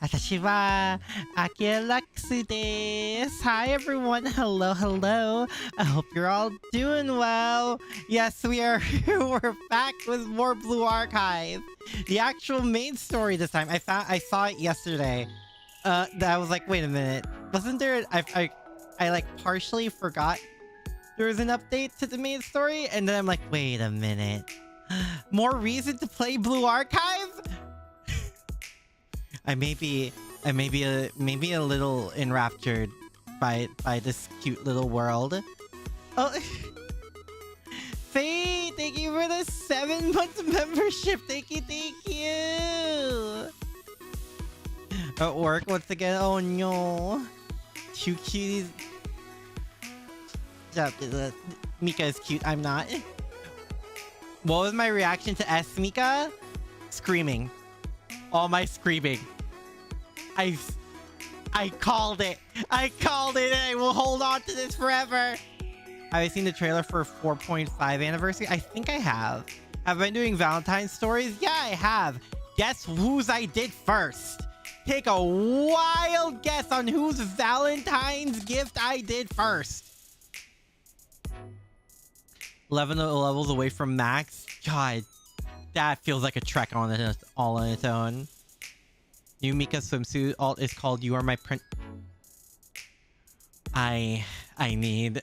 私は Akira Lux desu. Hi everyone, hello, hello. I hope you're all doing well. Yes, we are. We're back with more Blue Archive. The actual main story this time. I saw it yesterday. That I was like, wait a minute. Wasn't there? I like partially forgot there was an update to the main story, and then I'm like, wait a minute. More reason to play Blue Archive? I may be a little enraptured by this cute little world. Oh, Faye, thank you for the 7-month membership. Thank you. At work once again. Oh no, two cuties. Mika is cute. I'm not. What was my reaction to S Mika? Screaming. All my screaming. I called it. I called it, and I will hold on to this forever. Have I seen the trailer for 4.5 anniversary? I think I have. Have I been doing Valentine's stories? Yeah, I have. Guess whose I did first. Take a wild guess on whose Valentine's gift I did first. 11 levels away from max. God, that feels like a trek all on its own. New Mika swimsuit alt is called You Are My Print. I need.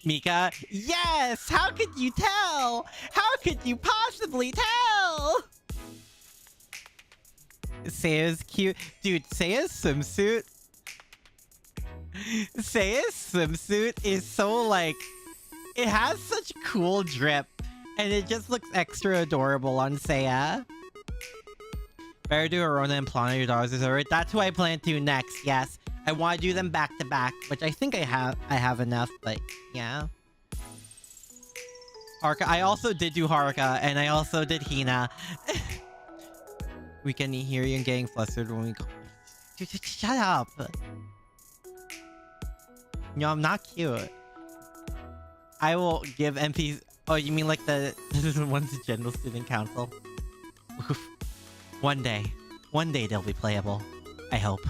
Mika, yes! How could you tell? How could you possibly tell? Seiya's cute. Dude, Seiya's swimsuit. Seiya's swimsuit is so like... It has such cool drip. And it just looks extra adorable on Seiya. Better do Arona and Plana, your daughters is alright. That's who I plan to next, yes. I want to do them back to back, which I think I have enough, but yeah. Haruka, I also did do Haruka, and I also did Hina. We can hear you and getting flustered when we go. Shut up. No, I'm not cute. I will give MPs. Oh, you mean like the one's the General Student Council? Oof. One day they'll be playable. I hope.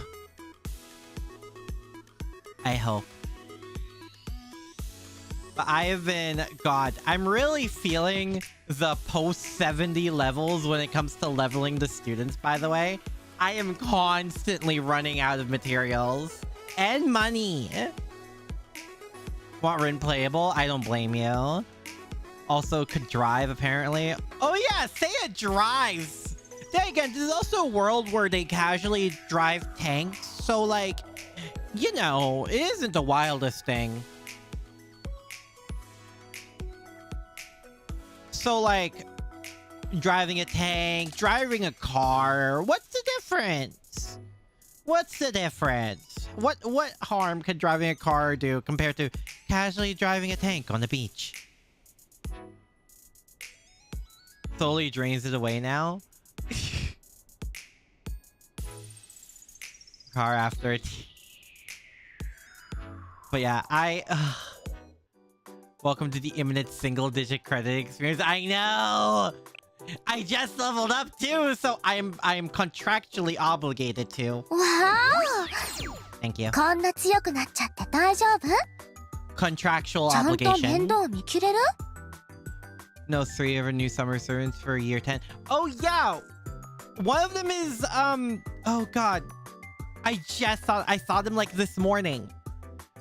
But I have been... God, I'm really feeling the post-70 levels when it comes to leveling the students, by the way. I am constantly running out of materials. And money. Want Rin playable? I don't blame you. Also could drive, apparently. Oh yeah, Seiya drives! Then again, there's also a world where they casually drive tanks. So, like, you know, it isn't the wildest thing. So, like, driving a tank, driving a car, what's the difference? What's the difference? What harm could driving a car do compared to casually driving a tank on the beach? Slowly drains it away now. Car after it. But yeah, welcome to the imminent single-digit credit experience. I know! I just leveled up too, so I am contractually obligated to. Wow! Thank you. こんな強くなっちゃって大丈夫? Contractual ちゃんと obligation. 面倒見きれる? No, 3 of our new summer servants for year 10. Oh yeah! One of them is, oh god. I saw them like this morning.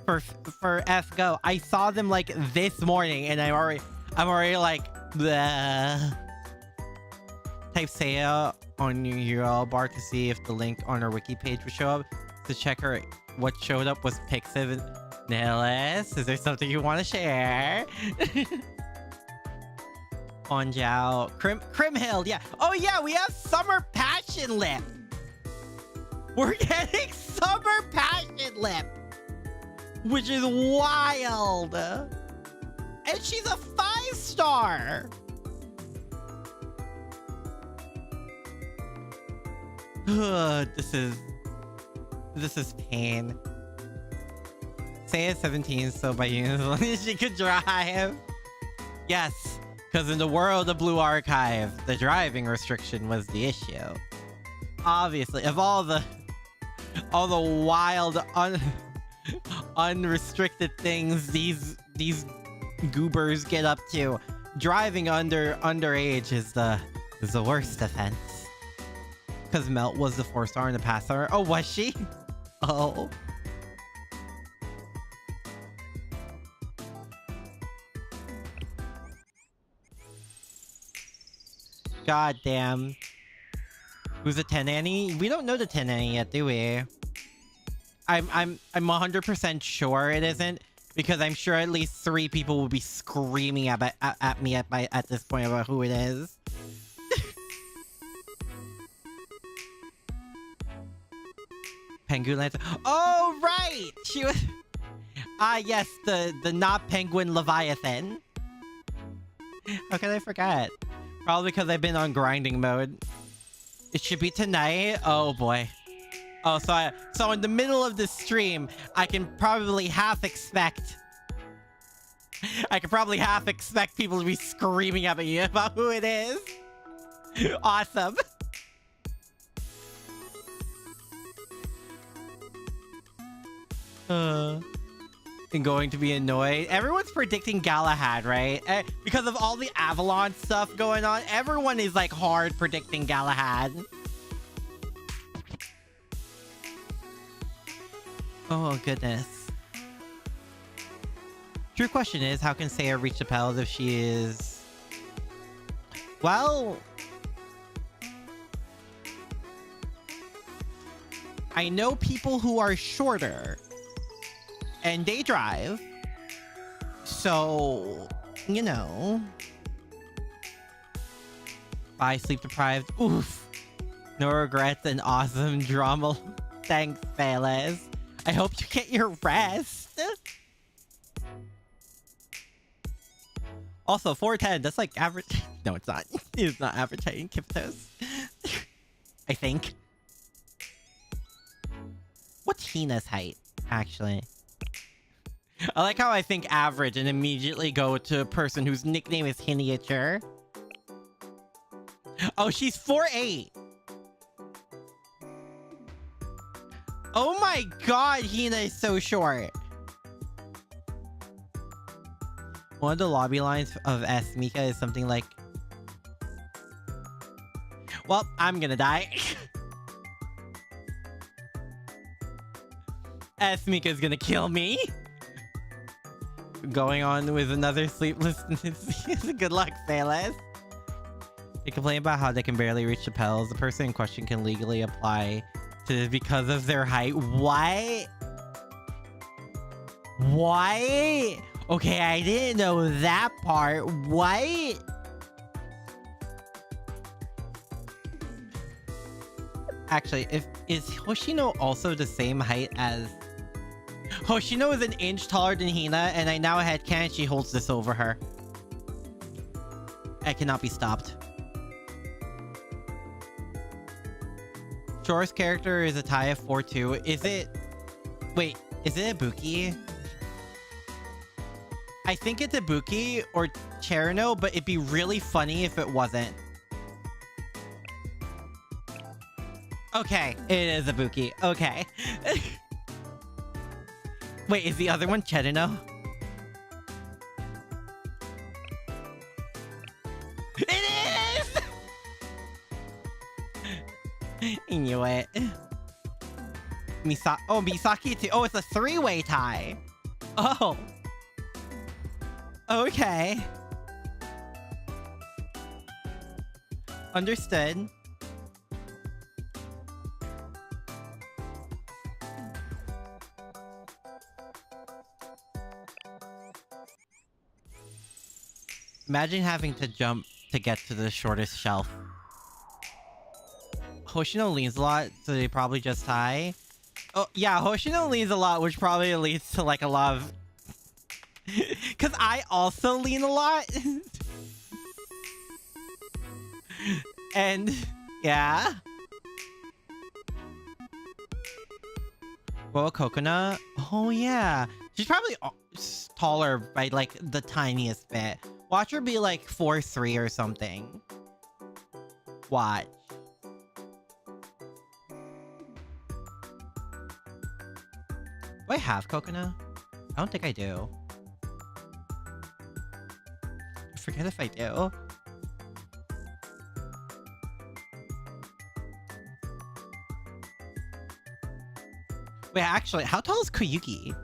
For F Go. I saw them like this morning and I'm already like, bleh. Type Seiya on your URL bar to see if the link on our wiki page will show up. To check her, what showed up was Pixiv. Nihilus, is there something you want to share? Onjao, Crimhild, yeah. Oh yeah, we have Summer Passion Lip. We're getting Summer Passion Lip, which is wild. And she's a 5-star. This is pain. Seiya 17, so by unison she could drive. Yes, Because in the world of Blue Archive, the driving restriction was the issue. Obviously, of all the wild, unrestricted things these goobers get up to, driving underage is the worst offense. Because Melt was the 4-star in the past summer. Oh, was she? Oh. God damn. Who's a 10 Annie? We don't know the 10 Annie yet, do we? I'm 100% sure it isn't, because I'm sure at least 3 people will be screaming at me at this point about who it is. Penguin Lance. Oh right, she was. Ah yes, the not penguin Leviathan. How can I forget? Probably because I've been on grinding mode. It should be tonight. Oh boy. Oh, so in the middle of the stream, I can probably half expect people to be screaming at me about who it is. Awesome. And going to be annoyed. Everyone's predicting Galahad, right? Because of all the Avalon stuff going on, everyone is like hard predicting Galahad. Oh goodness. True question is, how can Saya reach the palace if she is... Well... I know people who are shorter. And they drive. So, you know. Bye, sleep deprived. Oof. No regrets and awesome drama. Thanks, fellas. I hope you get your rest. Also, 410, that's like average. No, it's not. It's not advertising Kiptos. I think. What's Hina's height, actually? I like how I think average and immediately go to a person whose nickname is Hiniature. Oh, she's 4'8". Oh my god, Hina is so short. One of the lobby lines of S. Mika is something like... Well, I'm gonna die. S. Mika is gonna kill me. Going on with another sleeplessness. Good luck, fellas. They complain about how they can barely reach the pedals. The person in question can legally apply to because of their height. What? What? Okay, I didn't know that part. What? Actually, is Hoshino also the same height as... Hoshino is an inch taller than Hina, and I now headcanon she holds this over her. I cannot be stopped. Shortest character is a tie of 4'2". Is it... Wait, is it Ibuki? I think it's Ibuki or Cherno, but it'd be really funny if it wasn't. Okay, it is Ibuki. Okay. Wait, is the other one Cherno? It is! I knew it. Misaki too. Oh, it's a 3-way tie. Oh. Okay. Understood. Imagine having to jump to get to the shortest shelf. Hoshino leans a lot, so they probably just tie. Oh, yeah, Hoshino leans a lot, which probably leads to like a lot of... Because I also lean a lot. And, yeah. Well, Coconut. Oh, yeah. She's probably taller by like the tiniest bit. Watch her be like 4'3" or something. Watch. Do I have coconut? I don't think I do. I forget if I do. Wait, actually, how tall is Koyuki?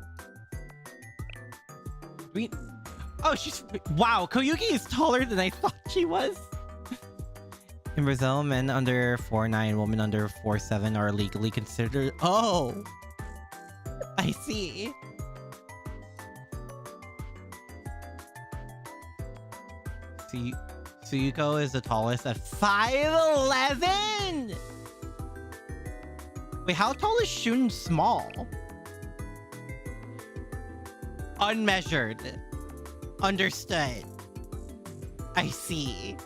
Oh, she's... Wow, Koyuki is taller than I thought she was. In Brazil, men under 4'9", women under 4'7" are legally considered... Oh! I see. Suyuko is the tallest at 5'11". Wait, how tall is Shun small? Unmeasured. Understood. I see.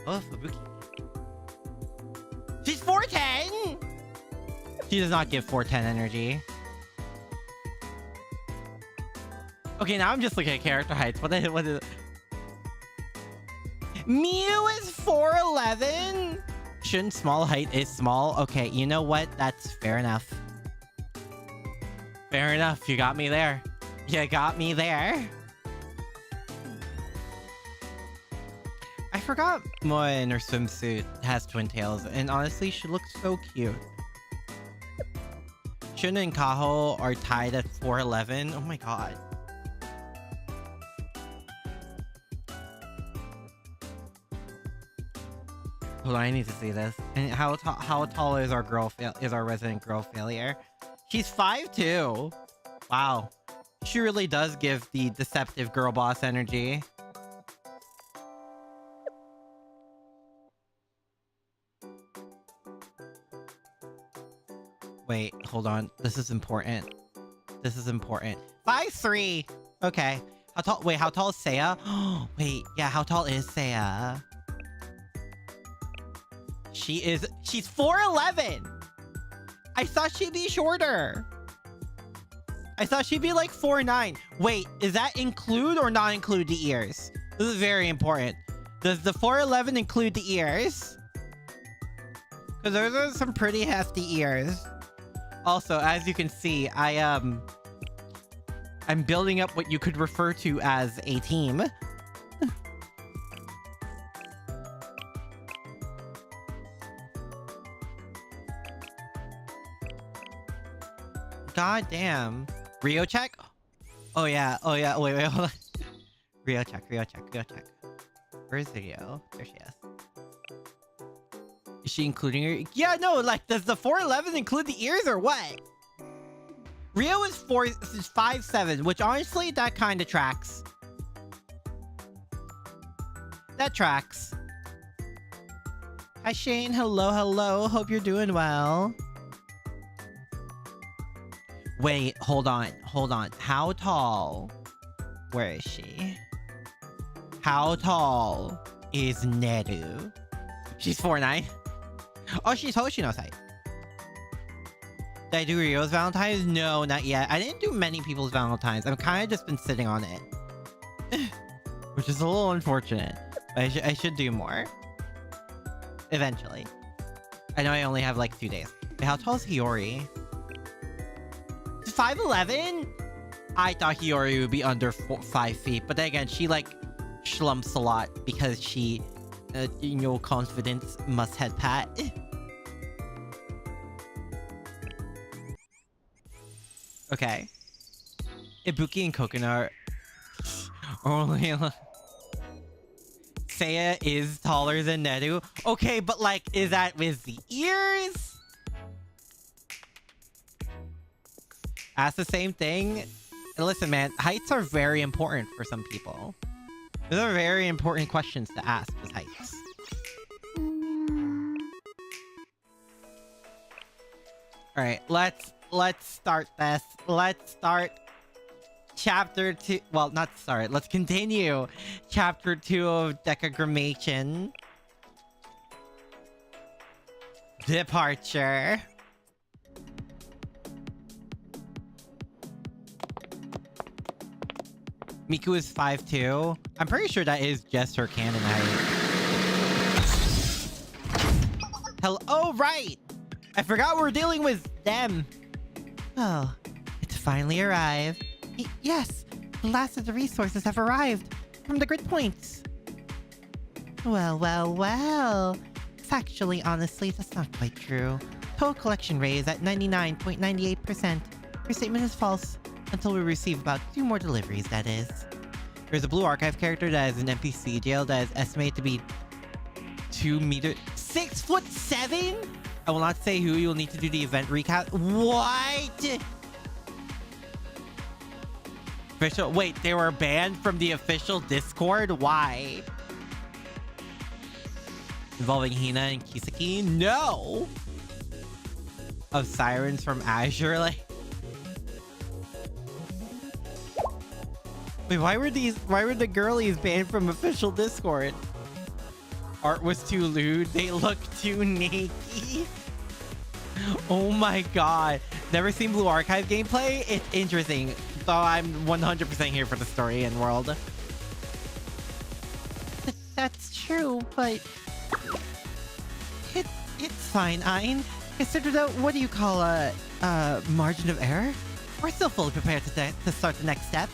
Oh, Fubuki. She's 4'10". She does not give 4'10" energy. Okay, now I'm just looking at character heights. What is... Mew is 4'11". Shouldn't small height is small? Okay, you know what? That's fair enough. Fair enough. You got me there. You got me there. I forgot Moa in her swimsuit has twin tails, and honestly, she looks so cute. Shun and Kaho are tied at 4'11". Oh my god. Hold on, I need to see this. And how tall is our resident girl failure? She's 5'2". Wow. She really does give the deceptive girl boss energy. Wait, hold on. This is important. This is important. 5'3". Okay. How tall? Wait, how tall is Seiya? Wait, yeah, how tall is Seiya? She's 4'11". I thought she'd be shorter. I thought she'd be like 4'9". Wait, is that include or not include the ears? This is very important. Does the 4'11" include the ears? Because those are some pretty hefty ears. Also, as you can see, I'm building up what you could refer to as a team. God damn. Rio check? Oh yeah, wait, hold on. Rio check. Where's Rio? There she is. Is she including her? Yeah, no, like, does the 4'11" include the ears or what? Rio is 5'7", which honestly, that kind of tracks. That tracks. Hi Shane, hello. Hope you're doing well. Wait, hold on. How tall? Where is she? How tall is Neru? She's 4'9". Oh, she's Hoshino's height. Did I do Rio's Valentine's? No, not yet. I didn't do many people's Valentine's. I've kind of just been sitting on it. Which is a little unfortunate. But I should do more. Eventually. I know I only have like 2 days. Wait, how tall is Hiyori? 5'11"? I thought Hiyori would be under 5 feet, but then again, she like schlumps a lot because she, confidence must head pat. Okay. Ibuki and Coconut are only... Seiya is taller than Neru. Okay, but like, is that with the ears? Ask the same thing. And listen, man, heights are very important for some people. Those are very important questions to ask with heights. All right, let's start this. Let's start chapter 2. Well, not start. Let's continue chapter 2 of Decagrammation. Departure. Miku is 5'2". I'm pretty sure that is just her canon height. Hello. Oh, right. I forgot we're dealing with them. Oh, it's finally arrived. Yes, the last of the resources have arrived from the grid points. Well, well, well. Factually, honestly, that's not quite true. Total collection rate is at 99.98%. Your statement is false until we receive about 2 more deliveries, that is. There's a blue archive character that is an NPC jail that is estimated to be 2 meters... 6'7"? I will not say who. You'll need to do the event recap. What? Official... Wait, they were banned from the official Discord? Why? Involving Hina and Kisaki? No! Of Sirens from Azure, like... Wait, why were the girlies banned from official Discord? Art was too lewd. They look too naked. Oh my god. Never seen Blue Archive gameplay? It's interesting. So I'm 100% here for the story and world. That's true, but... It's fine, Ein. Consider the, what do you call a margin of error? We're still fully prepared to start the next steps.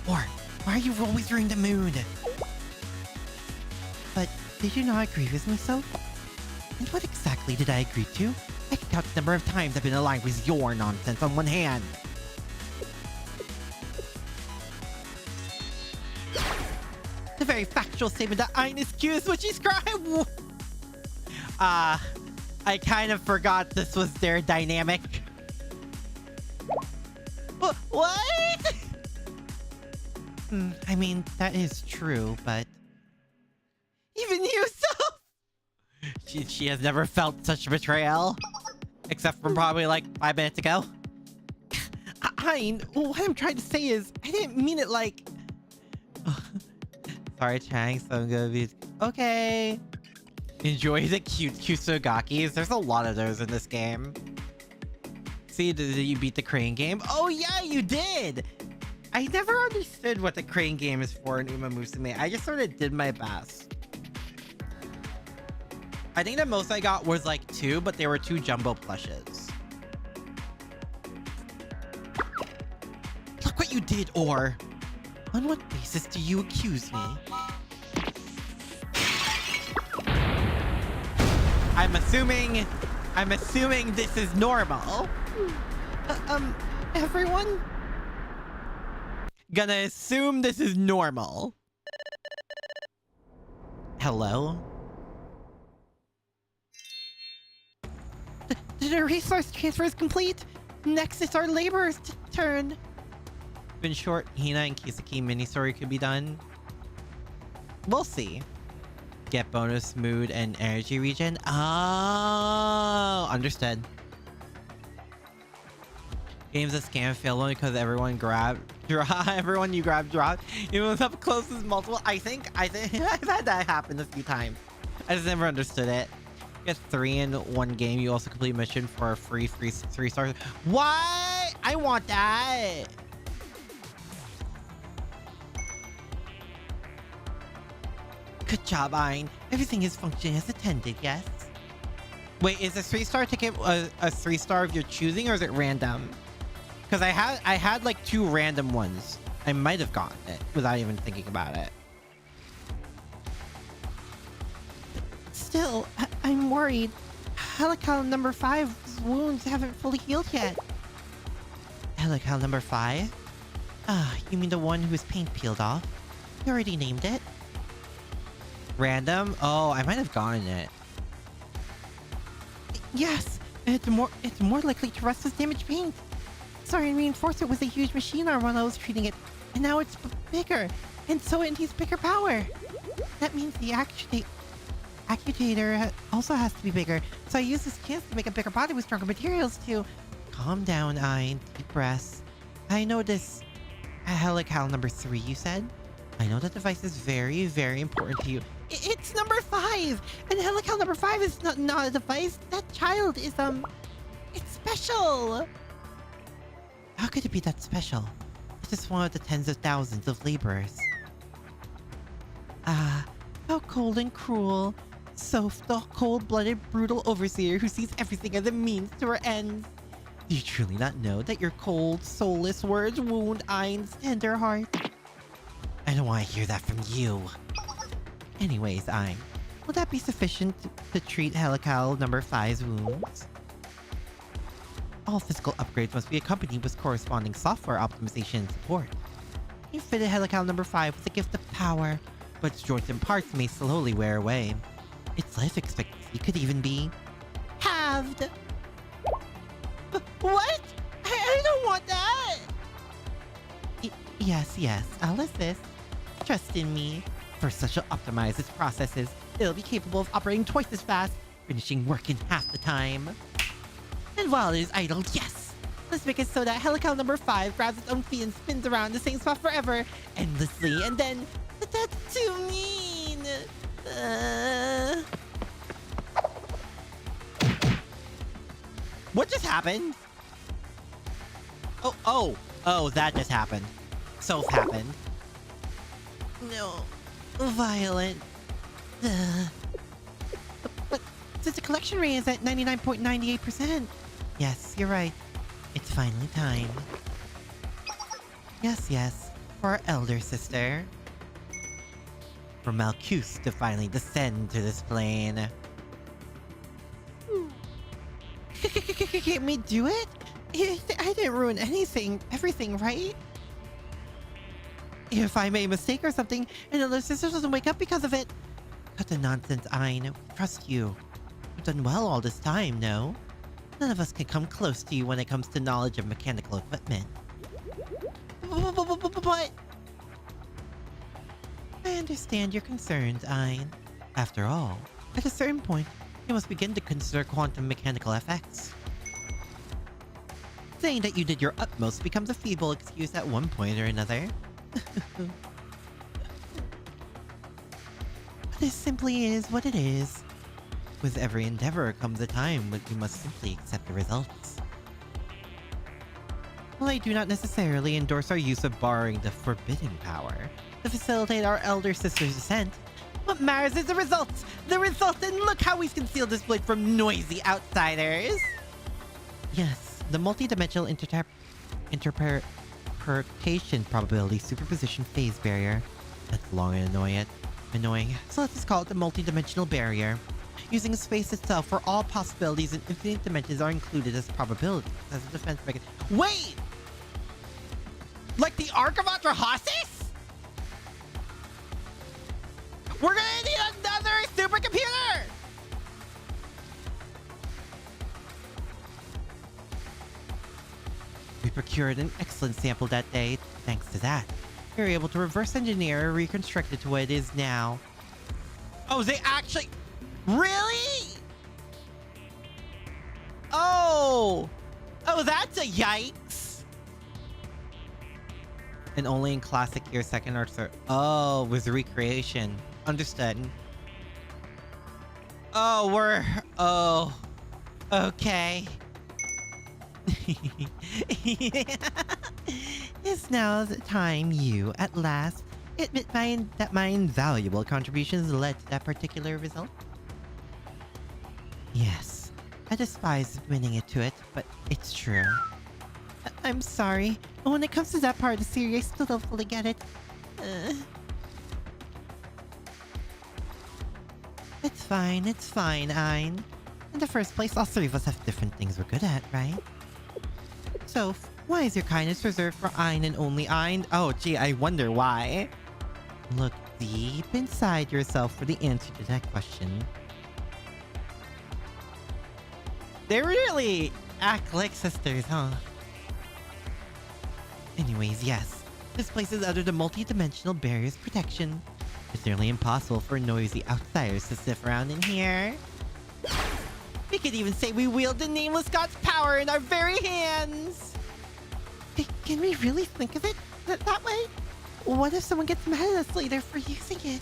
Or, why are you always during the mood? But, did you not agree with me so? And what exactly did I agree to? I can count the number of times I've been aligned with your nonsense on one hand. The very factual statement that Ein is cute is what she's crying. I kind of forgot this was their dynamic. What? I mean, that is true, but... Even you, so... She has never felt such betrayal. Except from probably like 5 minutes ago. What I'm trying to say is, I didn't mean it like... Sorry, Chang, so I'm gonna be... Okay. Enjoy the cute Kusogakis. There's a lot of those in this game. See, did you beat the crane game? Oh yeah, you did! I never understood what the crane game is for in Uma Musume. I just sort of did my best. I think the most I got was like 2, but they were 2 jumbo plushes. Look what you did, Or! On what basis do you accuse me? I'm assuming this is normal. Everyone? Gonna assume this is normal. Hello? The resource transfer is complete. Next, it's our laborers' turn. In short, Hina and Kisaki mini-story could be done. We'll see. Get bonus mood and energy regen. Oh, understood. Games that scam fail only because everyone grabbed drop. Everyone you grab drop. It was up close as multiple. I think I've had that happen a few times. I just never understood it. Get 3 in 1 game. You also complete mission for a free 3 stars. What? I want that. Good job, Ein. Everything is functioning as intended, yes? Wait, is a 3-star ticket a 3-star of your choosing, or is it random? Because I had like 2 random ones. I might have gotten it without even thinking about it. Still, I'm worried. Helical number 5's wounds haven't fully healed yet. Helical number 5? Ah, you mean the one whose paint peeled off? You already named it. Random? Oh, I might have gotten it. Yes, it's more likely to rust as damaged paint. Siren Reinforcer was a huge machine arm when I was treating it, and now it's bigger, and so it needs bigger power. That means the actuator also has to be bigger, so I use this chance to make a bigger body with stronger materials too. Calm down, Ein. Deep breaths. I know this... Helical number 3, you said? I know that device is very, very important to you. It's number 5! And Helical number 5 is not a device. That child is, it's special! How could it be that special? just one of the tens of thousands of laborers. Ah, how cold and cruel. Soph, the cold-blooded, brutal overseer who sees everything as a means to her ends. Do you truly not know that your cold, soulless words wound Ain's tender heart? I don't want to hear that from you. Anyways, Ain, will that be sufficient to treat Helical number 5's wounds? All physical upgrades must be accompanied with corresponding software optimization and support. You fitted Helical number 5 with a gift of power, but its joints and parts may slowly wear away. Its life expectancy could even be halved. What? I don't want that! Yes, I'll assist. Trust in me. First, I shall optimize its processes. It'll be capable of operating twice as fast, finishing work in half the time. And while it is idle, yes! Let's make it so that Helical number 5 grabs its own feet and spins around in the same spot forever, endlessly, and then... But that's too mean! What just happened? Oh, that just happened. Soph happened. No. Violent. But since the collection rate is at 99.98%. Yes, you're right. It's finally time. Yes, for our elder sister. For Malchus to finally descend to this plane. Can we do it? I didn't ruin everything, right? If I made a mistake or something, and the other sister doesn't wake up because of it. Cut the nonsense, Ain. Trust you. You've done well all this time, no? None of us can come close to you when it comes to knowledge of mechanical equipment. But... I understand your concerns, Ain. After all, at a certain point, you must begin to consider quantum mechanical effects. Saying that you did your utmost becomes a feeble excuse at one point or another. This simply is what it is. With every endeavor comes a time when you must simply accept the results. While I do not necessarily endorse our use of borrowing the forbidden power to facilitate our elder sister's descent, what matters is the results! The result, and look how we've concealed this blade from noisy outsiders! Yes, the multi-dimensional interpretation probability superposition phase barrier. That's long and annoying. So let's just call it the multi-dimensional barrier. Using space itself where all possibilities in infinite dimensions are included as probabilities as a defense mechanism. Wait! Like the Ark of Atrahasis? We're gonna need another supercomputer! We procured an excellent sample that day. Thanks to that, we were able to reverse engineer and reconstruct it to what it is now. Oh, they actually... Really? Oh, that's a yikes. And only in classic year, second or third. Oh, with recreation. Understood. Oh, okay. It's now the time you, at last, admit that my invaluable contributions led to that particular result? Yes, I despise admitting but it's true. I'm sorry, but when it comes to that part of the series, I still don't fully get it. It's fine, Ain. In the first place, all three of us have different things we're good at, right? So, why is your kindness reserved for Ain and only Ain? Oh, gee, I wonder why. Look deep inside yourself for the answer to that question. They really act like sisters, huh? Anyways, yes. This place is under the multi-dimensional barrier's protection. It's nearly impossible for noisy outsiders to sniff around in here. We could even say we wield the Nameless God's power in our very hands! Can we really think of it that way? What if someone gets mad at us later for using it?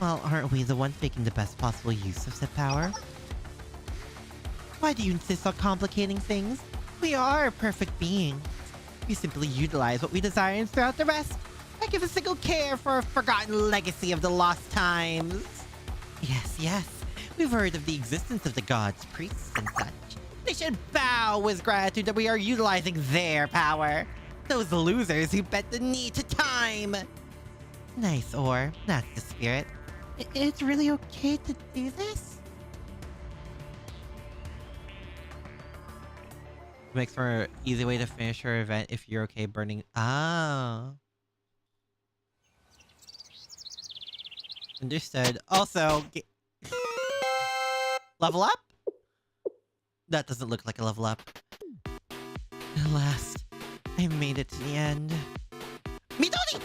Well, aren't we the ones making the best possible use of said power? Why do you insist on complicating things? We are perfect beings. We simply utilize what we desire and throughout the rest. I give a single care for a forgotten legacy of the lost times. Yes, yes. We've heard of the existence of the gods, priests, and such. They should bow with gratitude that we are utilizing their power. Those losers who bet the knee to time. Nice, Or. That's the spirit. It's really okay to do this? Makes for an easy way to finish your event if you're okay burning. Ah. Understood. Also, level up? That doesn't look like a level up. At last, I made it to the end. Midori!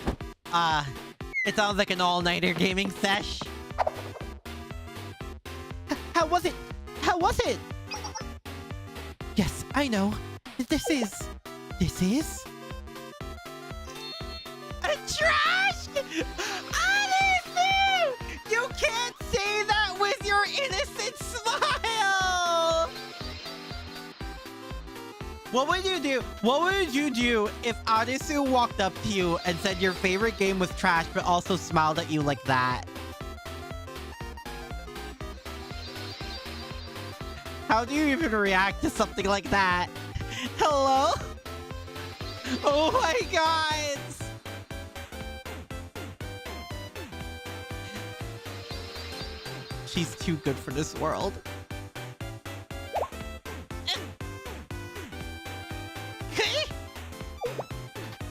It sounds like an all-nighter gaming sesh. How was it? How was it? Yes, I know. This is... a trash! Honestly! You can't say that with your innocent smile! What would you do? What would you do if Arisu walked up to you and said your favorite game was trash but also smiled at you like that? How do you even react to something like that? Hello? Oh my god! She's too good for this world.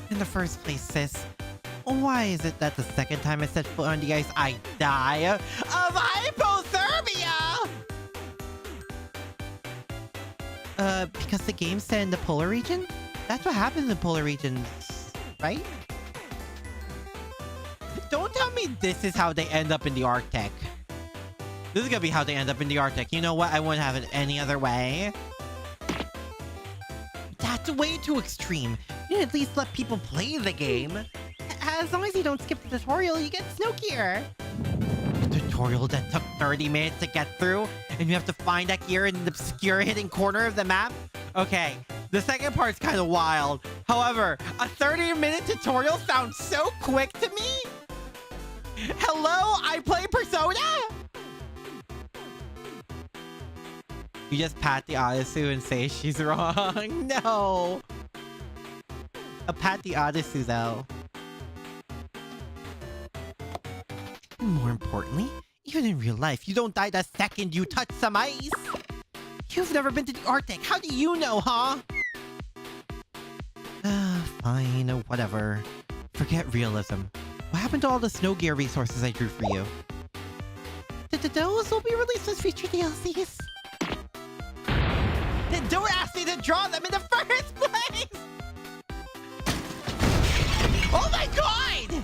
In the first place, sis, why is it that the second time I set foot on the ice, I die of hypothermia? Because the game's set in the polar region? That's what happens in the polar regions, right? Don't tell me this is how they end up in the Arctic. This is gonna be how they end up in the Arctic. You know what? I wouldn't have it any other way. That's way too extreme. You at least let people play the game. As long as you don't skip the tutorial, you get snow gear. A tutorial that took 30 minutes to get through, and you have to find that gear in an obscure hidden corner of the map? Okay, the second part's kind of wild. However, a 30-minute tutorial sounds so quick to me. Hello, I play Persona? You just pat the Arisu and say she's wrong. No. I'll pat the Arisu though. More importantly, even in real life, you don't die the second you touch some ice. You've never been to the Arctic. How do you know, huh? Fine, whatever. Forget realism. What happened to all the snow gear resources I drew for you? Those will be released as feature DLCs. Then don't ask me to draw them in the first place! Oh my god!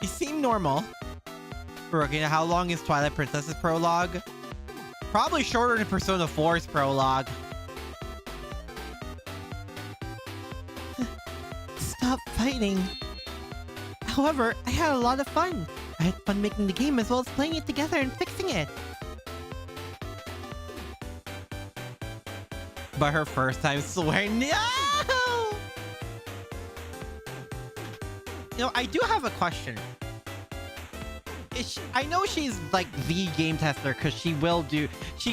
You seem normal. Okay, how long is Twilight Princess's prologue? Probably shorter than Persona 4's prologue. Stop fighting. However, I had a lot of fun. I had fun making the game as well as playing it together and fixing it. But her first time swearing, no! You know, I do have a question. I know she's like the game tester because she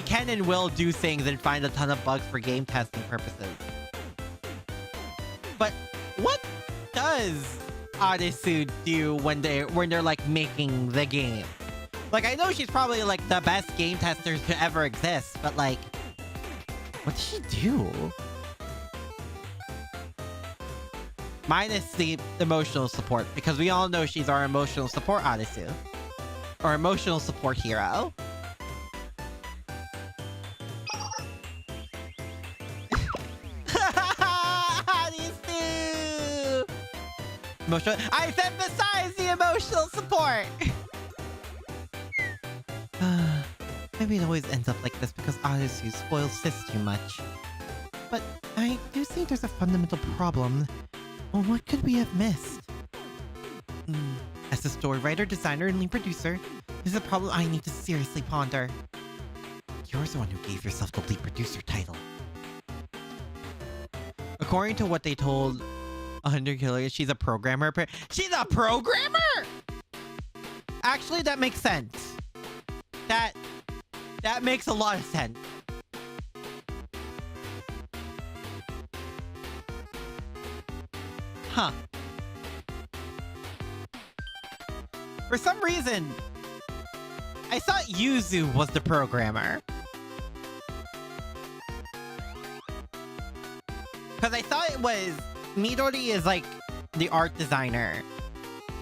can and will do things and find a ton of bugs for game testing purposes. But what does Arisu do when they're like making the game? Like, I know she's probably like the best game tester to ever exist, but like, what does she do? Minus the emotional support, because we all know she's our emotional support Arisu. Or emotional support hero. Arisu! Emotional. I said besides the emotional support! Maybe it always ends up like this because Arisu spoils sis too much. But I do think there's a fundamental problem. Well, what could we have missed? As a story writer, designer, and lead producer, this is a problem I need to seriously ponder. You're the one who gave yourself the lead producer title. according to what they told 100 Killer, she's a programmer. She's a programmer? Actually, that makes sense. That makes a lot of sense. Huh. For some reason, I thought Yuzu was the programmer. Because I thought it was... Midori is like the art designer.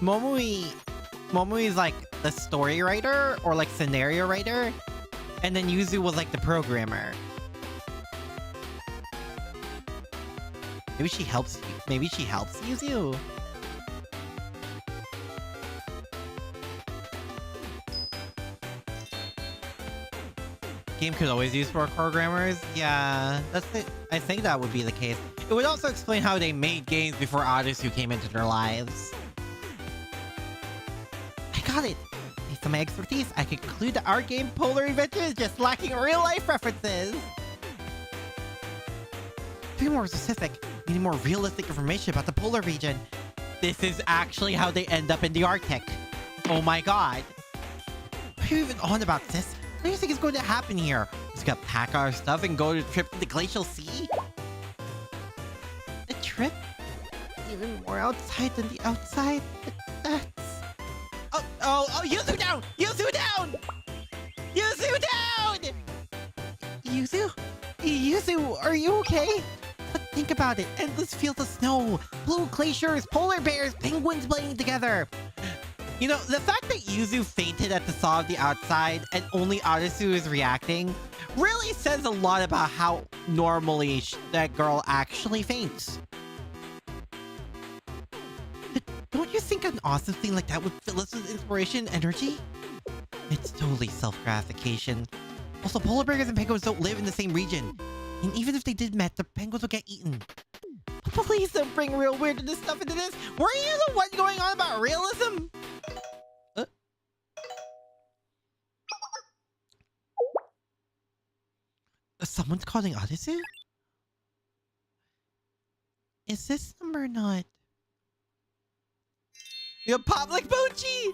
Momoi is like the story writer or like scenario writer. And then Yuzu was like the programmer. Maybe she helps you. Maybe she helps Yuzu. Game could always use more programmers. Yeah, that's it. I think that would be the case. It would also explain how they made games before Odyssey came into their lives. I got it. Based on my expertise, I can conclude that our game Polar Adventure is just lacking real-life references. To be more specific, we need more realistic information about the polar region. This is actually how they end up in the Arctic. Oh my god. What are you even on about this? What do you think is going to happen here? We just gotta pack our stuff and go to a trip to the Glacial Sea? A trip? Even more outside than the outside? That's... Oh, Yuzu down! Yuzu down! Yuzu down! Yuzu, are you okay? But think about it. Endless fields of snow, blue glaciers, polar bears, penguins playing together. You know, the fact that Yuzu fainted at the saw of the outside and only Arisu is reacting really says a lot about how normally that girl actually faints. But don't you think an awesome thing like that would fill us with inspiration and energy? It's totally self-gratification. Also, polar bears and penguins don't live in the same region. And even if they did met, the penguins would get eaten. Please don't bring real weirdness stuff into this. Were you the one going on about realism? Someone's calling Odyssey? Is this number not... You pop like Bochi!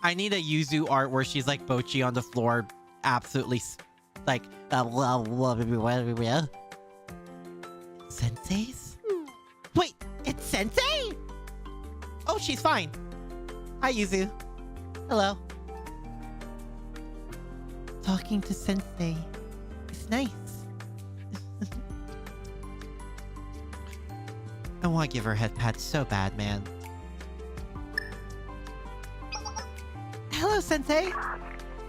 I need a Yuzu art where she's like Bochi on the floor, absolutely like... Sensei's? Wait, it's Sensei? Oh, she's fine. Hi, Yuzu. Hello. Talking to Sensei. It's nice. I want to give her a head pat so bad, man. Hello, Sensei.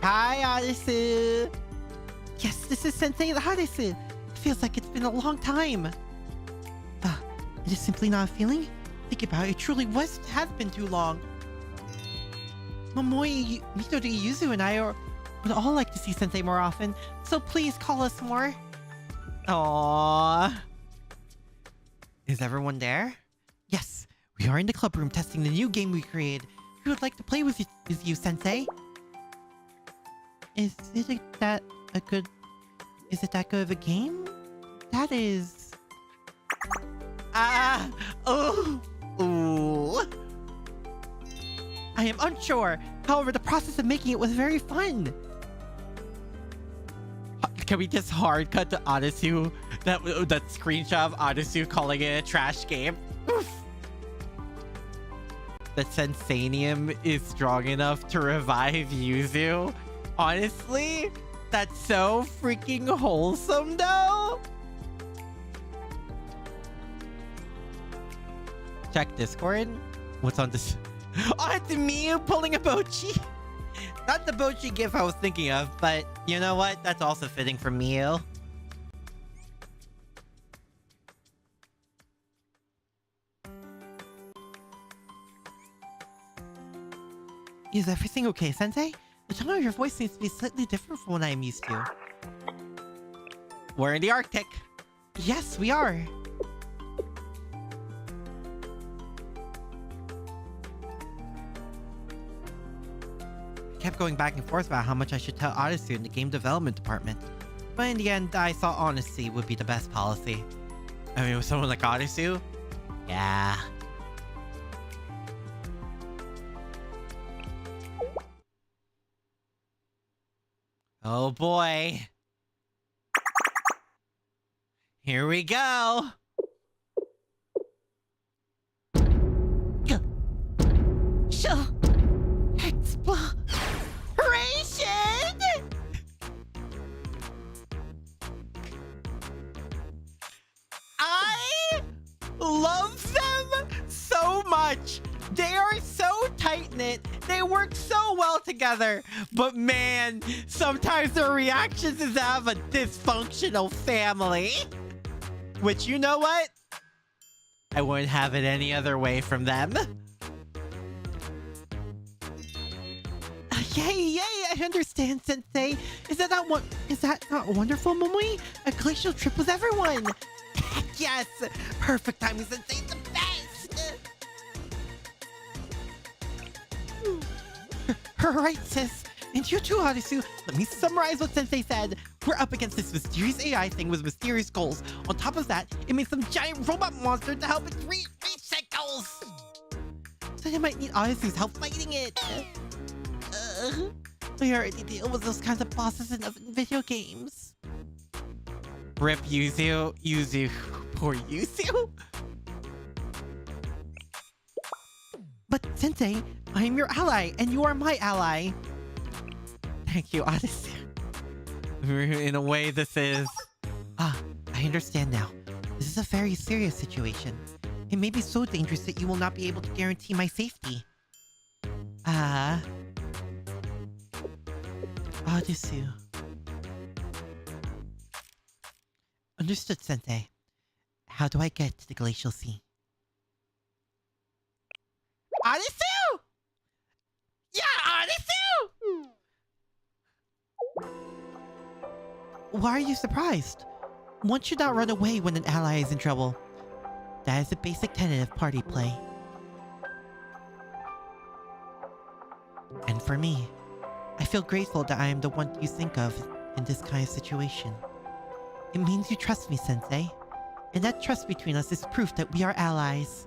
Hi, Arisu. Yes, this is Sensei Arisu. It feels like it's been a long time. It is simply not a feeling. Think about it, it truly has been too long. Momoi, Midori, Yuzu, and I would all like to see Sensei more often, so please call us more. Aww. Is everyone there? Yes, we are in the club room testing the new game we created. We would like to play with you, Sensei. Is it that good of a game? That is... Ooh. I am unsure. However, the process of making it was very fun. Can we just hard cut to Adasu? That screenshot of Adasu calling it a trash game? Oof. The Sensanium is strong enough to revive Yuzu? Honestly? That's so freaking wholesome, though? Check Discord. What's on this? Oh, it's me pulling a Bochi. Not the Bochi gif I was thinking of, but you know what? That's also fitting for Miu. Is everything okay, Sensei? The tone of your voice seems to be slightly different from what I am used to. We're in the Arctic. Yes, we are. I kept going back and forth about how much I should tell Odyssey in the game development department. But in the end, I thought honesty would be the best policy. I mean, with someone like Arisu? Yeah. Oh boy. Here we go. Exploration! I love them so much. They are so tight-knit. They work so well together. But man, sometimes their reactions is to have a dysfunctional family. Which, you know what? I wouldn't have it any other way from them. Yay, yay, I understand, Sensei. Is that not wonderful, Momoi? A glacial trip with everyone. Heck yes! Perfect timing, Sensei, the best! Right, sis. And you too, Arisu. Let me summarize what Sensei said. We're up against this mysterious AI thing with mysterious goals. On top of that, it made some giant robot monster to help it reach that goals. So they might need Arisu's help fighting it. We already deal with those kinds of bosses enough in video games. Rip Yuzu. Yuzu. Poor Yuzu. But Sensei, I am your ally, and you are my ally. Thank you, Odyssey. In a way, this is... I understand now. This is a very serious situation. It may be so dangerous that you will not be able to guarantee my safety. Odyssey. Understood, Sensei. How do I get to the Glacial Sea? Odyssey! Yeah, Odyssey! Why are you surprised? One should not run away when an ally is in trouble. That is a basic tenet of party play. And for me, I feel grateful that I am the one you think of in this kind of situation. It means you trust me, Sensei. And that trust between us is proof that we are allies.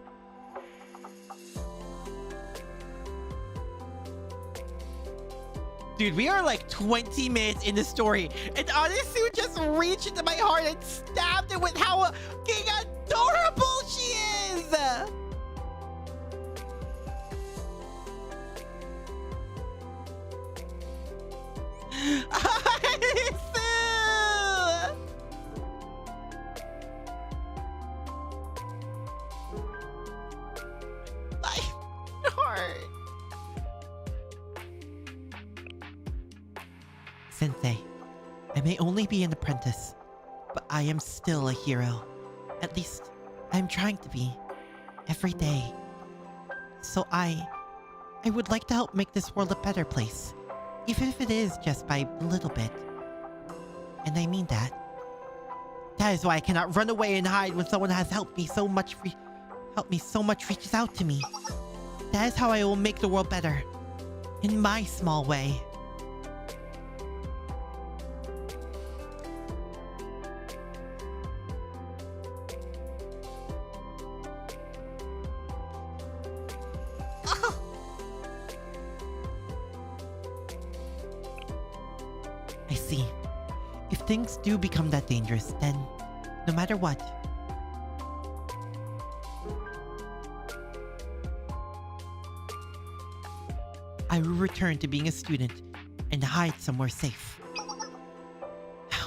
Dude, we are like 20 minutes in the story, and Onisu just reached into my heart and stabbed it with how fucking adorable she is! My heart. Sensei, I may only be an apprentice, but I am still a hero. At least, I am trying to be. Every day. So I would like to help make this world a better place. Even if it is just by a little bit. And I mean that. That is why I cannot run away and hide when someone has helped me so much reaches out to me. That is how I will make the world better. In my small way. I see. If things do become that dangerous, then no matter what, I will return to being a student and hide somewhere safe.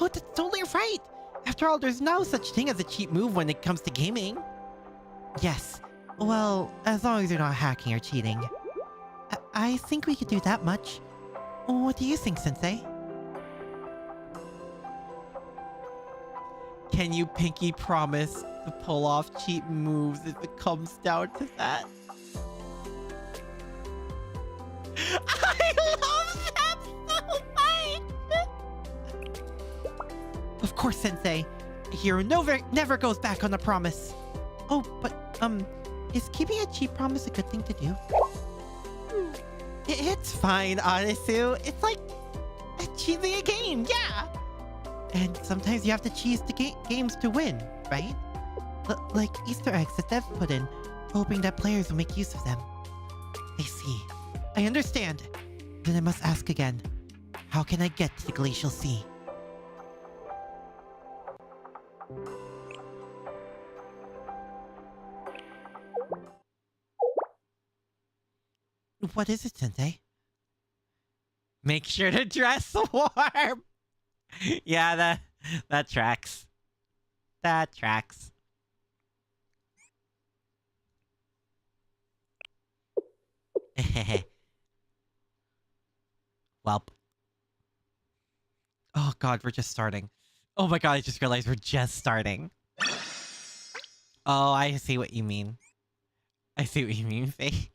Oh, that's totally right! After all, there's no such thing as a cheap move when it comes to gaming. Yes. Well, as long as you're not hacking or cheating. I think we could do that much. What do you think, Sensei? Can you pinky promise to pull off cheap moves if it comes down to that? I love that so much! Of course, Sensei. A hero never goes back on a promise. Oh, but, is keeping a cheap promise a good thing to do? It's fine, Onisu. It's like cheesing a game, yeah! And sometimes you have to cheese the games to win, right? Like Easter eggs that Dev put in, hoping that players will make use of them. I see. I understand. Then I must ask again. How can I get to the Glacial Sea? What is it, Sensei? Make sure to dress warm! Yeah, that tracks. That tracks. Welp. Oh god, we're just starting. Oh my god, I just realized we're just starting. Oh, I see what you mean. I see what you mean, Faye.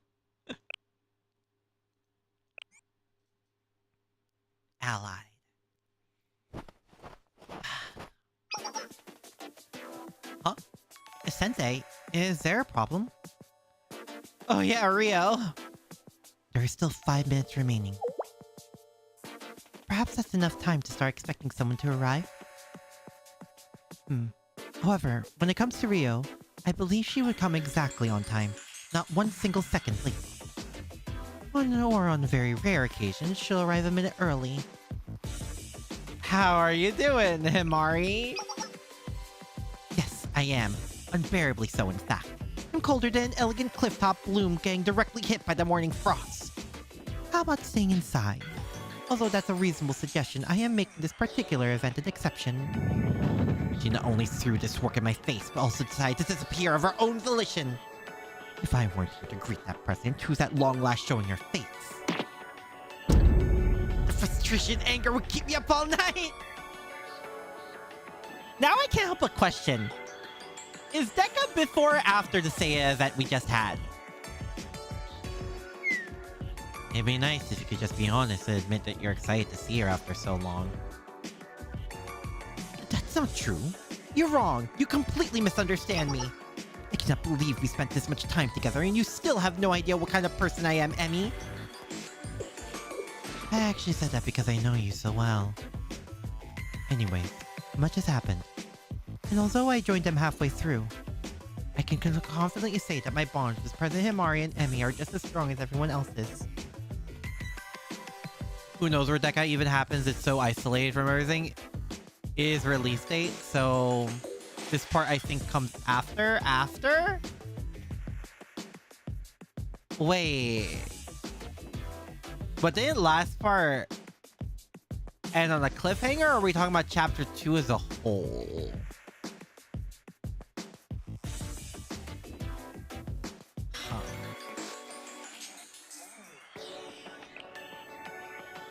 Allied. Huh? Sensei, is there a problem? Oh yeah, Rio. There is still 5 minutes remaining. Perhaps that's enough time to start expecting someone to arrive? However, when it comes to Rio, I believe she would come exactly on time. Not one single second late. On very rare occasions, she'll arrive a minute early. How are you doing, Himari? Yes, I am. Unbearably so, in fact. I'm colder than an elegant clifftop bloom getting directly hit by the morning frost. How about staying inside? Although that's a reasonable suggestion, I am making this particular event an exception. She not only threw this work in my face, but also decided to disappear of her own volition. If I weren't here to greet that president, who's at long last showing her face? The frustration and anger would keep me up all night! Now I can't help but question. Is Deca before or after the Seiya event we just had? It'd be nice if you could just be honest and admit that you're excited to see her after so long. That's not true. You're wrong. You completely misunderstand me. I cannot believe we spent this much time together and you still have no idea what kind of person I am, Emmy. I actually said that because I know you so well. Anyway, much has happened. And although I joined them halfway through, I can confidently say that my bonds with President Himari and Emmy are just as strong as everyone else's. Who knows where Deca even happens? It's so isolated from everything. It is release date, so this part I think comes after. Wait. But didn't last part end on a cliffhanger, or are we talking about chapter 2 as a whole?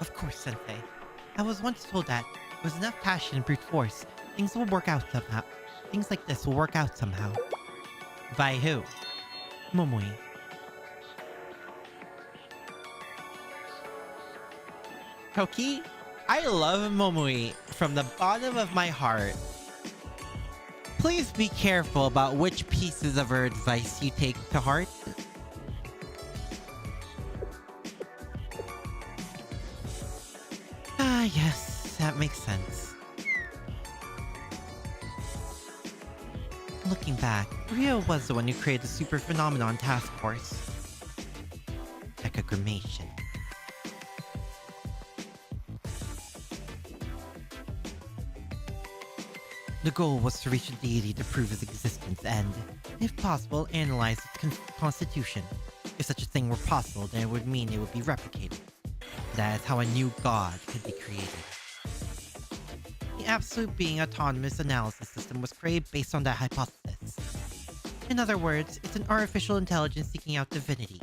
Of course, Sensei. I was once told that with enough passion and brute force, things will work out somehow. Things like this will work out somehow. By who? Momoi. Toki, I love Momoi from the bottom of my heart. Please be careful about which pieces of her advice you take to heart. Ah, yes, that makes sense. Looking back, Rio was the one who created the Super Phenomenon Task Force. Echogramation. The goal was to reach a deity to prove its existence and, if possible, analyze its constitution. If such a thing were possible, then it would mean it would be replicated. That is how a new god could be created. The Absolute Being Autonomous Analysis System was created based on that hypothesis. In other words, it's an artificial intelligence seeking out divinity.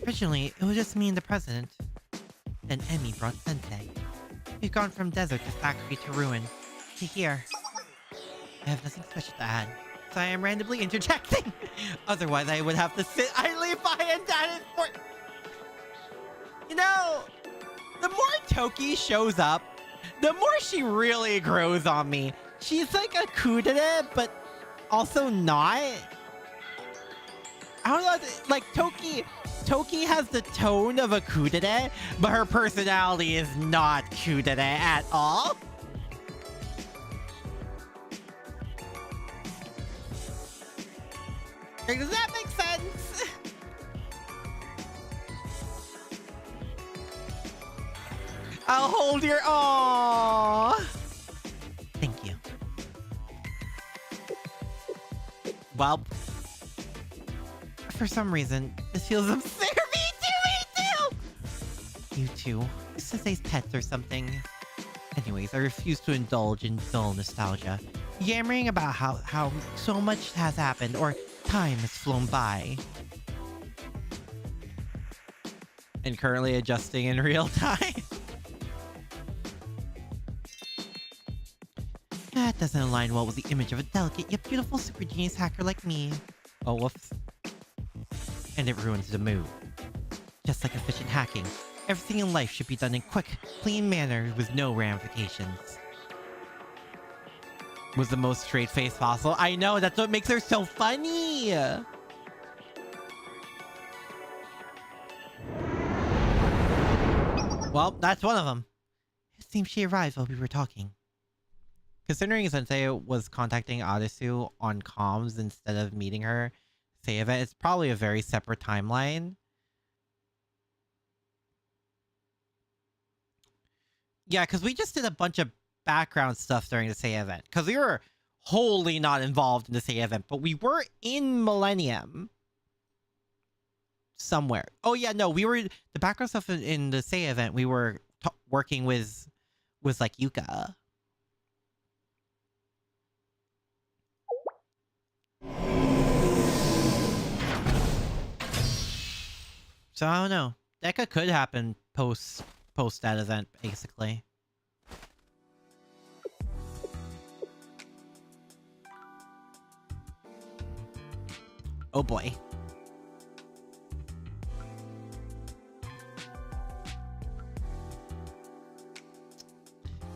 Originally, it was just me and the president. Then Emmy brought Sensei. We've gone from desert to factory to ruin, to here. I have nothing special to add, so I am randomly interjecting. Otherwise, I would have to sit idly by and that is for... You know, the more Toki shows up, the more she really grows on me. She's like a kudere, but also not. I don't know, like Toki has the tone of a kudere, but her personality is not kudere at all. I'll hold your... Aww. Thank you. Well, for some reason, this feels absurd. Me too! You two. Sensei's pets or something. Anyways, I refuse to indulge in dull nostalgia. Yammering about how so much has happened or time has flown by. And currently adjusting in real time. That doesn't align well with the image of a delicate yet beautiful super genius hacker like me. Oh, whoops. And it ruins the mood. Just like efficient hacking, everything in life should be done in quick, clean manner with no ramifications. Was the most straight-faced possible. I know, that's what makes her so funny! Well, that's one of them. It seems she arrived while we were talking. Considering Sensei was contacting Arisu on comms instead of meeting her, say event, it's probably a very separate timeline. Yeah, because we just did a bunch of background stuff during the Say event. Because we were wholly not involved in the Say event, but we were in Millennium. Somewhere. Oh yeah, no, we were... The background stuff in the Say event, we were working with like, Yuka. So I don't know. Deca could happen post that event, basically. Oh boy.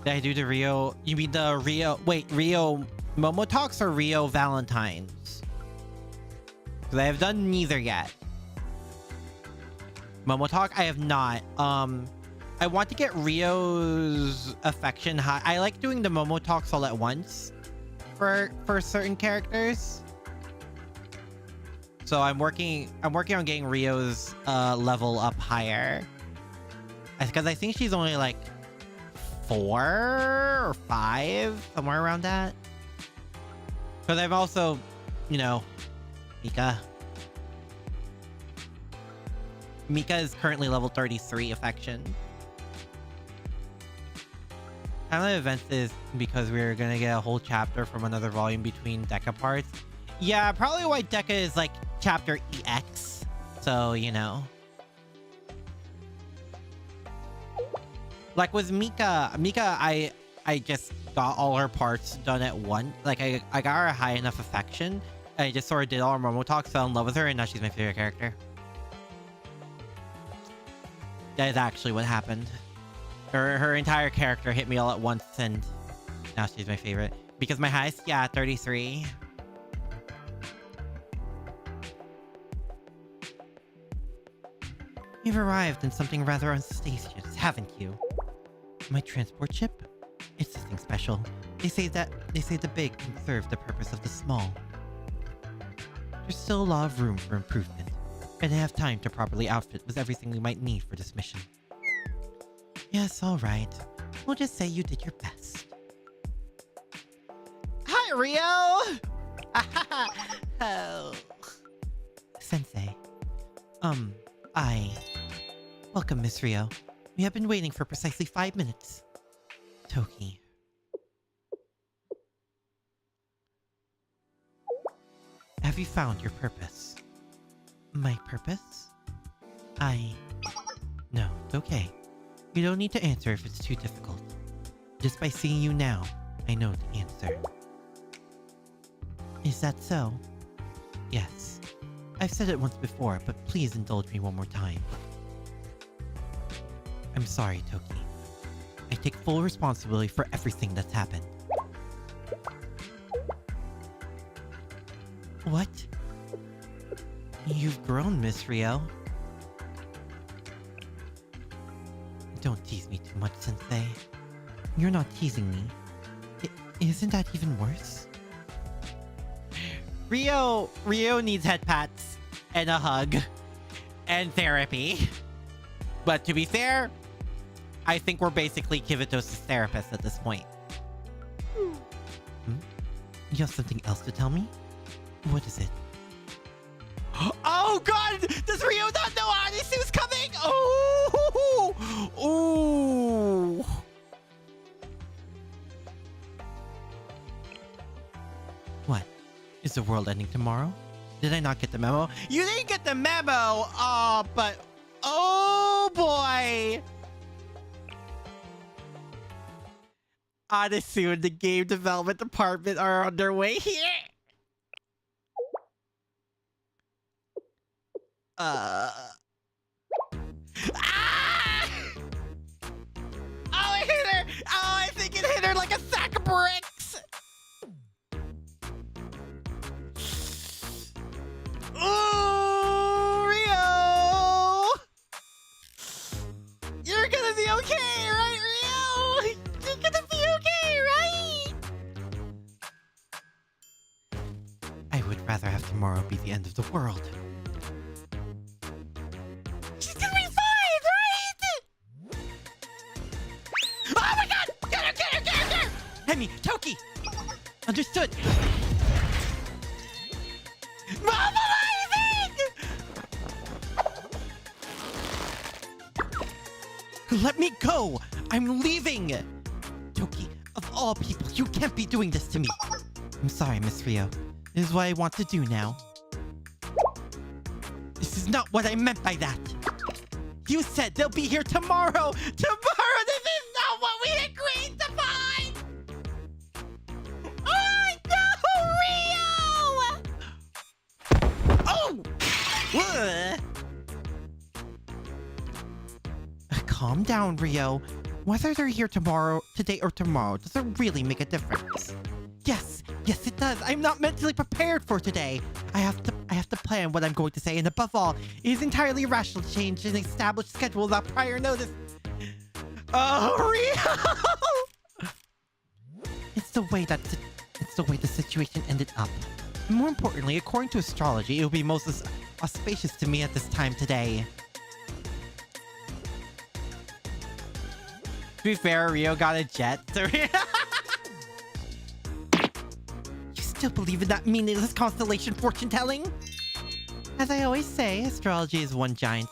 Did I do the Rio? You mean the Rio? Wait, Rio Momo Talks or Rio Valentine's? Because I have done neither yet. Momo Talk, I have not. I want to get Rio's affection high. I like doing the Momo Talks all at once for certain characters. So I'm working on getting Rio's level up higher. Because I think she's only like 4 or 5, somewhere around that. Because I've also, you know, Mika is currently level 33 affection. Kind of the event is because we're gonna get a whole chapter from another volume between Deca parts. Yeah, probably why Deca is like chapter EX. So, you know. Like with Mika, I just got all her parts done at once. Like I got her a high enough affection. I just sort of did all her Momo Talks, fell in love with her, and now she's my favorite character. That is actually what happened. Her entire character hit me all at once, and now she's my favorite. Because my highest, yeah, 33. You've arrived in something rather unstatious, haven't you? My transport ship? It's nothing special. They say the big can serve the purpose of the small. There's still a lot of room for improvement, and I have time to properly outfit with everything we might need for this mission. Yes, alright. We'll just say you did your best. Hi, Rio! Oh. Sensei. Welcome, Miss Rio. We have been waiting for precisely 5 minutes. Toki. Have you found your purpose? My purpose? No, it's okay. You don't need to answer if it's too difficult. Just by seeing you now, I know the answer. Is that so? Yes. I've said it once before, but please indulge me one more time. I'm sorry, Toki. I take full responsibility for everything that's happened. What? You've grown, Miss Rio. Don't tease me too much, Sensei. You're not teasing me. Isn't that even worse? Rio needs head pats and a hug and therapy. But to be fair, I think we're basically Kivitos' therapist at this point. Hmm? You have something else to tell me? What is it? Oh god! Does Rio not know Anisu's coming? Oh! Ooh! What? Is the world ending tomorrow? Did I not get the memo? You didn't get the memo! But... Oh boy! Anisu and the game development department are underway here! Ah! Oh, it hit her! Oh, I think it hit her like a sack of bricks! Ooh, Rio! You're gonna be okay, right, Rio? You're gonna be okay, right? I would rather have tomorrow be the end of the world. She's gonna be fine, right? Oh my god! Get her, get her, get her, get her! Hemi, Toki! Understood. Mom, let me go! I'm leaving! Toki, of all people, you can't be doing this to me. I'm sorry, Miss Rio. This is what I want to do now. This is not what I meant by that. You said they'll be here tomorrow! Tomorrow! This is not what we agreed to find! Oh, no, Rio! Oh! Ugh. Calm down, Rio. Whether they're here today or tomorrow, doesn't really make a difference. Yes, it does. I'm not mentally prepared for today. I have to plan what I'm going to say, and above all, it is entirely irrational to change an established schedule without prior notice. Oh, Rio! It's the way the situation ended up. And more importantly, according to astrology, it will be most auspicious to me at this time today. To be fair, Rio got a jet. So you still believe in that meaningless constellation fortune telling? As I always say, astrology is one giant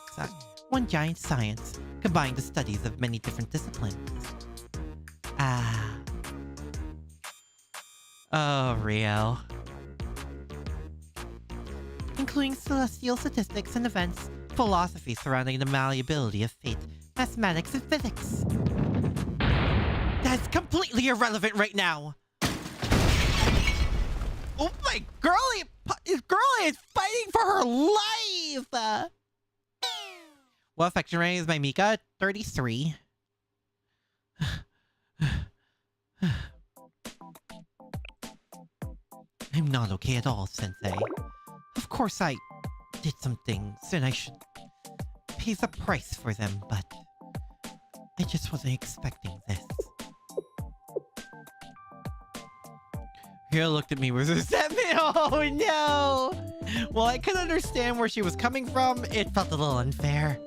science, combining the studies of many different disciplines. Ah. Oh, Rio. Including celestial statistics and events, philosophy surrounding the malleability of fate, mathematics, and physics. That's completely irrelevant right now. Oh my girlie is fighting for her life. What affection rating is my Mika? 33. I'm not okay at all, Sensei. Of course I did some things and I should pay the price for them, but I just wasn't expecting this. Rio looked at me with resentment. Oh no! Well, I could understand where she was coming from. It felt a little unfair.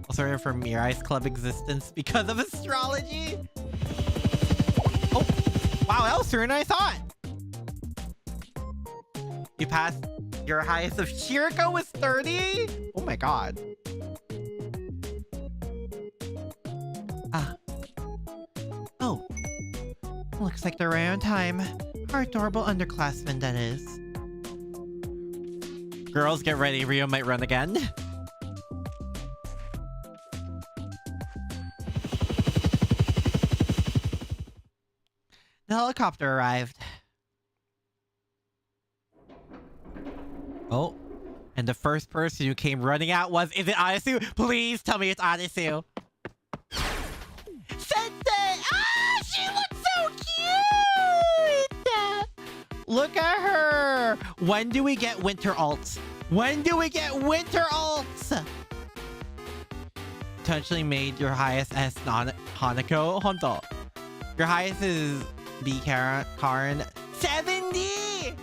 Also, for Mirai's club existence because of astrology. Oh, wow, that was sooner than I thought. You passed your highest of Shiriko was 30? Oh my god. Oh. Looks like they're right on time. Our adorable underclassmen, that is. Girls, get ready. Rio might run again. The helicopter arrived. Oh. And the first person who came running out was... Is it Anisu? Please tell me it's Anisu. Sensei! Ah! She looks so cute! Look at her! When do we get winter alts? When do we get winter alts? Potentially made your highest S Hanako Honto. Your highest is B Karen 70!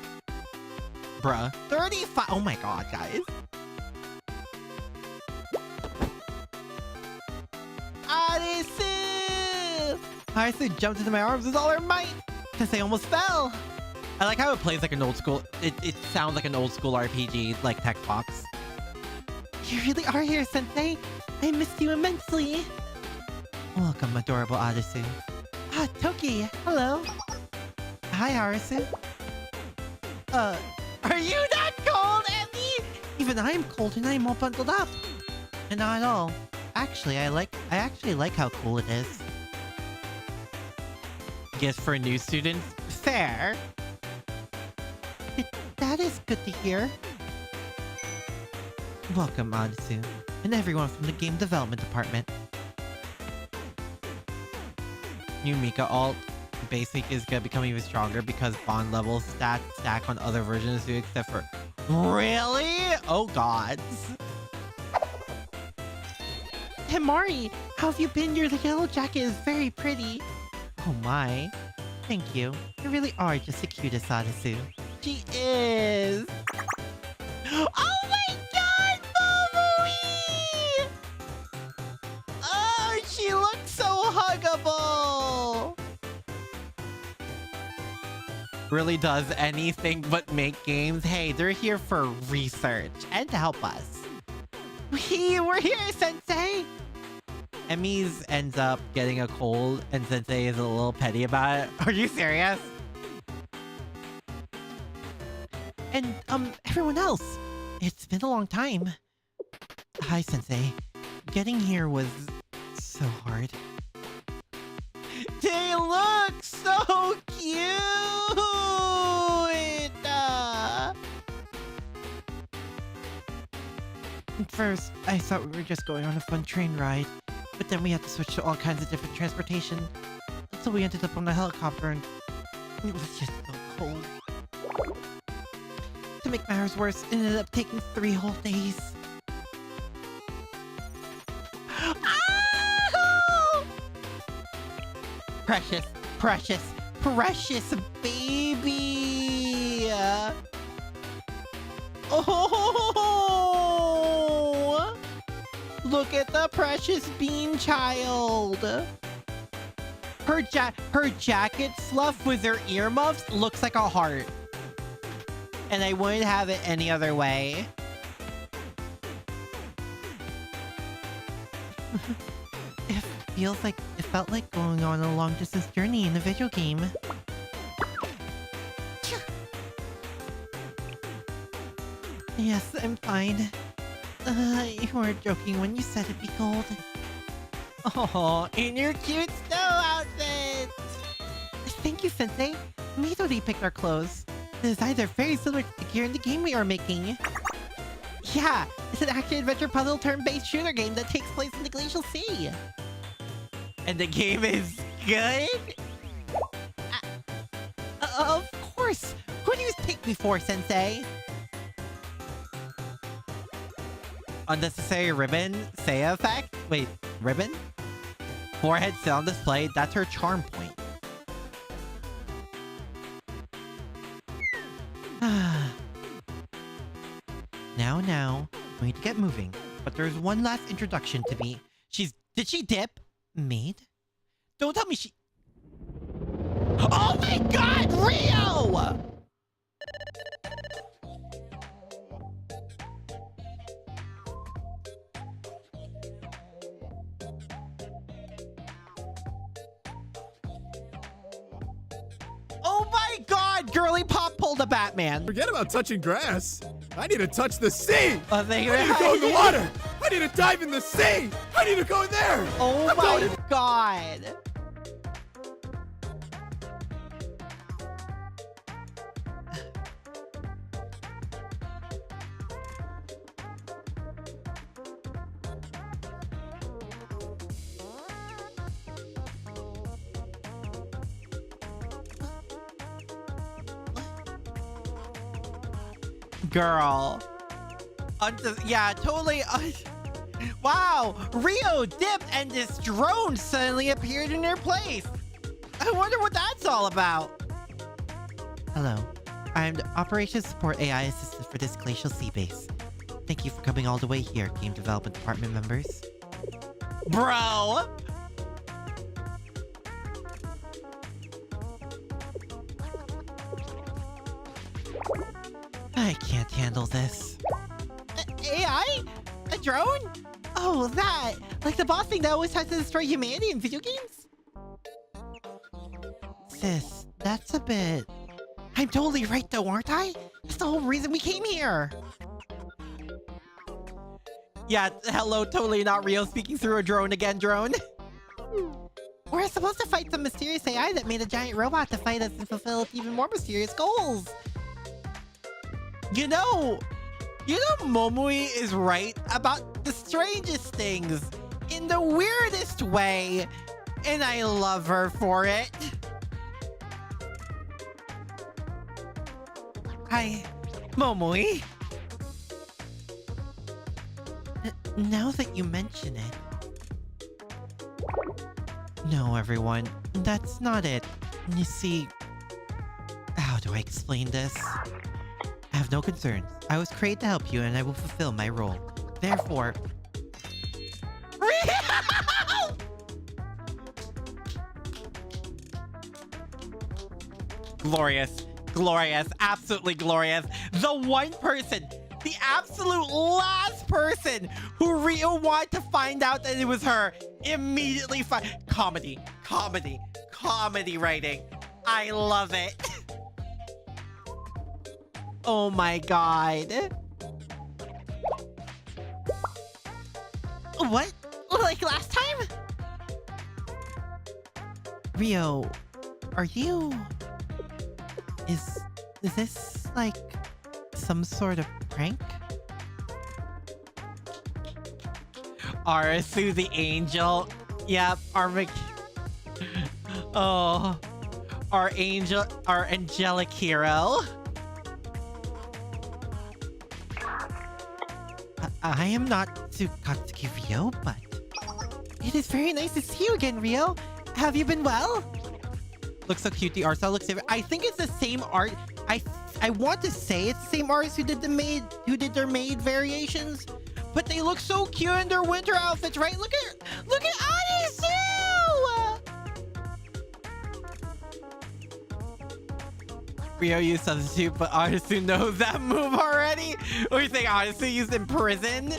Bruh. 35. Oh my god, guys. Hayasu jumped into my arms with all her might, because I almost fell. I like how it plays like an old school, it sounds like an old school RPG, like text box. You really are here, Sensei. I missed you immensely. Welcome, adorable Arisu. Ah, Toki, hello. Hi, Arisu. Are you not cold, Emmy? Even I'm cold and I'm all bundled up. And not at all. Actually, I actually like how cool it is. Guess for new students, fair. That is good to hear. Welcome, Arisu, and everyone from the game development department. New Mika alt basic is gonna become even stronger because bond level stats stack on other versions too, except for... Really? Oh gods. Himari, how have you been? Your yellow jacket is very pretty. Oh my. Thank you. You really are just the cutest, Arisu. She is. Oh my god, Momoi! Oh, she looks so huggable. Really does anything but make games. Hey, they're here for research and to help us. We're here, Sensei. Emmy's ends up getting a cold and Sensei is a little petty about it. Are you serious? And, everyone else. It's been a long time. Hi, Sensei. Getting here was so hard. They look so cute! At first, I thought we were just going on a fun train ride, but then we had to switch to all kinds of different transportation. So we ended up on a helicopter and it was just so cold. To make matters worse, it ended up taking 3 whole days. Ow! Precious, precious, precious baby! Oh! Look at the precious bean child! Her jacket fluff with her earmuffs looks like a heart. And I wouldn't have it any other way. It felt like going on a long distance journey in a video game. Yes, I'm fine. You weren't joking when you said it'd be cold. Oh, in your cute snow outfit! Thank you, Sensei. Midori picked our clothes. The designs are very similar to the gear in the game we are making. Yeah, it's an action-adventure puzzle turn-based shooter game that takes place in the Glacial Sea. And the game is good? Of course! Who do you take me for, Sensei? Unnecessary ribbon? Seiya effect? Wait, ribbon? Forehead still on display, that's her charm point. Now, we need to get moving. But there's one last introduction to me. Did she dip? Maid? Don't tell me she... Oh my god, Rio! Oh my god, Girly Pop pulled a Batman. Forget about touching grass. I need to touch the sea. Oh, I need to go in the water. I need to dive in the sea. I need to go in there. Oh my god. Girl. Yeah, totally. Wow, Rio dipped and this drone suddenly appeared in her place. I wonder what that's all about. Hello, I'm the Operations Support AI Assistant for this Glacial Sea Base. Thank you for coming all the way here, Game Development Department members. Bro! I can't handle this. AI? A drone? Oh, that! Like the boss thing that always tries to destroy humanity in video games? Sis, that's a bit... I'm totally right though, aren't I? That's the whole reason we came here! Yeah, hello, totally not real, speaking through a drone again, drone. We're supposed to fight some mysterious AI that made a giant robot to fight us and fulfill even more mysterious goals. You know Momoi is right about the strangest things in the weirdest way, and I love her for it. Momoi. Now that you mention it. No, everyone, that's not it. You see, how do I explain this? I have no concerns. I was created to help you and I will fulfill my role. Therefore... Glorious. Glorious. Absolutely glorious. The one person, the absolute last person who Rio wanted to find out that it was her, immediately comedy. Comedy. Comedy writing. I love it. Oh my god. What? Like last time? Rio, are you... Is this like some sort of prank? Arasu the angel. Yep, oh, our angel, our angelic hero. I am not Tsukatsuki Rio, but it is very nice to see you again, Rio. Have you been well? Looks so cute. The art style looks different. I think it's the same art. I want to say it's the same artist who did their maid variations, but they look so cute in their winter outfits, right? Look at Arisu! Rio used substitute, but Arisu knows that move already. What do you think Arisu used in prison?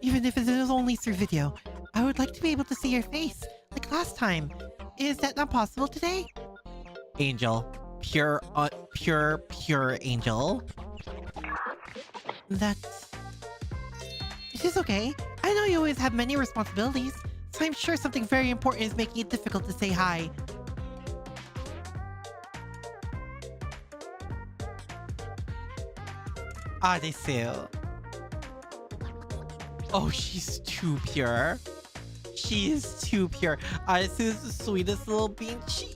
Even if it is only through video, I would like to be able to see your face, like last time. Is that not possible today? Angel. Pure angel. It is okay. I know you always have many responsibilities, so I'm sure something very important is making it difficult to say hi. Arisu. Oh, she's too pure. She is too pure. Arisu is the sweetest little bean. She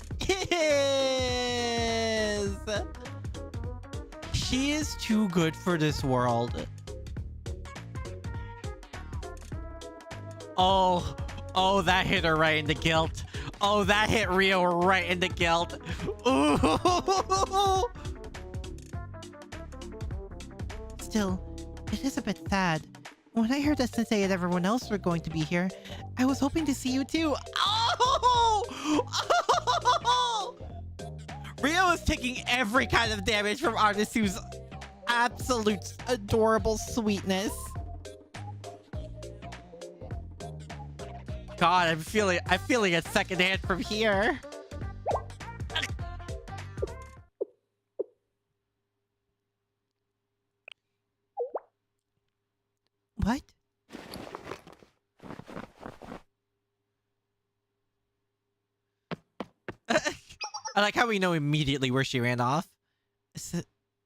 is. She is too good for this world. Oh, that hit her right in the guilt. Oh, that hit Rio right in the guilt. Ooh. Still, it is a bit sad. When I heard that Sensei and everyone else were going to be here, I was hoping to see you too. Oh! Rio is taking every kind of damage from Artisu's absolute adorable sweetness. God, I'm feeling it secondhand from here. What? I like how we know immediately where she ran off.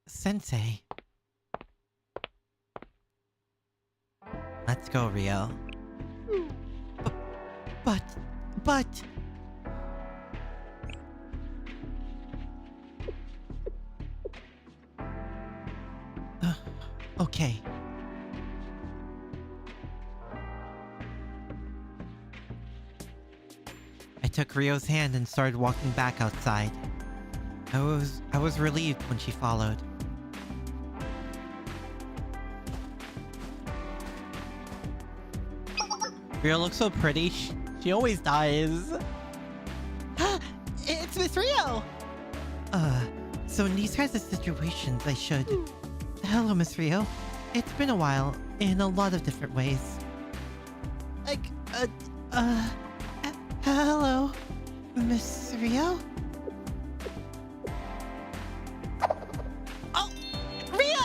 Sensei. Let's go, Rio. But... Okay. I took Rio's hand and started walking back outside. I was relieved when she followed. Rio looks so pretty. She always does. It's Miss Rio! So in these kinds of situations, I should... Hello, Miss Rio. It's been a while, in a lot of different ways. Like, hello, Miss Rio? Oh, Rio!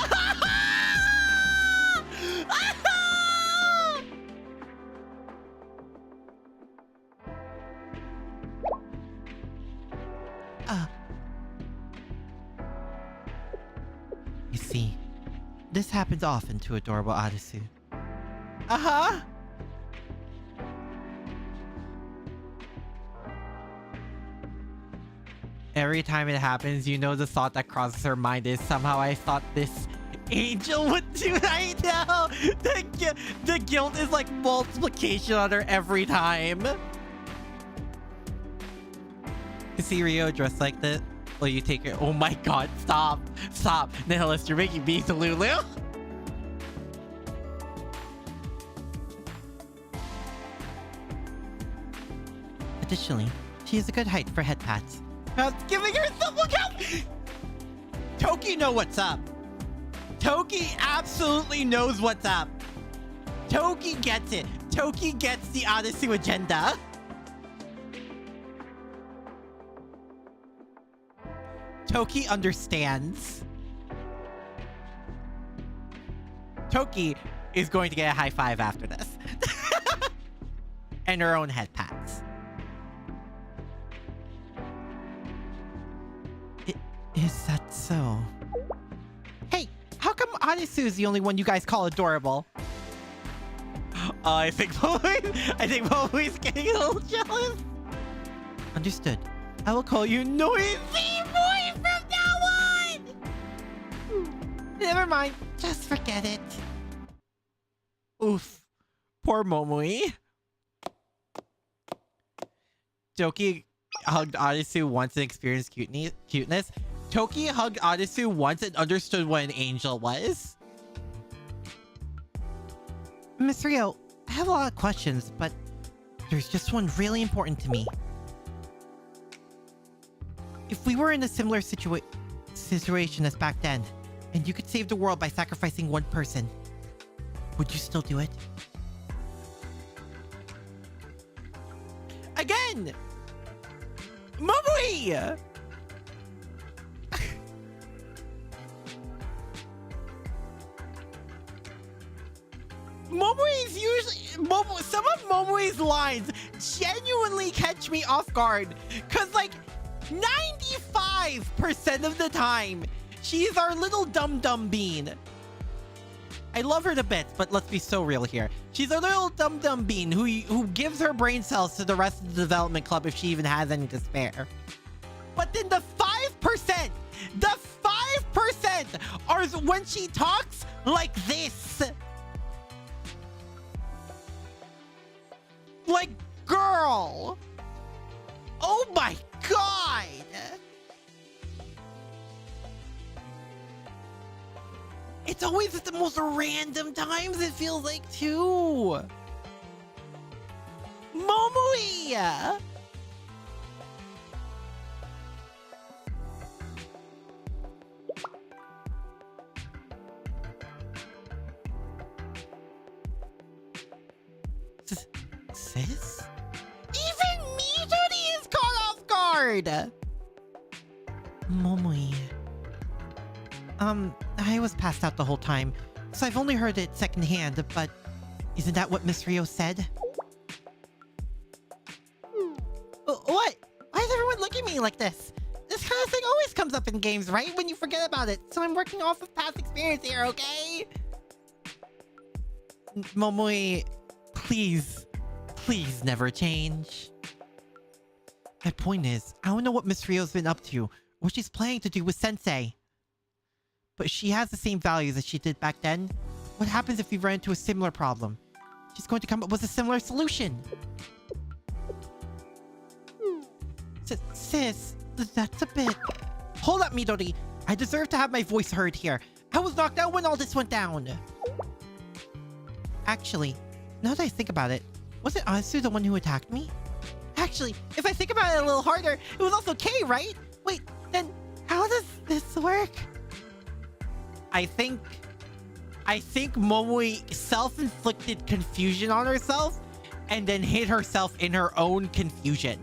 You see, this happens often to adorable Arisu. Uh-huh! Every time it happens, you know the thought that crosses her mind is somehow I thought this angel would do it. I know! The guilt is like multiplication on her every time. You see Rio dressed like that? Will you take her? Oh my god, stop. Stop. Nihilist, you're making me to Lulu. Additionally, she has a good height for head pats. I was giving her some look out! Toki know what's up. Toki absolutely knows what's up. Toki gets it. Toki gets the Arisu agenda. Toki understands. Toki is going to get a high five after this. And her own head pats. Is that so? Hey, how come Arisu is the only one you guys call adorable? I think Momoi's getting a little jealous. Understood. I will call you Noisy Boy from now on! Never mind. Just forget it. Oof. Poor Momoi. Toki hugged Arisu once and experienced cuteness. Toki hugged Arisu once and understood what an angel was. Miss Rio, I have a lot of questions, but there's just one really important to me. If we were in a similar situation as back then, and you could save the world by sacrificing one person, would you still do it? Again! Momoi! Momoi's usually... some of Momoi's lines genuinely catch me off guard. Because, like, 95% of the time, she's our little dum-dum bean. I love her to bits, but let's be so real here. She's a little dum-dum bean who gives her brain cells to the rest of the development club if she even has any to spare. But then the 5% are when she talks like this. Like, girl. Oh my god. It's always at the most random times, it feels like, too. Momoi! Sis? Even Midori is caught off guard! Momoi. I was passed out the whole time, so I've only heard it secondhand, but isn't that what Miss Rio said? What? Why does everyone look at me like this? This kind of thing always comes up in games, right? When you forget about it, so I'm working off of past experience here, okay? Momoi, please never change. My point is, I don't know what Miss Rio's been up to, or what she's planning to do with Sensei. But if she has the same values as she did back then, what happens if we run into a similar problem? She's going to come up with a similar solution. Sis, that's a bit... Hold up, Midori. I deserve to have my voice heard here. I was knocked out when all this went down. Actually, now that I think about it, Wasn't Ansu the one who attacked me? Actually, if I think about it a little harder, it was also Kay, right? Wait, then how does this work? I think Momoi self-inflicted confusion on herself and then hit herself in her own confusion.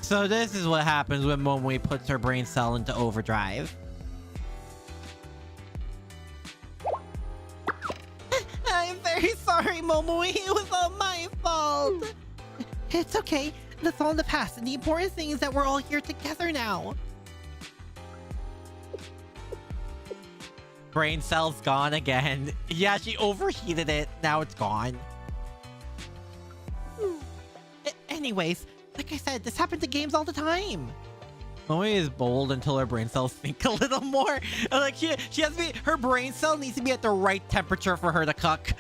So this is what happens when Momoi puts her brain cell into overdrive. I'm very sorry, Momoi. It was all my fault. It's okay. That's all in the past. And the important thing is that we're all here together now. Brain cell's gone again. Yeah, she overheated it. Now it's gone. Anyways, like I said, this happens to games all the time. Momoi is bold until her brain cells think a little more. Like she has to be, her brain cell needs to be at the right temperature for her to cook.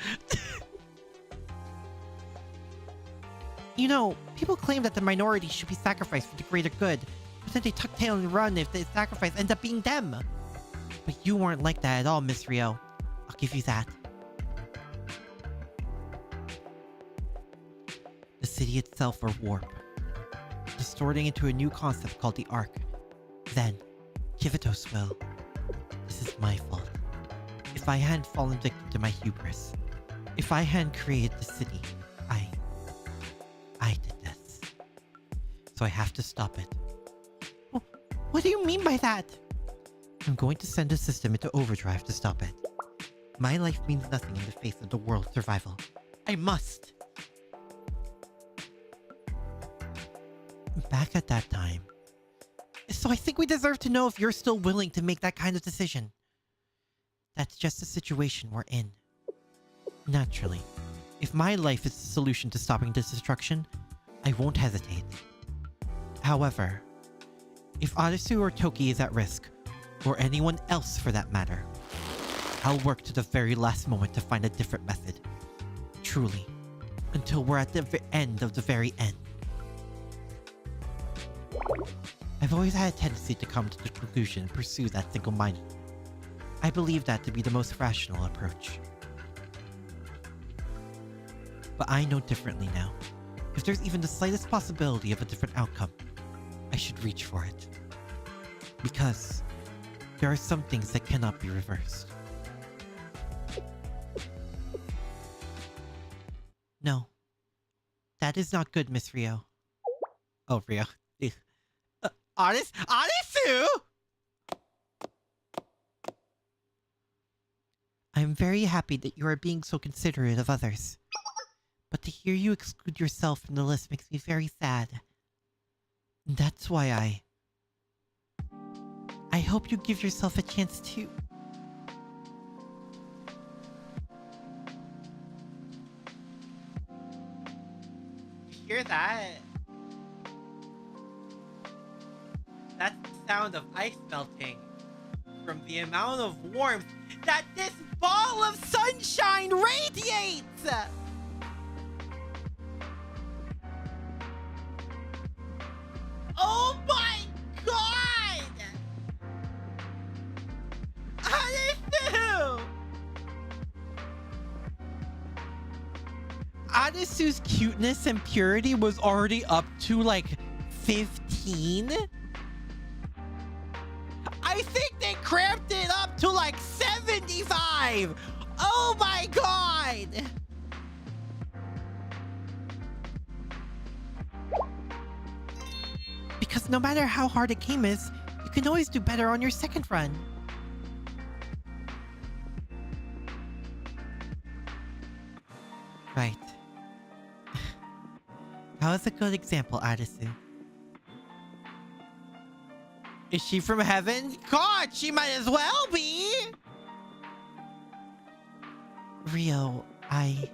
You know, people claim that the minority should be sacrificed for the greater good, but then they tuck tail and run if the sacrifice ends up being them. But you weren't like that at all, Miss Rio. I'll give you that. The city itself will warp, distorting into a new concept called the Arc. Then, Kivitos will. This is my fault. If I hadn't fallen victim to my hubris, if I hadn't created the city, I did this. So I have to stop it. What do you mean by that? I'm going to send the system into overdrive to stop it. My life means nothing in the face of the world's survival. I must! Back at that time. So I think we deserve to know if you're still willing to make that kind of decision. That's just the situation we're in. Naturally, if my life is the solution to stopping this destruction, I won't hesitate. However, if Arisu or Toki is at risk, or anyone else for that matter, I'll work to the very last moment to find a different method. Truly, until we're at the end of the very end. I've always had a tendency to come to the conclusion and pursue that single-mindedly. I believe that to be the most rational approach. But I know differently now. If there's even the slightest possibility of a different outcome, I should reach for it. Because there are some things that cannot be reversed. No. That is not good, Miss Rio. Oh, Rio. Arisu! I'm very happy that you are being so considerate of others. But to hear you exclude yourself from the list makes me very sad. And that's why I hope you give yourself a chance too. You hear that? That's the sound of ice melting from the amount of warmth that this ball of sunshine radiates! Oh my god! Arisu! Arisu's cuteness and purity was already up to like 15? I think they cramped it up to like 75! Oh my god! Because no matter how hard a game is, you can always do better on your second run. Right. That was a good example, Arisu. Is she from heaven? God, she might as well be! Rio, God,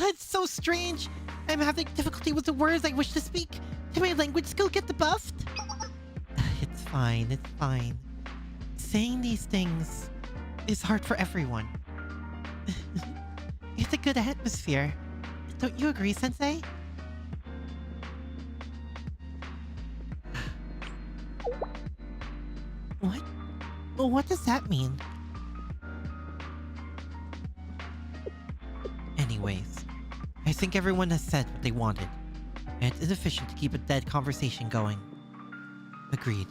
it's so strange. I'm having difficulty with the words I wish to speak. Did my language skill get debuffed? It's fine, it's fine. Saying these things is hard for everyone. It's a good atmosphere. Don't you agree, Sensei? What? Well, what does that mean? Anyways, I think everyone has said what they wanted, and it's inefficient to keep a dead conversation going. Agreed.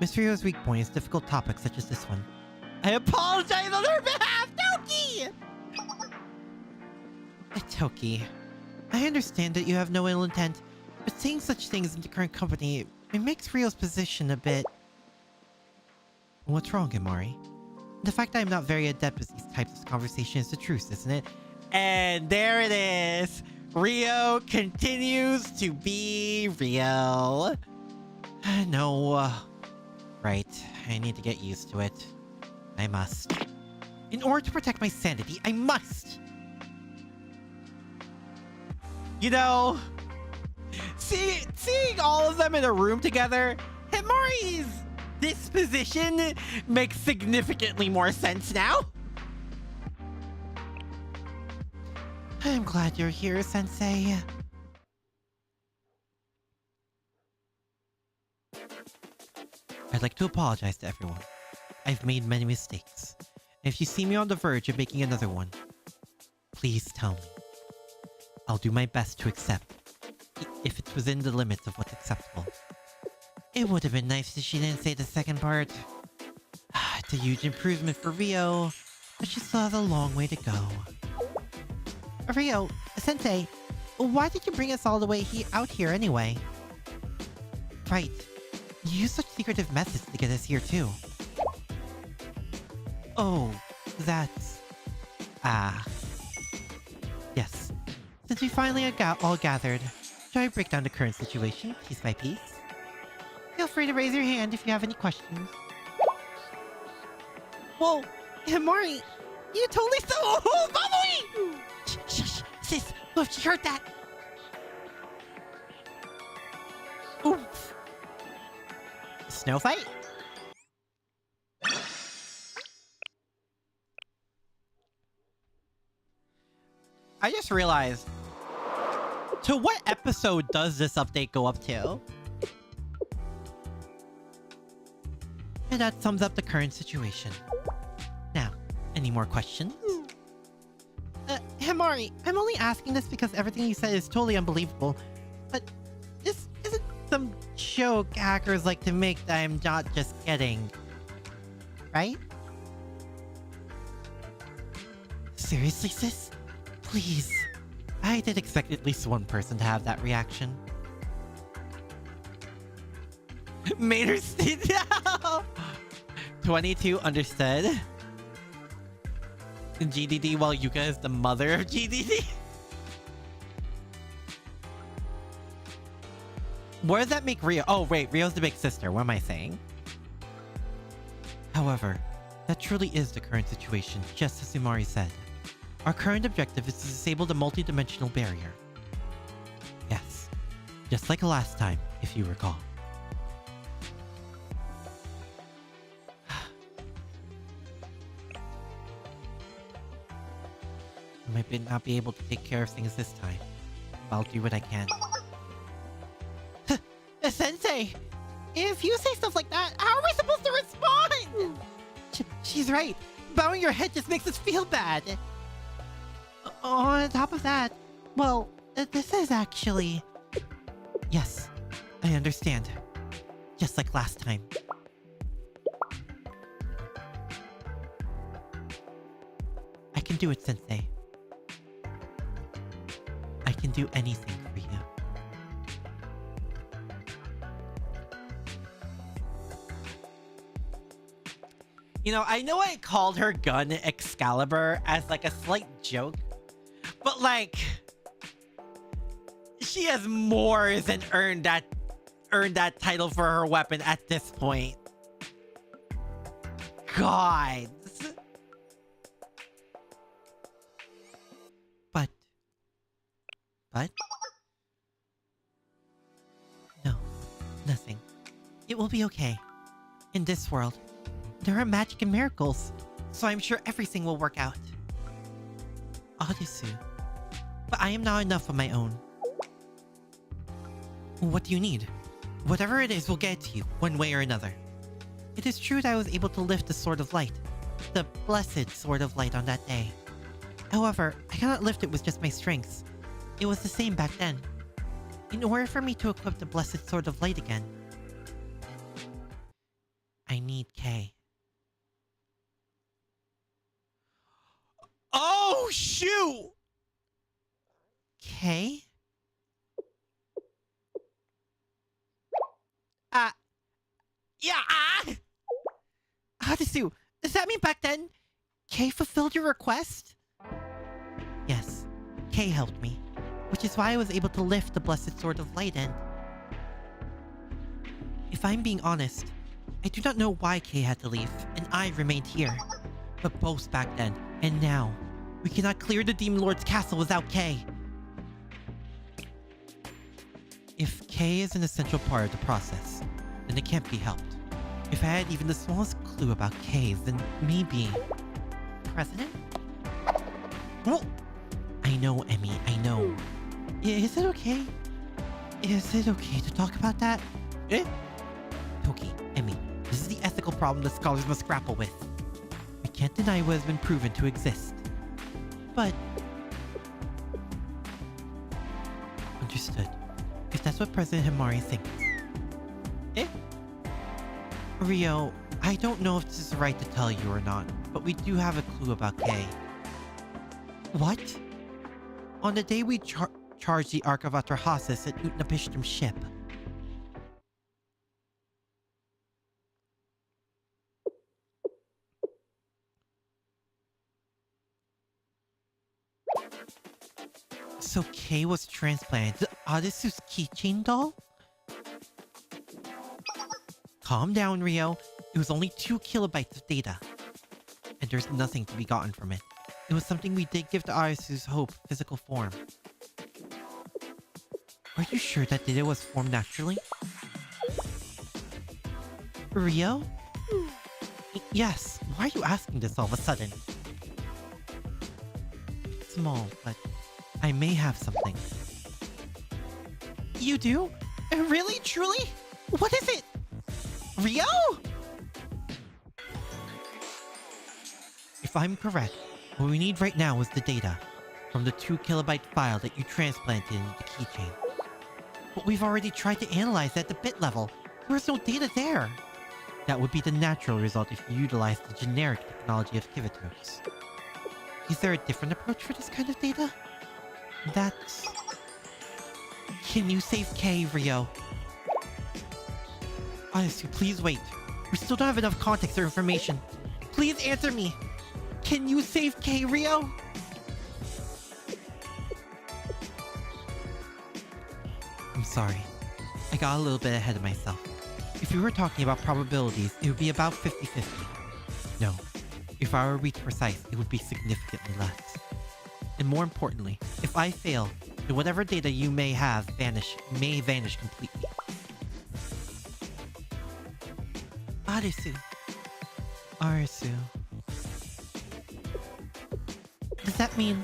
Miss Rio's weak point is difficult topics such as this one. I apologize on her behalf, Toki! Toki, I understand that you have no ill intent, but saying such things in the current company, it makes Rio's position a bit... What's wrong, Imari? The fact that I'm not very adept with these types of conversations is the truth, isn't it? And there it is! Rio continues to be real. No, right. I need to get used to it. I must. In order to protect my sanity, I must! You know, seeing all of them in a room together, Himari's disposition makes significantly more sense now. I'm glad you're here, Sensei. I'd like to apologize to everyone. I've made many mistakes. If you see me on the verge of making another one, please tell me. I'll do my best to accept, if it's within the limits of what's acceptable. It would have been nice if she didn't say the second part. It's a huge improvement for Rio, but she still has a long way to go. Rio, Sensei, why did you bring us all the way out here anyway? Right. You used such secretive methods to get us here too. Oh, that's... Yes. Since we finally all gathered, shall I break down the current situation, piece by piece? Feel free to raise your hand if you have any questions. Whoa! Himari! You totally stole... Oh, Bubble! Shh, sis! What if she heard that? Oof! Snow fight? I just realized... To what episode does this update go up to? And that sums up the current situation. Now, any more questions? Himari, I'm only asking this because everything you said is totally unbelievable. But this isn't some joke hackers like to make that I'm not just kidding. Right? Seriously, sis? Please. I did expect at least one person to have that reaction. Made her stay down! 22 understood. GDD while Yuka is the mother of GDD? Where does that make Rio? Oh, wait, Rio's the big sister. What am I saying? However, that truly is the current situation, just as Imari said. Our current objective is to disable the multi-dimensional barrier. Yes, just like last time, if you recall. I might not be able to take care of things this time. I'll do what I can. Sensei! If you say stuff like that, how are we supposed to respond? She's right. Bowing your head just makes us feel bad. On top of that, well, this is actually... Yes, I understand. Just like last time. I can do it, Sensei. I can do anything for you. You know, I know I called her gun Excalibur as like a slight joke, but like, she has more than earned that title for her weapon at this point. God. But? No, nothing. It will be okay. In this world, there are magic and miracles, so I'm sure everything will work out. Odyssey. But I am not enough on my own. What do you need? Whatever it is, we'll get it to you, one way or another. It is true that I was able to lift the Sword of Light, the blessed Sword of Light on that day. However, I cannot lift it with just my strengths. It was the same back then. In order for me to equip the blessed Sword of Light again, I need Kay. Oh, shoot! Kay? Yeah, Hadisu, does that mean back then, Kay fulfilled your request? Yes, Kay helped me, which is why I was able to lift the Blessed Sword of Light and... If I'm being honest, I do not know why Kay had to leave, and I remained here. But both back then and now, we cannot clear the Demon Lord's castle without Kay. If Kay is an essential part of the process, then it can't be helped. If I had even the smallest clue about Kay, then maybe... President? Well, I know, Emmy, I know. Is it okay? Is it okay to talk about that? Toki, Emmy, this is the ethical problem that scholars must grapple with. We can't deny what has been proven to exist. But... Understood. If that's what President Himari thinks. Rio, I don't know if this is right to tell you or not, but we do have a clue about Kay. What? On the day we charged the Ark of Atrahasis at Utnapishtim's ship. So Kay was transplanted to Adisu's keychain doll? Calm down, Rio. It was only 2 kilobytes of data. And there's nothing to be gotten from it. It was something we did give to Adisu's hope physical form. Are you sure that data was formed naturally? Rio? Yes. Why are you asking this all of a sudden? Small, but I may have something. You do? Really? Truly? What is it? Rio? If I'm correct, what we need right now is the data from the 2 kilobyte file that you transplanted into the keychain. But we've already tried to analyze that at the bit level. There's no data there. That would be the natural result if you utilized the generic technology of Kivitos. Is there a different approach for this kind of data? That's... Can you save Kay, Rio? Honestly, please wait. We still don't have enough context or information. Please answer me. Can you save Kay, Rio? I'm sorry. I got a little bit ahead of myself. If we were talking about probabilities, it would be about 50-50. No. If I were to be precise, it would be significantly less. And more importantly, if I fail, then whatever data you may have may vanish completely. Arisu. Arisu. Does that mean,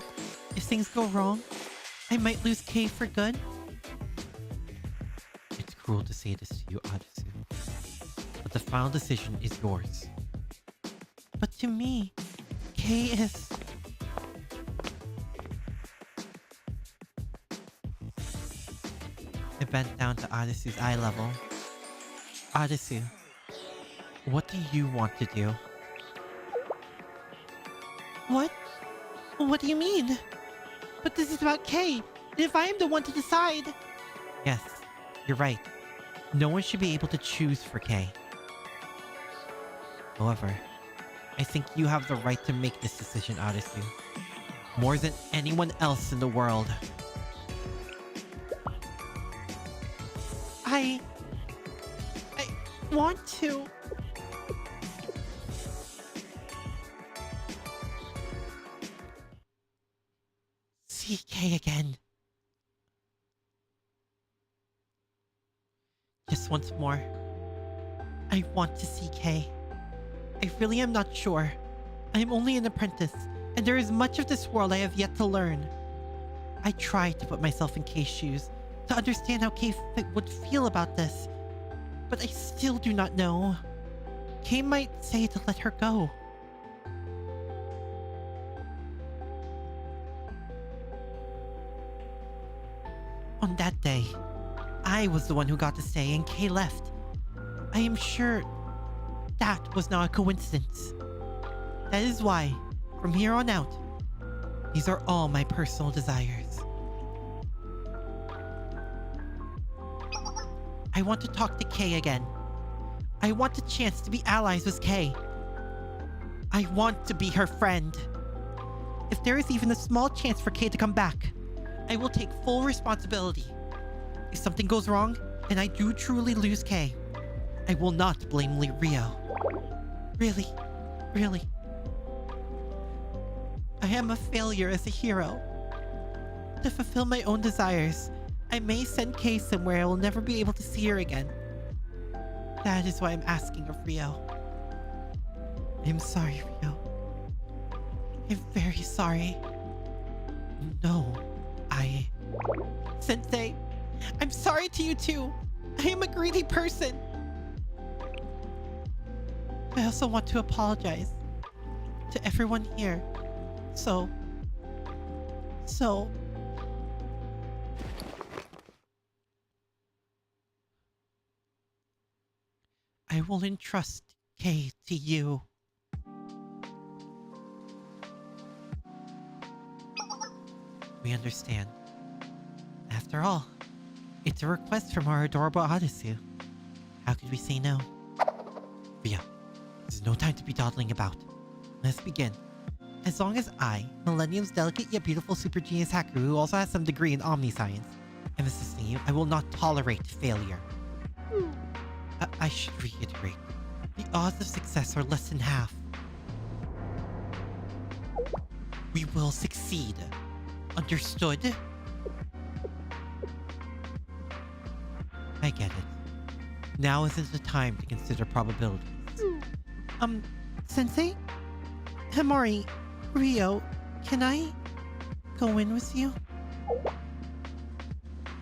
if things go wrong, I might lose Kay for good? It's cruel to say this to you, Arisu. But the final decision is yours. But to me, Kay is... I bent down to Adisu's eye level. Adisu, what do you want to do? What? What do you mean? But this is about Kay, and if I am the one to decide... Yes, you're right. No one should be able to choose for Kay. However, I think you have the right to make this decision, Adisu. More than anyone else in the world. I want to... see Kay again. Just once more. I want to see Kay. I really am not sure. I am only an apprentice, and there is much of this world I have yet to learn. I tried to put myself in Kay's shoes, to understand how Kay would feel about this, but I still do not know. Kay might say to let her go. On that day, I was the one who got to stay and Kay left. I am sure that was not a coincidence. That is why, from here on out, these are all my personal desires. I want to talk to Kay again. I want a chance to be allies with Kay. I want to be her friend. If there is even a small chance for Kay to come back, I will take full responsibility. If something goes wrong, and I do truly lose Kay, I will not blame Rio. Really, really. I am a failure as a hero. To fulfill my own desires, I may send Kay somewhere I will never be able to see her again. That is why I'm asking of Rio. I'm sorry, Rio. I'm very sorry. No, Sensei, I'm sorry to you too. I am a greedy person. I also want to apologize to everyone here. So... I will entrust Kay to you. We understand. After all, it's a request from our adorable Odyssey. How could we say no? Rio, there's no time to be dawdling about. Let's begin. As long as I, Millennium's delicate yet beautiful super genius hacker who also has some degree in omniscience, am assisting you, I will not tolerate failure. I should reiterate, the odds of success are less than half. We will succeed. Understood? I get it. Now isn't the time to consider probabilities. Sensei? Himari, Rio, can I go in with you?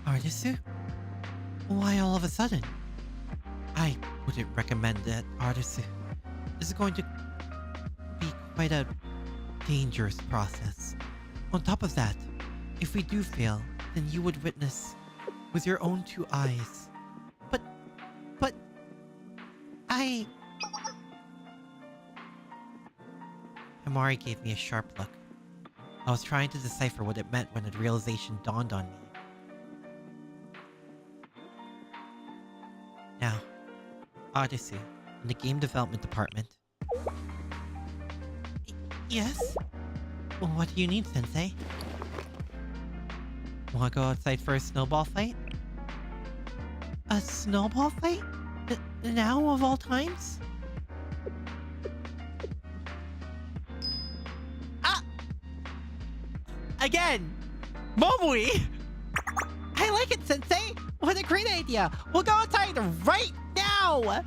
Artisu? Why all of a sudden? I wouldn't recommend that, Artisu. This is going to be quite a dangerous process. On top of that, if we do fail, then you would witness with your own two eyes. But... Himari gave me a sharp look. I was trying to decipher what it meant when the realization dawned on me. Now, Odyssey, in the game development department. Yes? Well, what do you need, Sensei? Wanna go outside for a snowball fight? A snowball fight? Now of all times? Ah! Again! Momui! I like it, Sensei! What a great idea! We'll go outside right now!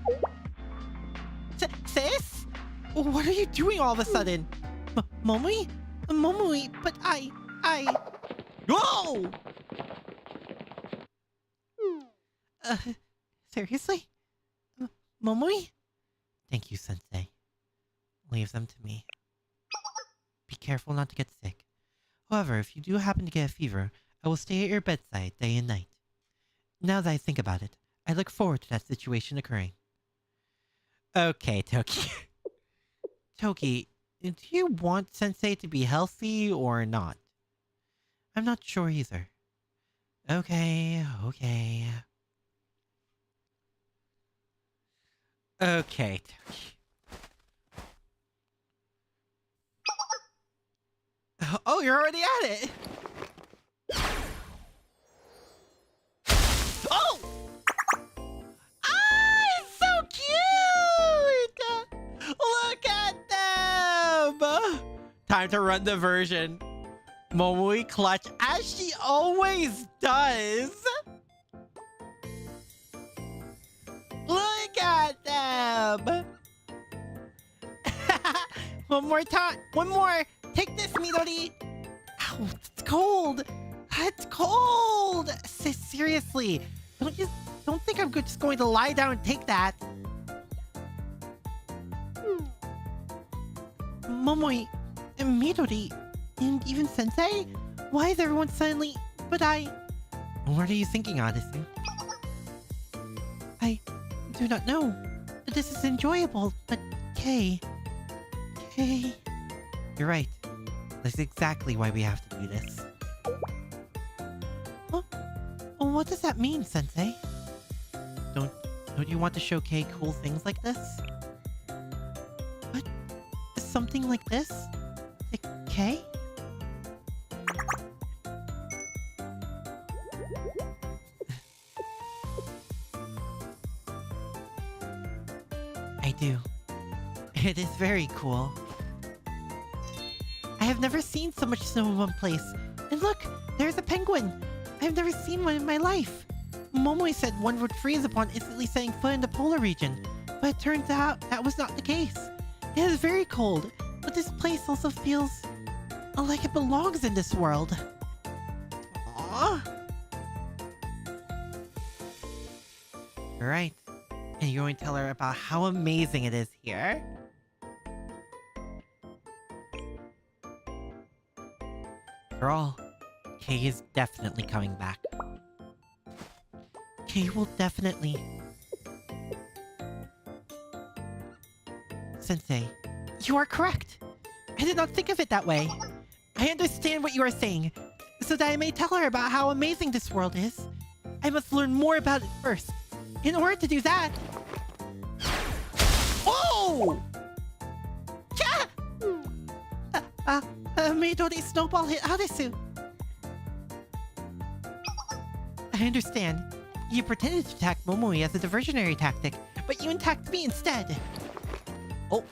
Sis? What are you doing all of a sudden? Momui? Momui, but I... Whoa! Seriously? Momui? Thank you, Sensei. Leave them to me. Be careful not to get sick. However, if you do happen to get a fever, I will stay at your bedside day and night. Now that I think about it, I look forward to that situation occurring. Okay, Toki. Toki, do you want Sensei to be healthy or not? I'm not sure either. Okay. Okay, Toki. Oh, you're already at it! Oh! Ah, it's so cute! Look at them! Time to run the version. Momui clutch as she always does. Look at them! One more time. One more. Take this, Midori. Ow, it's cold. It's cold. Seriously. Don't think I'm just going to lie down and take that. Momoi, and Midori, and even Sensei? Why is everyone suddenly... But What are you thinking, Odyssey? I do not know. This is enjoyable, but Kay... You're right. That's exactly why we have to do this. Huh? What does that mean, Sensei? Don't you want to show Kay cool things like this? What? Something like this? To Kay? I do. It is very cool. I have never seen so much snow in one place. And look, there's a penguin. I have never seen one in my life. Momoi said one would freeze upon instantly setting foot in the polar region, but it turns out that was not the case. It is very cold, but this place also feels like it belongs in this world. Aww. Right. And you're going to tell her about how amazing it is here? After all, Kay is definitely coming back. Kay will definitely... Sensei, you are correct. I did not think of it that way. I understand what you are saying. So that I may tell her about how amazing this world is, I must learn more about it first. In order to do that... Oh! Midori snowball hit Arisu. I understand. You pretended to attack Momoi as a diversionary tactic, but you attacked me instead. Oh.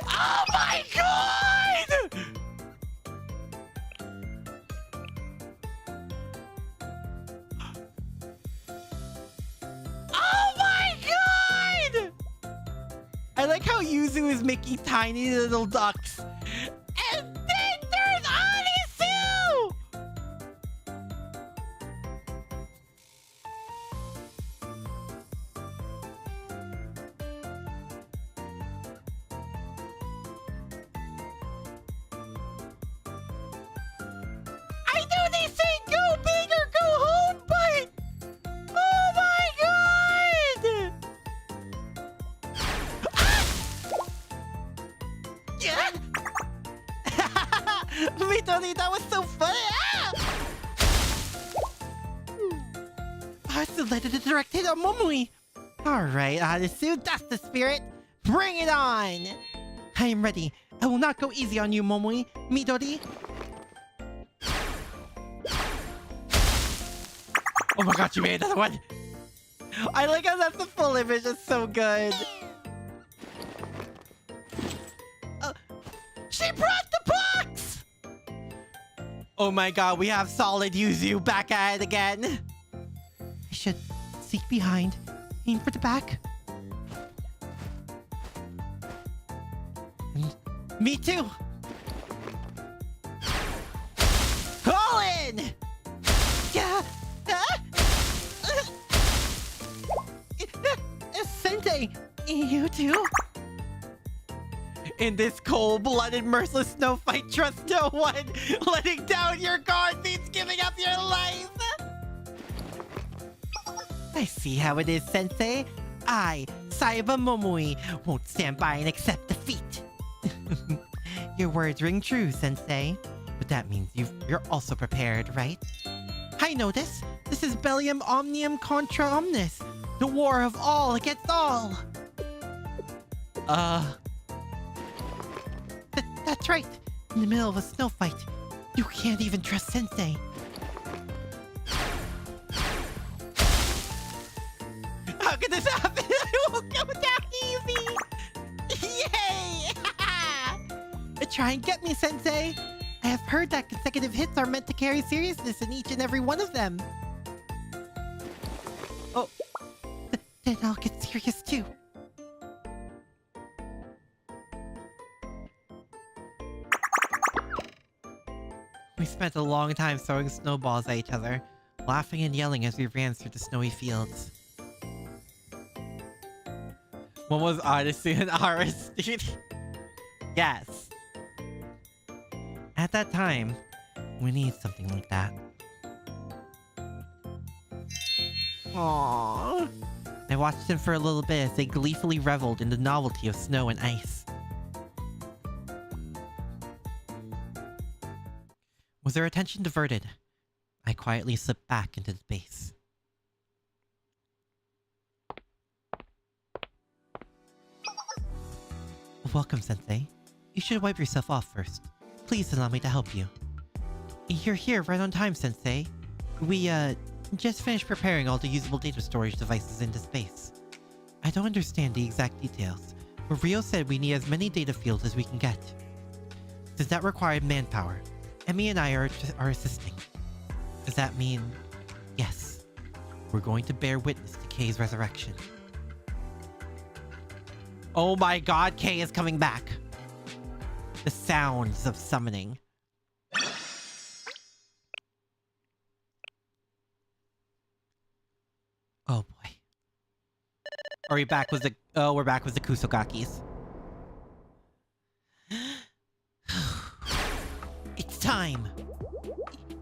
Oh my god! Oh my god! I like how Yuzu is making tiny little ducks. And then there's Arisu! I know they say go big or go home, but... Oh my god! Yeah! Midori, that was so funny! It's the letter to direct hit on Momoi! Alright, Arisu, that's the spirit! Bring it on! I am ready. I will not go easy on you, Momoi. Midori. Oh my god, you made another one! I like how that's the full image, it's so good! She brought the box! Oh my god, we have solid Yuzu back at it again. I should seek behind, aim for the back. And me too! Call in! Yeah! Sensei, you too? In this cold-blooded, merciless snow fight, trust no one. Letting down your guard means giving up your life. I see how it is, Sensei. I, Saiba Momoi, won't stand by and accept defeat. Your words ring true, Sensei. But that means you're also prepared, right? I know this. This is Bellium Omnium contra Omnis. The war of all against all. That's right. In the middle of a snow fight, you can't even trust Sensei. How could this happen? It won't go that easy. Yay! Try and get me, Sensei. I have heard that consecutive hits are meant to carry seriousness in each and every one of them. Oh, then I'll get serious too. We spent a long time throwing snowballs at each other, laughing and yelling as we ran through the snowy fields. What was Odyssey and Aris, dude? Yes. At that time, we need something like that. Aww. I watched them for a little bit as they gleefully reveled in the novelty of snow and ice. With their attention diverted, I quietly slipped back into the base. Welcome, Sensei. You should wipe yourself off first. Please allow me to help you. You're here right on time, Sensei. We, just finished preparing all the usable data storage devices into space. I don't understand the exact details, but Rio said we need as many data fields as we can get. Does that require manpower? Emmy and I are assisting. Does that mean... Yes. We're going to bear witness to Kay's resurrection. Oh my god, Kay is coming back! The sounds of summoning. Oh boy. Are we back with the... Oh, we're back with the Kusogakis. It's time!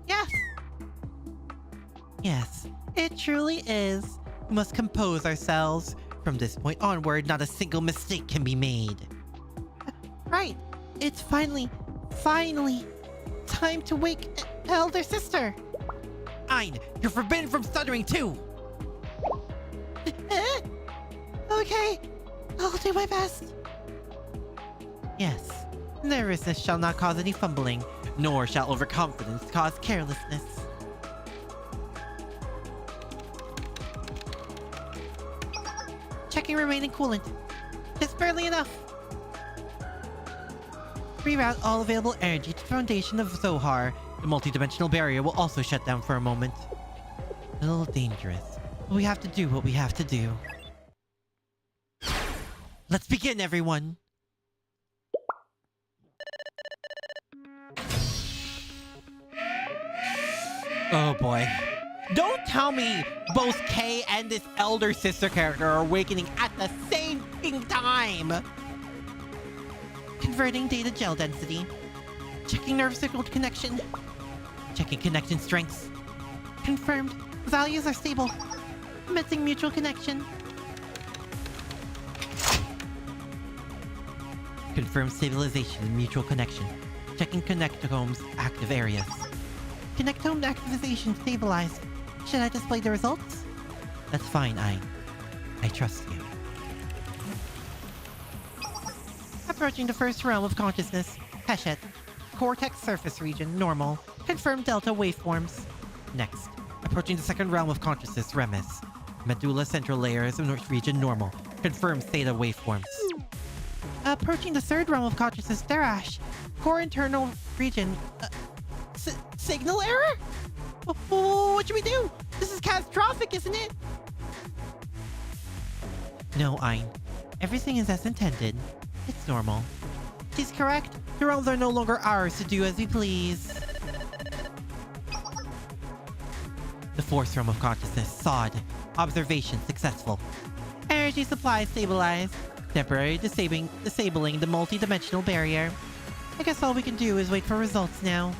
Yes! Yes, it truly is. We must compose ourselves. From this point onward, not a single mistake can be made. Right. It's finally time to wake elder sister. Ein, you're forbidden from stuttering too. Okay, I'll do my best. Yes, nervousness shall not cause any fumbling, nor shall overconfidence cause carelessness. Checking remaining coolant. Just barely enough. Reroute all available energy to the foundation of Zohar. The multi-dimensional barrier will also shut down for a moment. A little dangerous, but we have to do what we have to do. Let's begin, everyone! Oh boy. Don't tell me both Kay and this elder sister character are awakening at the same time! Converting data gel density. Checking nerve signal connection. Checking connection strengths. Confirmed. Values are stable. Commencing mutual connection. Confirmed stabilization and mutual connection. Checking connectome's active areas. Connectome activization stabilized. Should I display the results? That's fine, I trust you. Approaching the first realm of consciousness. Heshet. Cortex surface region, normal. Confirmed delta waveforms. Next. Approaching the second realm of consciousness, Remis. Medulla central layers region, normal. Confirmed theta waveforms. Approaching the third realm of consciousness, Darash. Core internal region. Signal error? What should we do? This is catastrophic, isn't it? No, Ein. Everything is as intended. It's normal. She's correct. The realms are no longer ours to do as we please. The fourth realm of consciousness, Sod. Observation successful. Energy supply stabilized. Temporarily disabling the multi-dimensional barrier. I guess all we can do is wait for results now.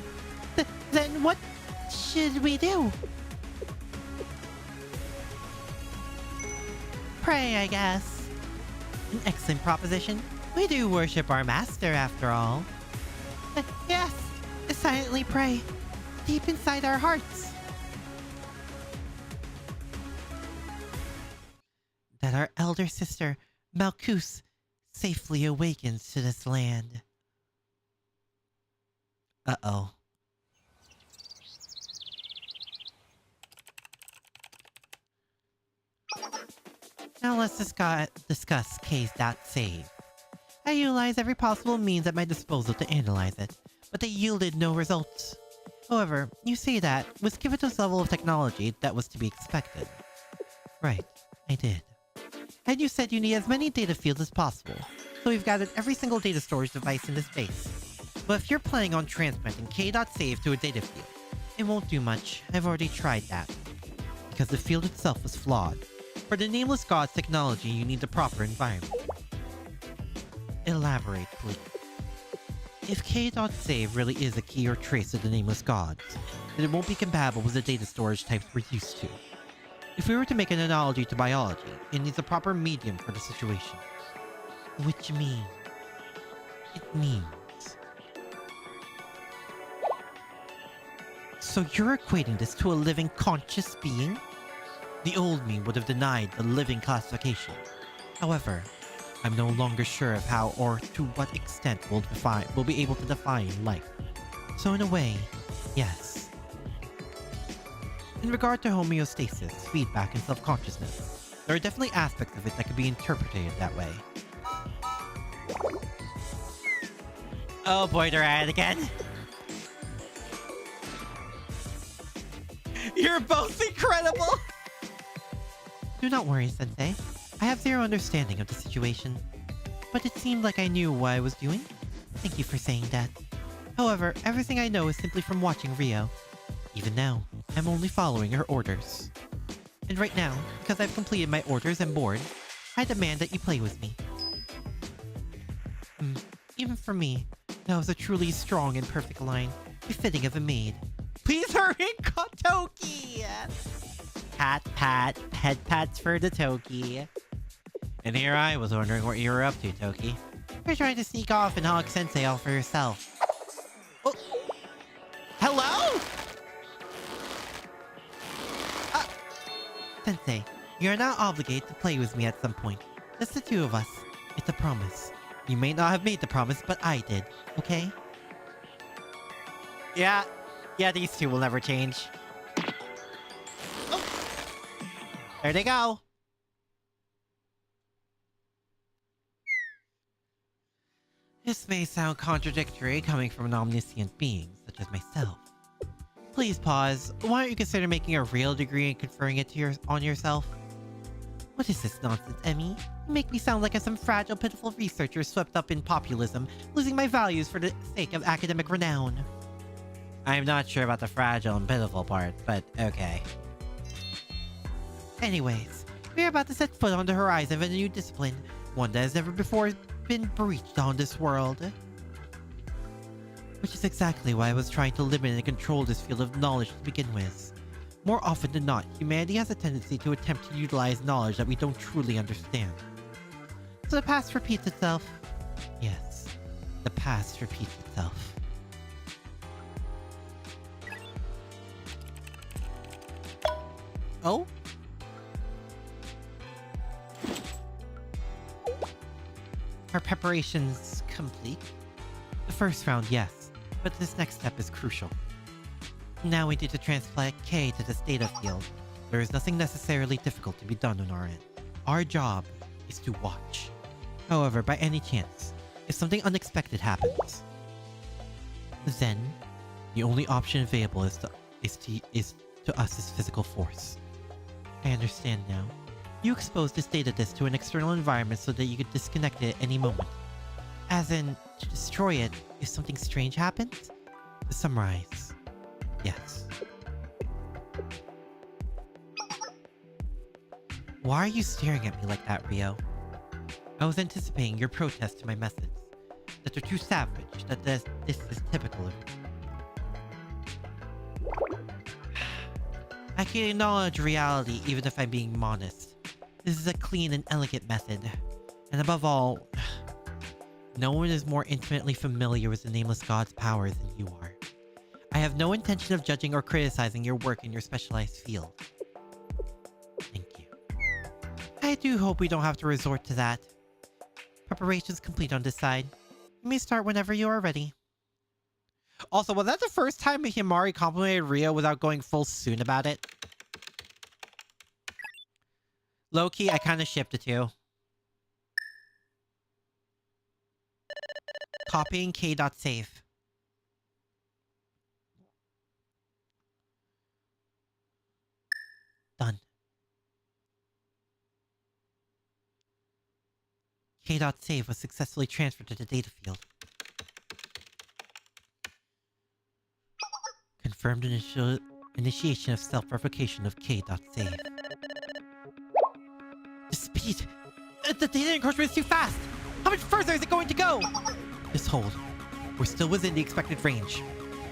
Then what should we do? Pray, I guess. An excellent proposition. We do worship our master, after all. Yes, silently pray. Deep inside our hearts. That our elder sister, Malkuth, safely awakens to this land. Uh-oh. Now let's discuss case.save. I utilized every possible means at my disposal to analyze it, but they yielded no results. However, you say that, was given this level of technology, that was to be expected. Right, I did. And you said you need as many data fields as possible, so we've gathered every single data storage device in this base. But if you're planning on transplanting k.save to a data field, it won't do much. I've already tried that. Because the field itself was flawed. For the Nameless God's technology, you need the proper environment. Elaborate, please. If K.save really is a key or trace of the nameless gods, then it won't be compatible with the data storage types we're used to. If we were to make an analogy to biology, it needs a proper medium for the situation. Which means... it means... So you're equating this to a living conscious being? The old me would have denied the living classification. However, I'm no longer sure of how or to what extent we'll be able to define life. So in a way, yes. In regard to homeostasis, feedback, and self-consciousness, there are definitely aspects of it that could be interpreted that way. Oh boy, they're at it again! You're both incredible! Do not worry, Sensei. I have zero understanding of the situation. But it seemed like I knew what I was doing. Thank you for saying that. However, everything I know is simply from watching Rio. Even now, I'm only following her orders. And right now, because I've completed my orders and board, I demand that you play with me. Even for me, that was a truly strong and perfect line, befitting of a maid. Please hurry, Toki! Pat, pat, head pats for the Toki. And here I was wondering what you were up to, Toki. You're trying to sneak off and hog Sensei all for yourself. Oh. Hello? Sensei, you're not obligated to play with me at some point. Just the two of us. It's a promise. You may not have made the promise, but I did, okay? Yeah, these two will never change. Oh. There they go. This may sound contradictory coming from an omniscient being such as myself. Please pause. Why don't you consider making a real degree and conferring it to on yourself? What is this nonsense, Emmy? You make me sound like I'm some fragile, pitiful researcher swept up in populism, losing my values for the sake of academic renown. I'm not sure about the fragile and pitiful part, but okay. Anyways, we're about to set foot on the horizon of a new discipline, one that has never before been breached on this world. Which is exactly why I was trying to limit and control this field of knowledge to begin with. More often than not, humanity has a tendency to attempt to utilize knowledge that we don't truly understand. So the past repeats itself. Yes, the past repeats itself. Oh? Are preparations complete? The first round, yes, but this next step is crucial. Now we need to transplant K to this data field. There is nothing necessarily difficult to be done on our end. Our job is to watch. However, by any chance, if something unexpected happens, then the only option available is to us is physical force. I understand now. You exposed this data disk to an external environment so that you could disconnect it at any moment. As in, to destroy it if something strange happens? To summarize, yes. Why are you staring at me like that, Rio? I was anticipating your protest to my methods. That they're too savage, that this is typical of you. I can acknowledge reality even if I'm being modest. This is a clean and elegant method. And above all, no one is more intimately familiar with the Nameless God's powers than you are. I have no intention of judging or criticizing your work in your specialized field. Thank you. I do hope we don't have to resort to that. Preparations complete on this side. You may start whenever you are ready. Also, was that the first time Himari complimented Rio without going full soon about it? Low-key, I kind of shipped the two. Copying K.save. Done. K.save was successfully transferred to the data field. Confirmed initiation of self-replication of K.save. The speed! The data encroachment is too fast! How much further is it going to go? Just hold. We're still within the expected range.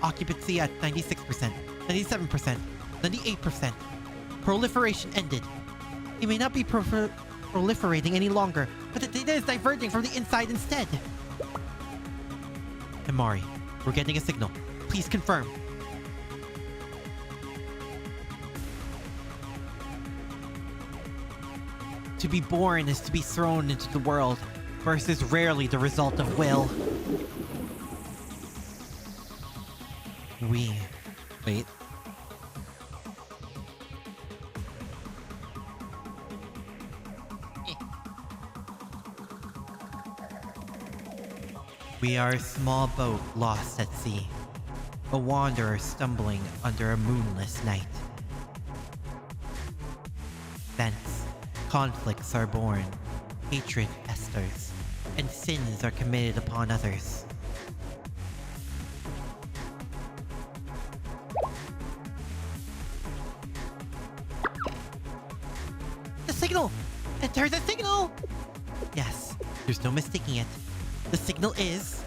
Occupancy at 96%, 97%, 98%. Proliferation ended. It may not be proliferating any longer, but the data is diverging from the inside instead. Amari, we're getting a signal. Please confirm. To be born is to be thrown into the world. Birth is rarely the result of will. Wait. We are a small boat lost at sea. A wanderer stumbling under a moonless night. Thence, conflicts are born, hatred festers, and sins are committed upon others. The signal! There's a signal! Yes, there's no mistaking it. The signal is...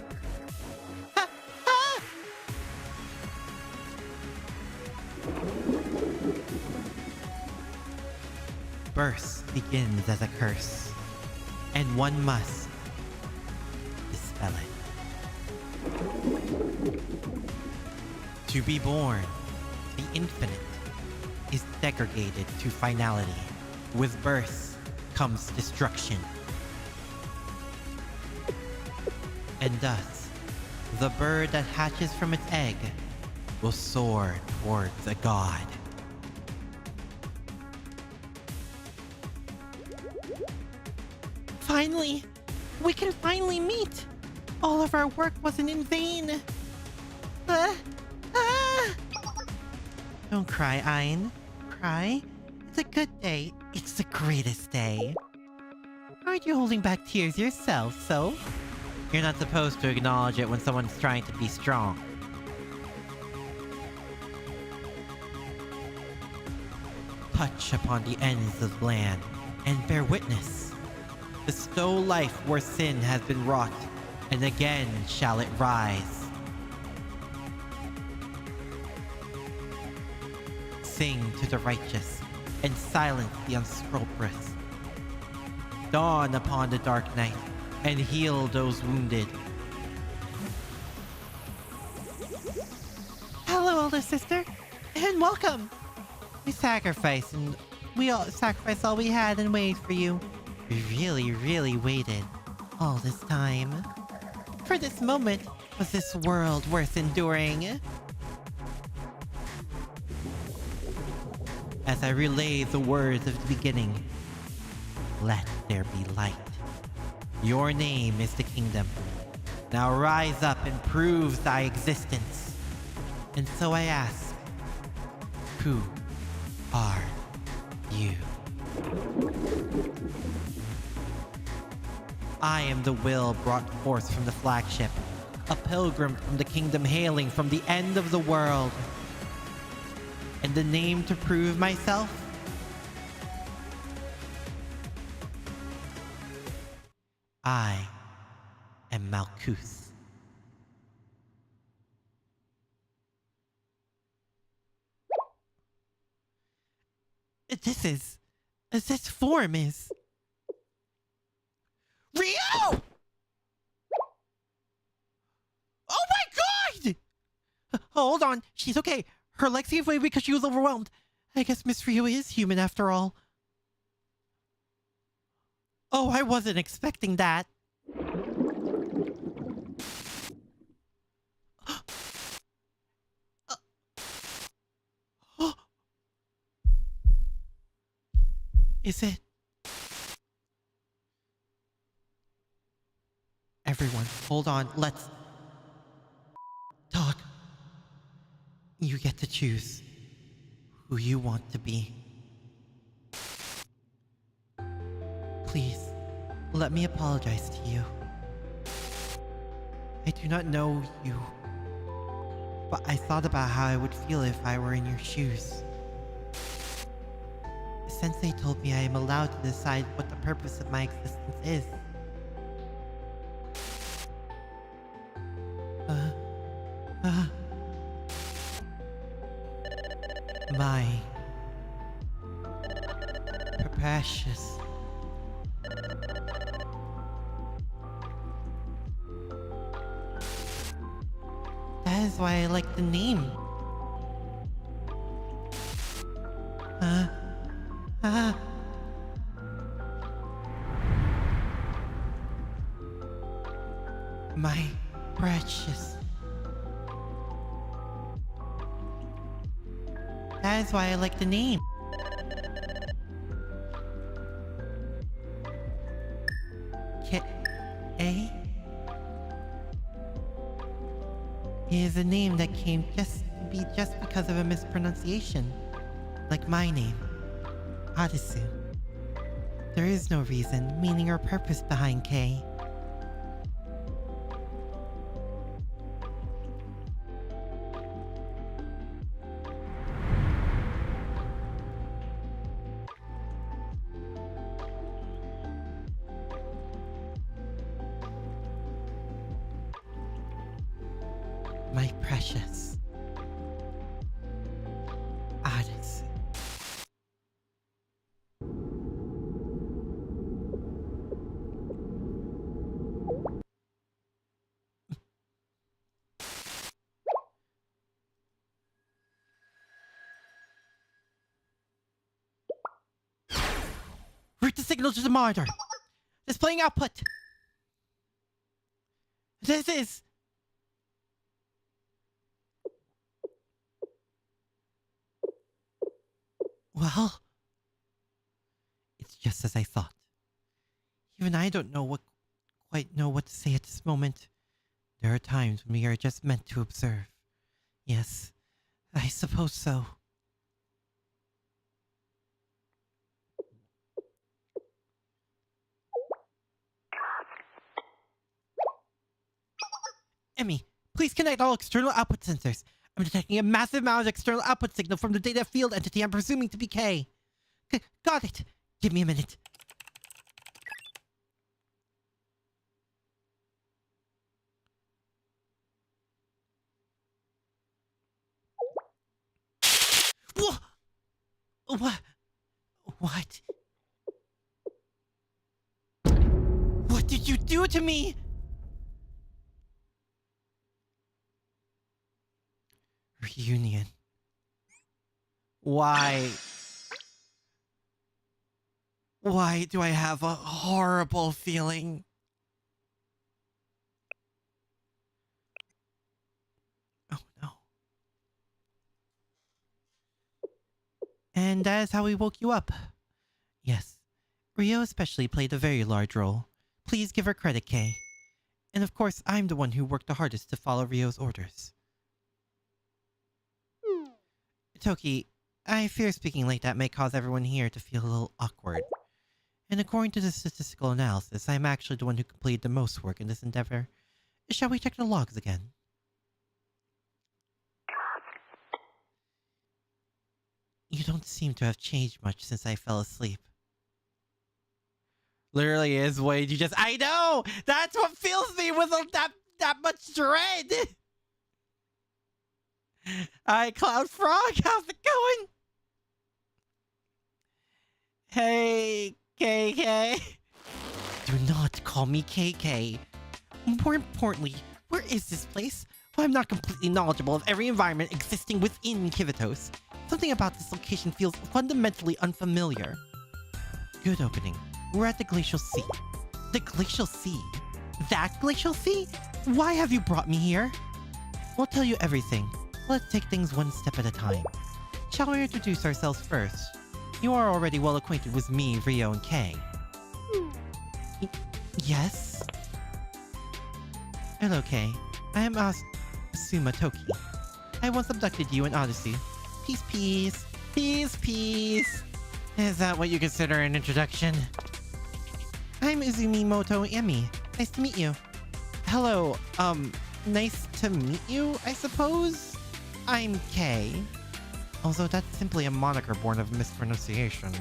Ah! Ah! Birth begins as a curse, and one must dispel it. To be born, the infinite is degraded to finality. With birth comes destruction. And thus, the bird that hatches from its egg will soar towards a god. Finally! We can finally meet! All of our work wasn't in vain! Don't cry, Ein. Cry? It's a good day. It's the greatest day. Aren't you holding back tears yourself, so? You're not supposed to acknowledge it when someone's trying to be strong. Touch upon the ends of land and bear witness. Bestow life where sin has been wrought, and again shall it rise. Sing to the righteous and silence the unscrupulous. Dawn upon the dark night and heal those wounded. Hello, older sister, and welcome. We sacrificed all we had and waited for you. We really waited all this time. For this moment, was this world worth enduring? As I relay the words of the beginning, let there be light. Your name is the kingdom. Now rise up and prove thy existence. And so I ask, who are you? I am the will brought forth from the flagship, a pilgrim from the kingdom hailing from the end of the world. And the name to prove myself? I am Malkuth. This form is... Rio! Oh my god! Hold on, she's okay. Her legs gave way because she was overwhelmed. I guess Miss Rio is human after all. Oh, I wasn't expecting that. Is it? Everyone, hold on. Let's talk. You get to choose who you want to be. Please, let me apologize to you. I do not know you, but I thought about how I would feel if I were in your shoes. The sensei told me I am allowed to decide what the purpose of my existence is. That is why I like the name. My precious. That is why I like the name. K-A? Is a name that came just because of a mispronunciation. Like my name, Odyssey. There is no reason, meaning, or purpose behind K. My precious Odyssey. Route the signal to the monitor. Displaying output. This is... Well, it's just as I thought. Even I don't quite know what to say at this moment. There are times when we are just meant to observe. Yes, I suppose so. Emmy, please connect all external output sensors. I'm detecting a massive amount of external output signal from the data field entity I'm presuming to be K. Got it. Give me a minute. What? What? What did you do to me? Reunion. Why? Why do I have a horrible feeling? Oh no. And that is how we woke you up. Yes. Rio especially played a very large role. Please give her credit, Kay. And of course, I'm the one who worked the hardest to follow Rio's orders. Toki, I fear speaking like that may cause everyone here to feel a little awkward. And according to the statistical analysis, I'm actually the one who completed the most work in this endeavor. Shall we check the logs again? You don't seem to have changed much since I fell asleep. Literally is Wade, you just... I know! That's what fills me with that much dread! Hi, Cloud Frog, how's it going? Hey, KK. Do not call me KK. More importantly, where is this place? Well, I'm not completely knowledgeable of every environment existing within Kivitos. Something about this location feels fundamentally unfamiliar. Good opening. We're at the Glacial Sea. The Glacial Sea? That Glacial Sea? Why have you brought me here? We'll tell you everything. Let's take things one step at a time. Shall we introduce ourselves first? You are already well acquainted with me, Rio, and Kay. Yes? Hello, Kay. I am Asuma Toki. I once abducted you in Odyssey. Peace, peace. Peace, peace. Is that what you consider an introduction? I'm Izumimoto Emi. Nice to meet you. Hello, nice to meet you, I suppose? I'm Kay. Although that's simply a moniker born of mispronunciation.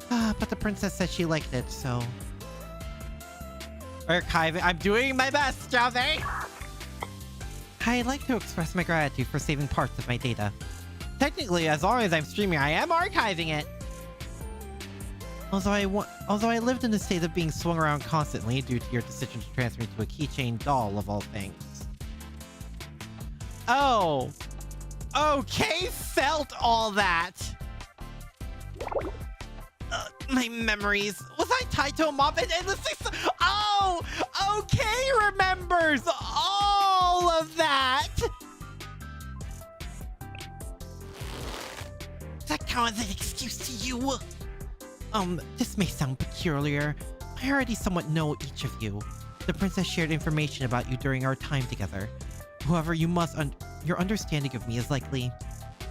But the princess said she liked it, so... Archiving. I'm doing my best, Jave! I'd like to express my gratitude for saving parts of my data. Technically, as long as I'm streaming, I am archiving it. Although I lived in a state of being swung around constantly due to your decision to transfer me to a keychain doll of all things. Oh! Okay, felt all that! My memories. Was I tied to a mob and endlessly? Oh! Okay, remembers all of that! That count as an excuse to you? This may sound peculiar. I already somewhat know each of you. The princess shared information about you during our time together. However, your understanding of me is likely.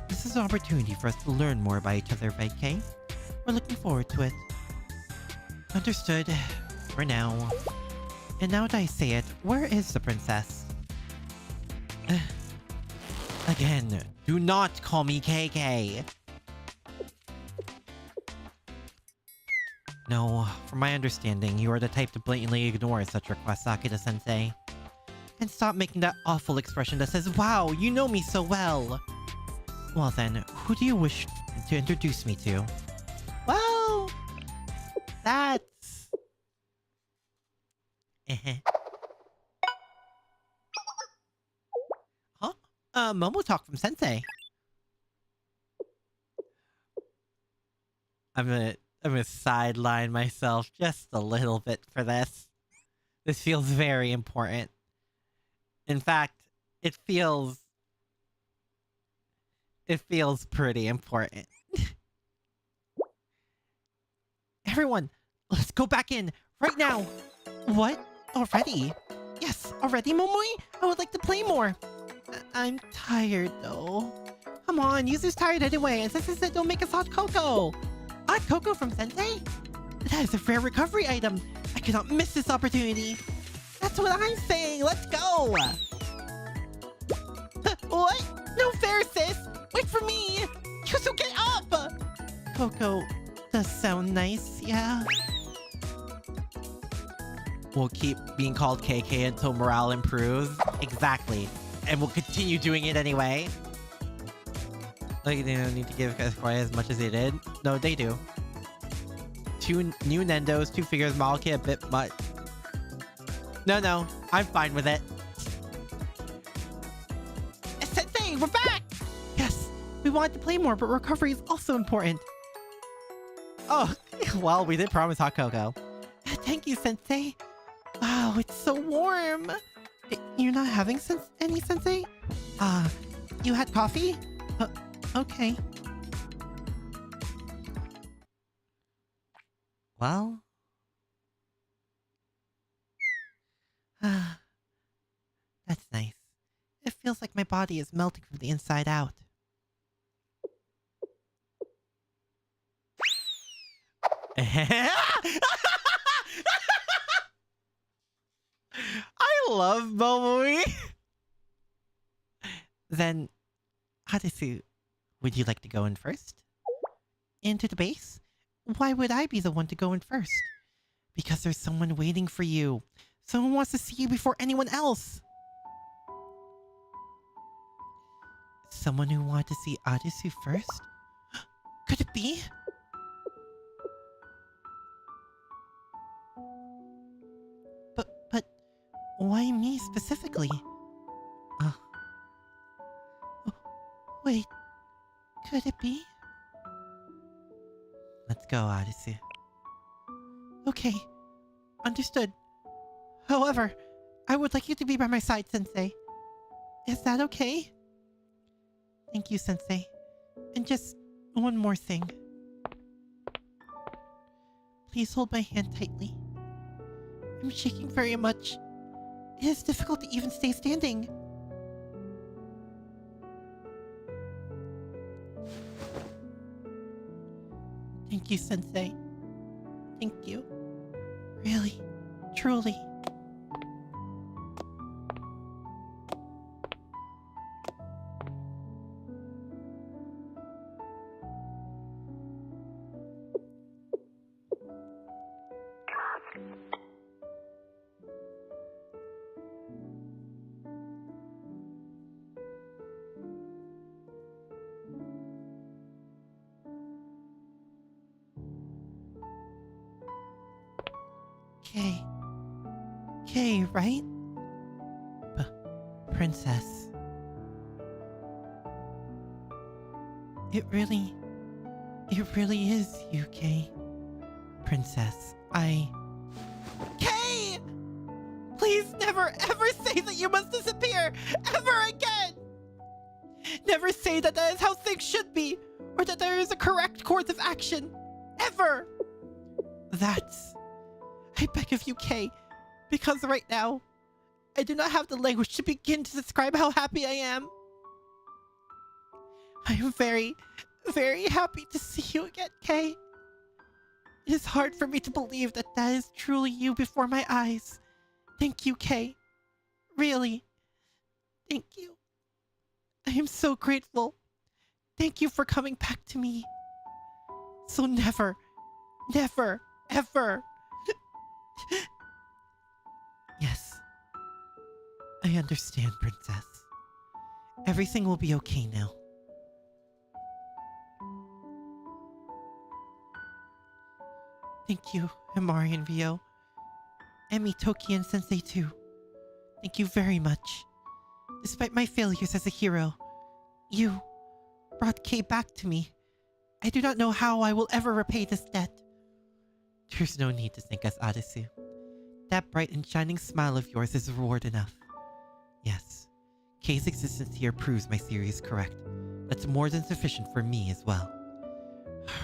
This is an opportunity for us to learn more about each other, okay? We're looking forward to it. Understood. For now. And now that I say it, where is the princess? Again, do not call me KK. No, from my understanding, you are the type to blatantly ignore such requests, Akira-sensei. And stop making that awful expression that says, "Wow, you know me so well." Well then, who do you wish to introduce me to? Well, that's... Huh? Momo talk from Sensei. I'm gonna sideline myself just a little bit for this. This feels very important. In fact, it feels pretty important. Everyone, let's go back in right now. What? Already? Yes, already, Momoi? I would like to play more. I'm tired though. Come on, Yuzu's tired anyway, and Sensei said don't make us hot cocoa. Hot cocoa from Sensei? That is a rare recovery item. I cannot miss this opportunity. That's what I'm saying. Let's go. What? No fair, sis. Wait for me. Yuzu, get up. Cocoa does sound nice, yeah. We'll keep being called KK until morale improves. Exactly. And we'll continue doing it anyway. Like, they don't need to give quite as much as they did. No, they do. 2 new Nendos, 2 figures, Malki a bit much. No, I'm fine with it. Sensei, we're back! Yes, we wanted to play more, but recovery is also important. Oh, well, we did promise hot cocoa. Thank you, Sensei. Wow, it's so warm. You're not having any, Sensei? You had coffee? Okay. Well... That's nice. It feels like my body is melting from the inside out. I love Momoi! Then, Hadisu, would you like to go in first? Into the base? Why would I be the one to go in first? Because there's someone waiting for you. Someone wants to see you before anyone else. Someone who wanted to see Hadisu first? Could it be? But why me specifically? Wait, could it be? Let's go, Hadisu. Okay, understood. However, I would like you to be by my side, Sensei. Is that okay? Thank you, Sensei. And just one more thing. Please hold my hand tightly. I'm shaking very much. It is difficult to even stay standing. Thank you, Sensei. Thank you. Really, truly. Kay. Kay, right? Princess. It really is you, Kay. Princess, Kay! Please never ever say that you must disappear ever again! Never say that that is how things should be, or that there is a correct course of action. Ever! I beg of you, Kay, because right now, I do not have the language to begin to describe how happy I am. I am very, very happy to see you again, Kay. It is hard for me to believe that that is truly you before my eyes. Thank you, Kay. Really. Thank you. I am so grateful. Thank you for coming back to me. So never, never, ever. Yes. I understand, Princess. Everything will be okay now. Thank you, Himari and Ryo. And Mitoki and Sensei too. Thank you very much. Despite my failures as a hero, you brought Kay back to me. I do not know how I will ever repay this debt. There's no need to thank us, Arisu. That bright and shining smile of yours is reward enough. Yes, Kay's existence here proves my theory is correct. That's more than sufficient for me as well.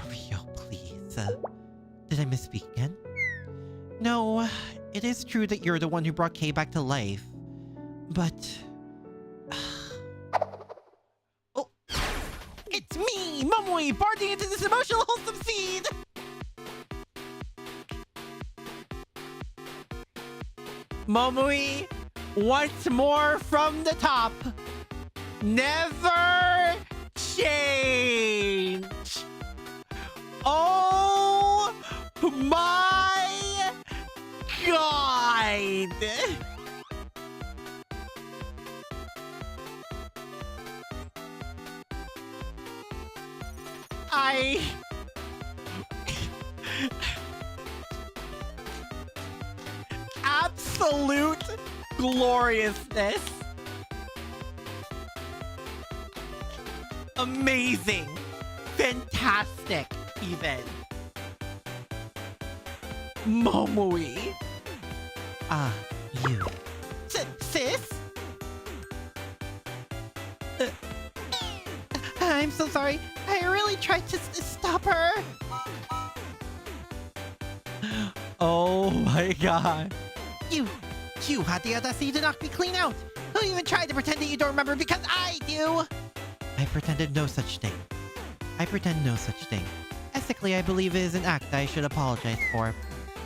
Ryo, please. Did I misspeak again? No, it is true that you're the one who brought Kay back to life. But... oh! It's me, Momoi, barging into this emotional wholesome seed! Momoi, once more from the top. Never change! Oh my God! Absolute gloriousness. Amazing. Fantastic, even. Momoi. You. Sis? I'm so sorry. I really tried to stop her. Oh my God. You had the audacity to knock me clean out. Who even tried to pretend that you don't remember because I do? I pretended no such thing. I pretend no such thing. Ethically, I believe it is an act I should apologize for.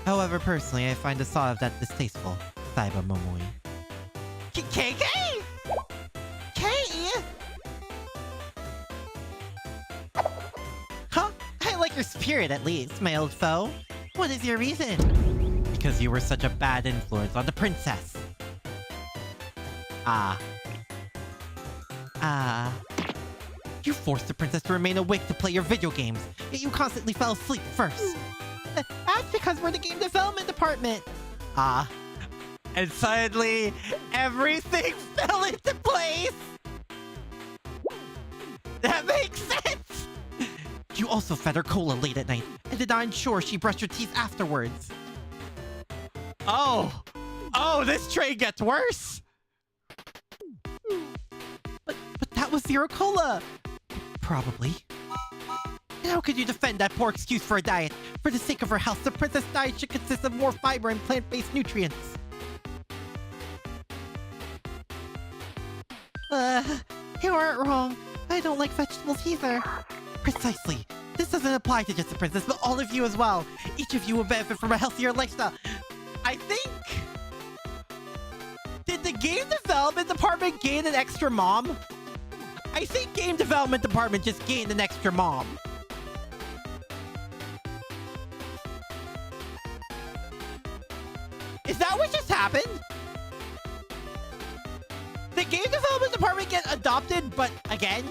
However, personally, I find the thought of that distasteful. Saiba Momoi. KK? K? Huh? I like your spirit at least, my old foe. What is your reason? Because you were such a bad influence on the princess. You forced the princess to remain awake to play your video games, yet you constantly fell asleep first. That's because we're the game development department. And suddenly, everything fell into place. That makes sense. You also fed her cola late at night and did not ensure she brushed her teeth afterwards. Oh, this train gets worse. But that was zero cola. Probably. How could you defend that poor excuse for a diet? For the sake of her health, the princess diet should consist of more fiber and plant-based nutrients. You aren't wrong. I don't like vegetables either. Precisely. This doesn't apply to just the princess, but all of you as well. Each of you will benefit from a healthier lifestyle. I think... Did the game development department gain an extra mom? I think game development department just gained an extra mom. Is that what just happened? The game development department get adopted, but again?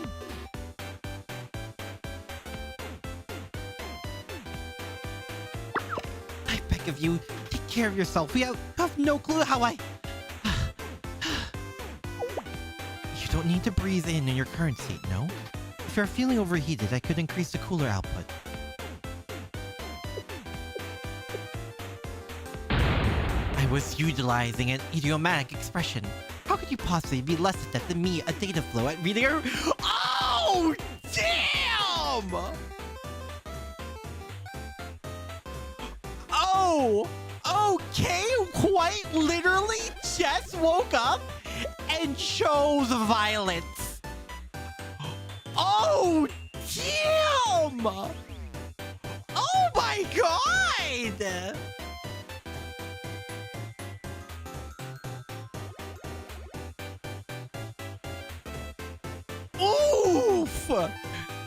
I beg of you, take care of yourself. We have no clue how I... You don't need to breathe in your current state, no? If you're feeling overheated, I could increase the cooler output. I was utilizing an idiomatic expression. How could you possibly be less adept than me, a data flow at reading her? Oh, damn! Oh, okay, quite literally just woke up and chose violence. Oh, damn! Oh my god! Oof!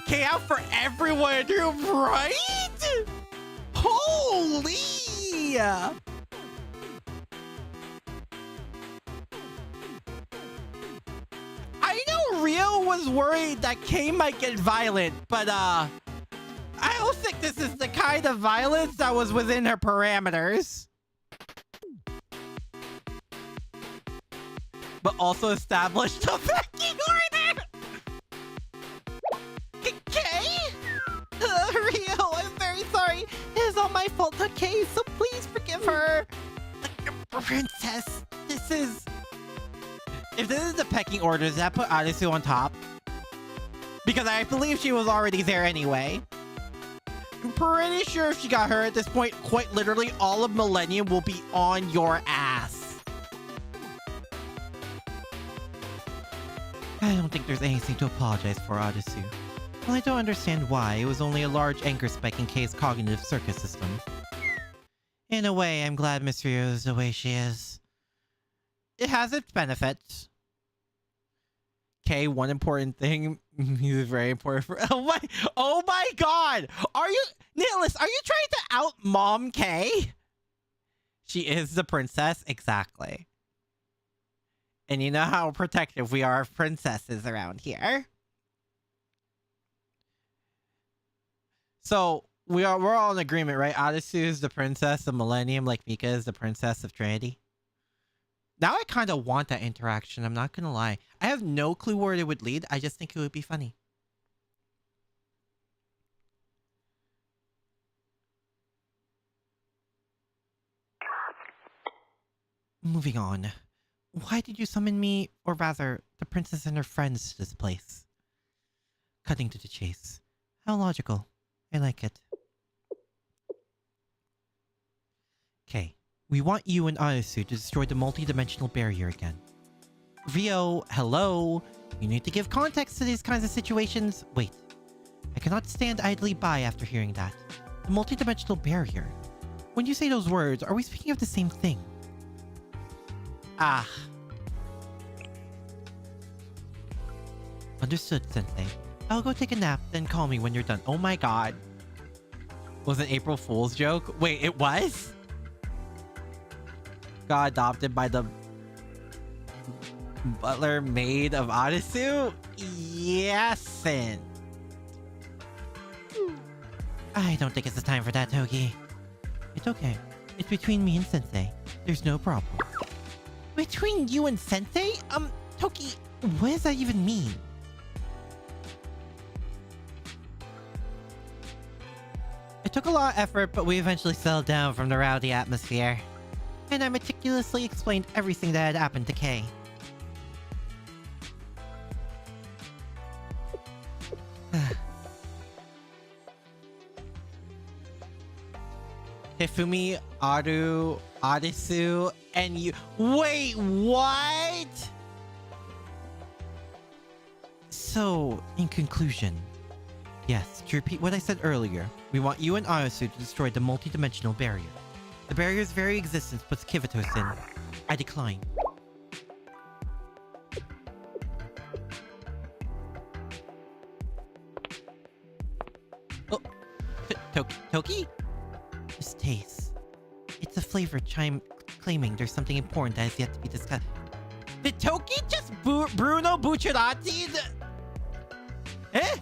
Okay, out for everyone, right? Holy! I know Rio was worried that Kay might get violent, but I don't think this is the kind of violence that was within her parameters. But also established a pecking order! Kay? Rio, I'm very sorry. It is all my fault, okay? So please forgive her. Princess, this is... If this is the pecking order, does that put Arisu on top? Because I believe she was already there anyway. I'm pretty sure if she got her at this point, quite literally all of Millennium will be on your ass. I don't think there's anything to apologize for, Arisu. Well, I don't understand why. It was only a large anchor spike in Kay's cognitive circuit system. In a way, I'm glad Miss Rio is the way she is. It has its benefits. Kay, one important thing. He's very important for... Oh my god! Are you... Nicholas, are you trying to out-mom Kay? She is the princess? Exactly. And you know how protective we are of princesses around here. So, we're all in agreement, right? Arisu is the princess of Millennium, like Mika is the princess of Trinity. Now I kind of want that interaction, I'm not gonna lie. I have no clue where it would lead, I just think it would be funny. Moving on. Why did you summon me, or rather, the princess and her friends to this place? Cutting to the chase. How logical. I like it. Okay. We want you and Arisu to destroy the multi-dimensional barrier again. Rio, hello? You need to give context to these kinds of situations. Wait. I cannot stand idly by after hearing that. The multi-dimensional barrier. When you say those words, are we speaking of the same thing? Ah. Understood, Sensei. I'll go take a nap, then call me when you're done. Oh my god. Was it an April Fool's joke? Wait, it was? Got adopted by the butler maid of Arisu? Yes. I don't think it's the time for that, Toki. It's okay. It's between me and Sensei. There's no problem. Between you and Sensei? Toki, what does that even mean? It took a lot of effort, but we eventually settled down from the rowdy atmosphere. And I meticulously explained everything that had happened to Kay. Hifumi, Aru, Arisu, and you... Wait, what? So, in conclusion... Yes, to repeat what I said earlier, we want you and Arisu to destroy the multi-dimensional barrier. The barrier's very existence puts Kivatos in. I decline. Oh, Toki? This taste. It's a flavor chime claiming there's something important that has yet to be discussed. Did Toki just Bruno Bucciarati? Eh?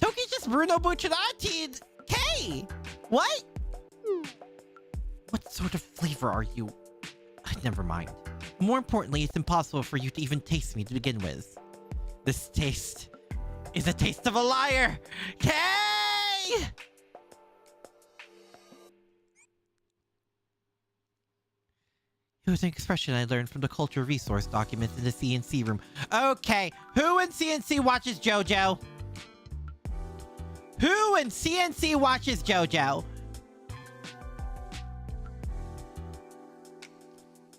Toki just Bruno Bucciarati? Kay! What? What sort of flavor are you? Never mind. More importantly, it's impossible for you to even taste me to begin with. This taste is a taste of a liar! Kay! It was an expression I learned from the culture resource documents in the CNC room. Okay, who in CNC watches JoJo? Who in CNC watches JoJo?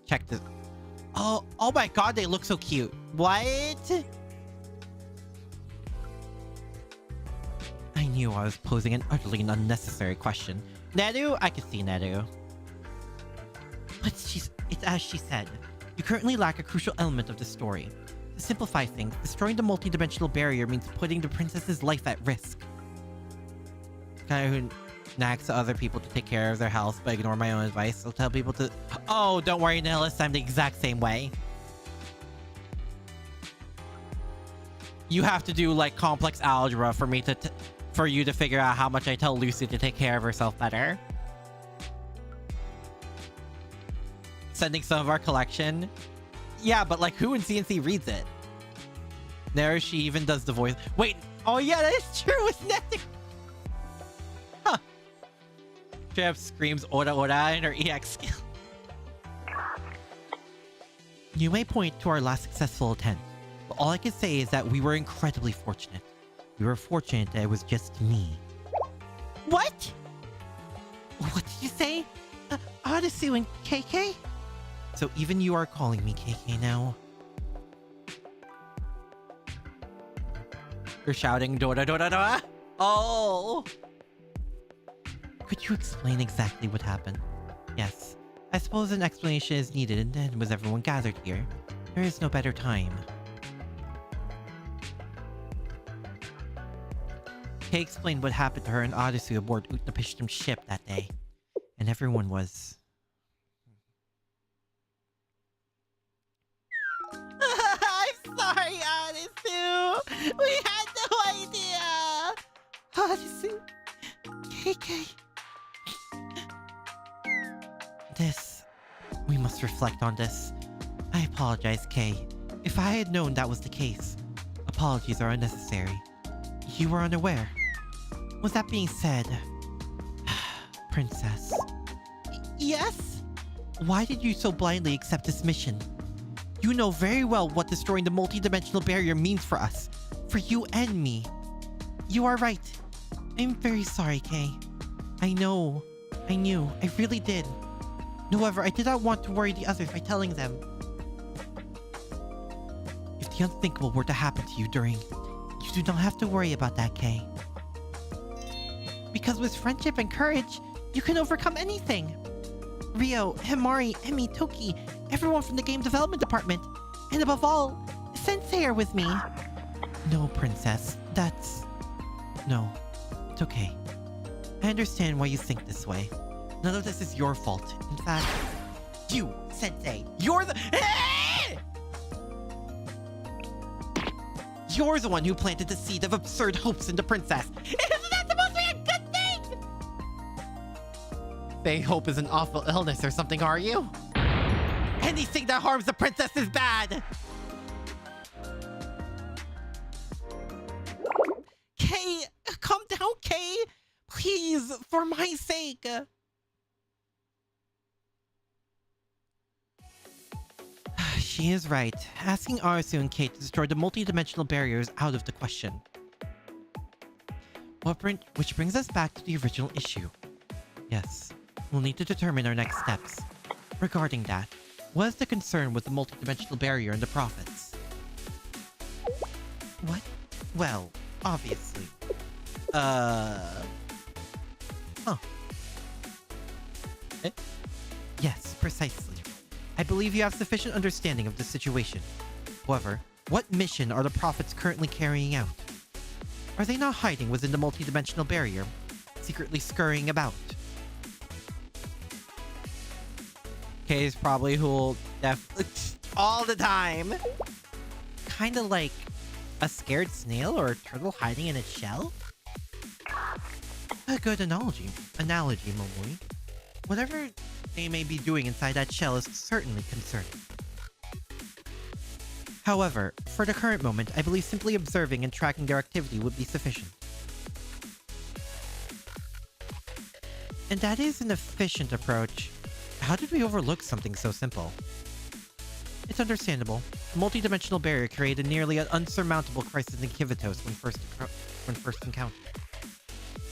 Check this. Oh my god, they look so cute. What? I knew I was posing an utterly unnecessary question. Neru? I can see Neru. But it's as she said. You currently lack a crucial element of the story. To simplify things, destroying the multi-dimensional barrier means putting the princess's life at risk. Kind of who nags to other people to take care of their health, but ignore my own advice. I'll tell people to... Oh, don't worry, Nihilist. I'm the exact same way. You have to do, like, complex algebra for me to... for you to figure out how much I tell Lucy to take care of herself better. Sending some of our collection. Yeah, but, like, who in CNC reads it? There, she even does the voice. Wait! Oh, yeah, that is true! It's nothing! Huh. Jeff screams Ora Ora in her EX skill. You may point to our last successful attempt, but all I can say is that we were incredibly fortunate. We were fortunate that it was just me. What? What did you say? Odyssey and KK? So even you are calling me KK now? You're shouting Dora Dora Dora? Oh! Could you explain exactly what happened? Yes. I suppose an explanation is needed, and then was everyone gathered here? There is no better time. Kay explained what happened to her in Odyssey aboard Utnapishtim's ship that day. And everyone was... I'm sorry, Odyssey! We had no idea! Odyssey... KK... This... We must reflect on this. I apologize, Kay. If I had known that was the case, apologies are unnecessary. You were unaware. With that being said... Princess... Yes? Why did you so blindly accept this mission? You know very well what destroying the multi-dimensional barrier means for us. For you and me. You are right. I'm very sorry, Kay. I know. I knew. I really did. However, I did not want to worry the others by telling them. If the unthinkable were to happen to you during... You do not have to worry about that, Kay. Because with friendship and courage, you can overcome anything. Rio, Himari, Emi, Toki, everyone from the game development department, and above all, Sensei are with me. No, Princess, that's... No, it's okay. I understand why you think this way. None of this is your fault. In fact, you, Sensei, you're the... You're the one who planted the seed of absurd hopes in the princess. Isn't that supposed to be a good thing? They hope is an awful illness or something, are you? Anything that harms the princess is bad. Kay, calm down, Kay. Please, for my sake. She is right. Asking Arisu and Kate to destroy the multi-dimensional barrier is out of the question. Which brings us back to the original issue. Yes, we'll need to determine our next steps. Regarding that, what is the concern with the multi-dimensional barrier and the prophets? What? Well, obviously. Huh. Yes, precisely. I believe you have sufficient understanding of the situation. However, what mission are the prophets currently carrying out? Are they not hiding within the multi-dimensional barrier, secretly scurrying about? Kay is probably who'll all the time. Kinda like a scared snail or a turtle hiding in its shell? A good analogy, Momoi. Whatever they may be doing inside that shell is certainly concerning. However, for the current moment, I believe simply observing and tracking their activity would be sufficient. And that is an efficient approach. How did we overlook something so simple? It's understandable. The multi-dimensional barrier created nearly an unsurmountable crisis in Kivitos when first encountered.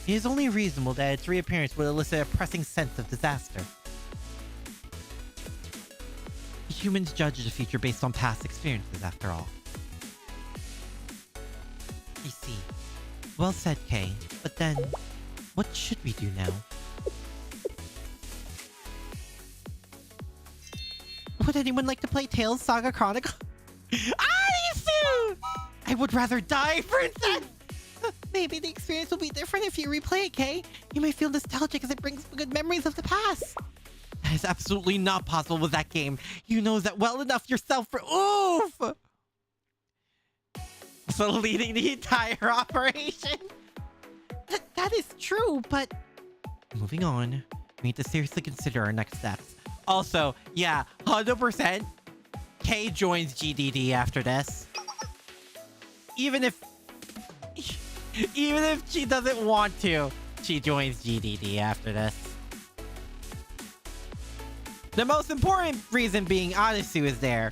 It is only reasonable that its reappearance would elicit a pressing sense of disaster. Humans judge the future based on past experiences, after all. I see. Well said, Kay. But then, what should we do now? Would anyone like to play Tales Saga Chronicle? Arisu! I would rather die, princess! Maybe the experience will be different if you replay it, Kay. You may feel nostalgic as it brings good memories of the past. That is absolutely not possible with that game. You know that well enough yourself for oof! So leading the entire operation? That is true, but... Moving on, we need to seriously consider our next steps. Also, yeah, 100% Kay joins GDD after this. Even if she doesn't want to, she joins GDD after this. The most important reason being Anisu is there.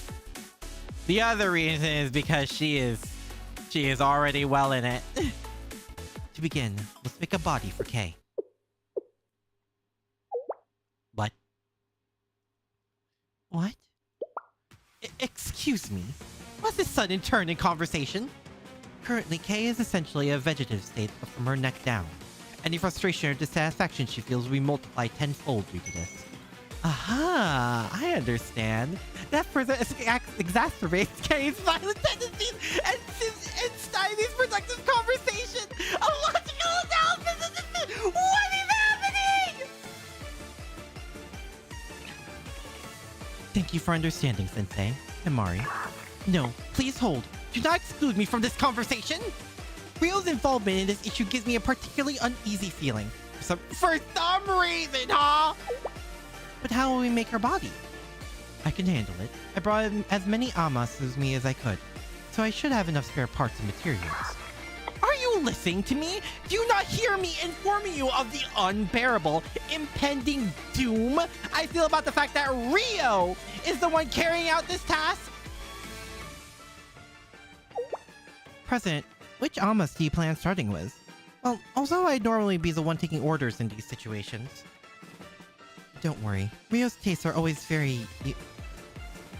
The other reason is because she is already well in it. To begin, let's make a body for Kay. What? What? Excuse me. What's this sudden turn in conversation? Currently, Kay is essentially a vegetative state from her neck down. Any frustration or dissatisfaction she feels will be multiplied tenfold due to this. Aha! I understand. That further exacerbates Kay's violent tendencies and stymies productive conversation. A logical analysis. What is happening? Thank you for understanding, Sensei. Himari. No, please hold. Do not exclude me from this conversation. Ryo's involvement in this issue gives me a particularly uneasy feeling. For some reason, huh? But how will we make her body? I can handle it. I brought as many amas with me as I could, so I should have enough spare parts and materials. Are you listening to me? Do you not hear me informing you of the unbearable, impending doom I feel about the fact that Ryo is the one carrying out this task? President, which amas do you plan starting with? Well, although I'd normally be the one taking orders in these situations. Don't worry, Ryo's tastes are always very...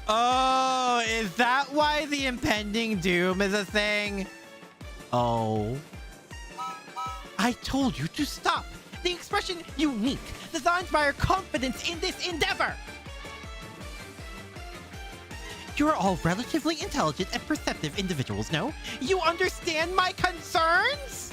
Oh, is that why the impending doom is a thing? Oh. I told you to stop! The expression unique does not inspire confidence in this endeavor! You're all relatively intelligent and perceptive individuals, no? You understand my concerns?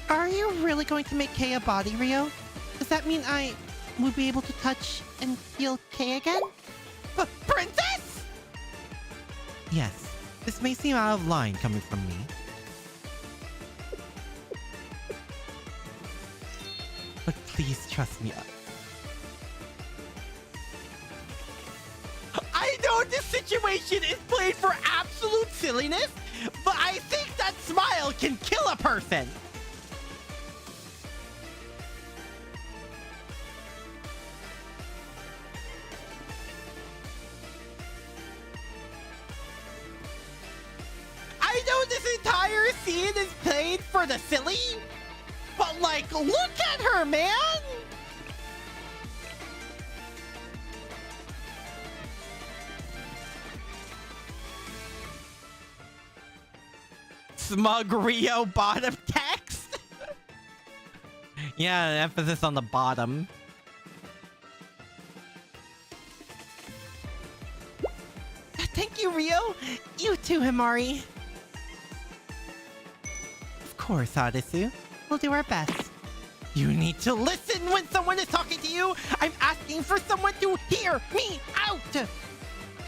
Are you really going to make Kay a body, Ryo? Does that mean I will be able to touch and feel Kay again? Princess? Yes, this may seem out of line coming from me. But please trust me. I know this situation is played for absolute silliness, but I think that smile can kill a person. I know this entire scene is played for the silly, but like, look at her, man! Smug Ryo bottom text? Yeah, emphasis on the bottom. Thank you, Ryo. You too, Himari. Of course, Adisu. We'll do our best. You need to listen when someone is talking to you. I'm asking for someone to hear me out.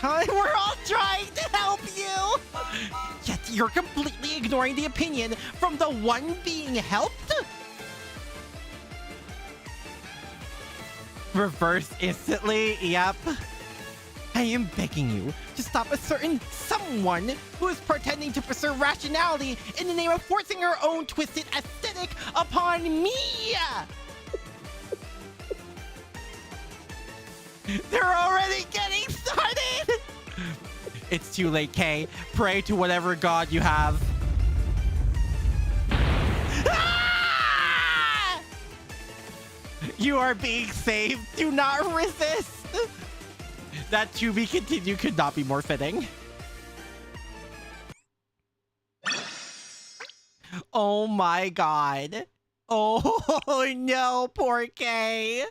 Huh? We're all trying to help you! Yet you're completely ignoring the opinion from the one being helped? Reverse instantly, yep. I am begging you to stop a certain someone who is pretending to pursue rationality in the name of forcing her own twisted aesthetic upon me! They're already getting started! It's too late, Kay. Pray to whatever god you have. Ah! You are being saved. Do not resist. That to be continued could not be more fitting. Oh my god. Oh no, poor Kay.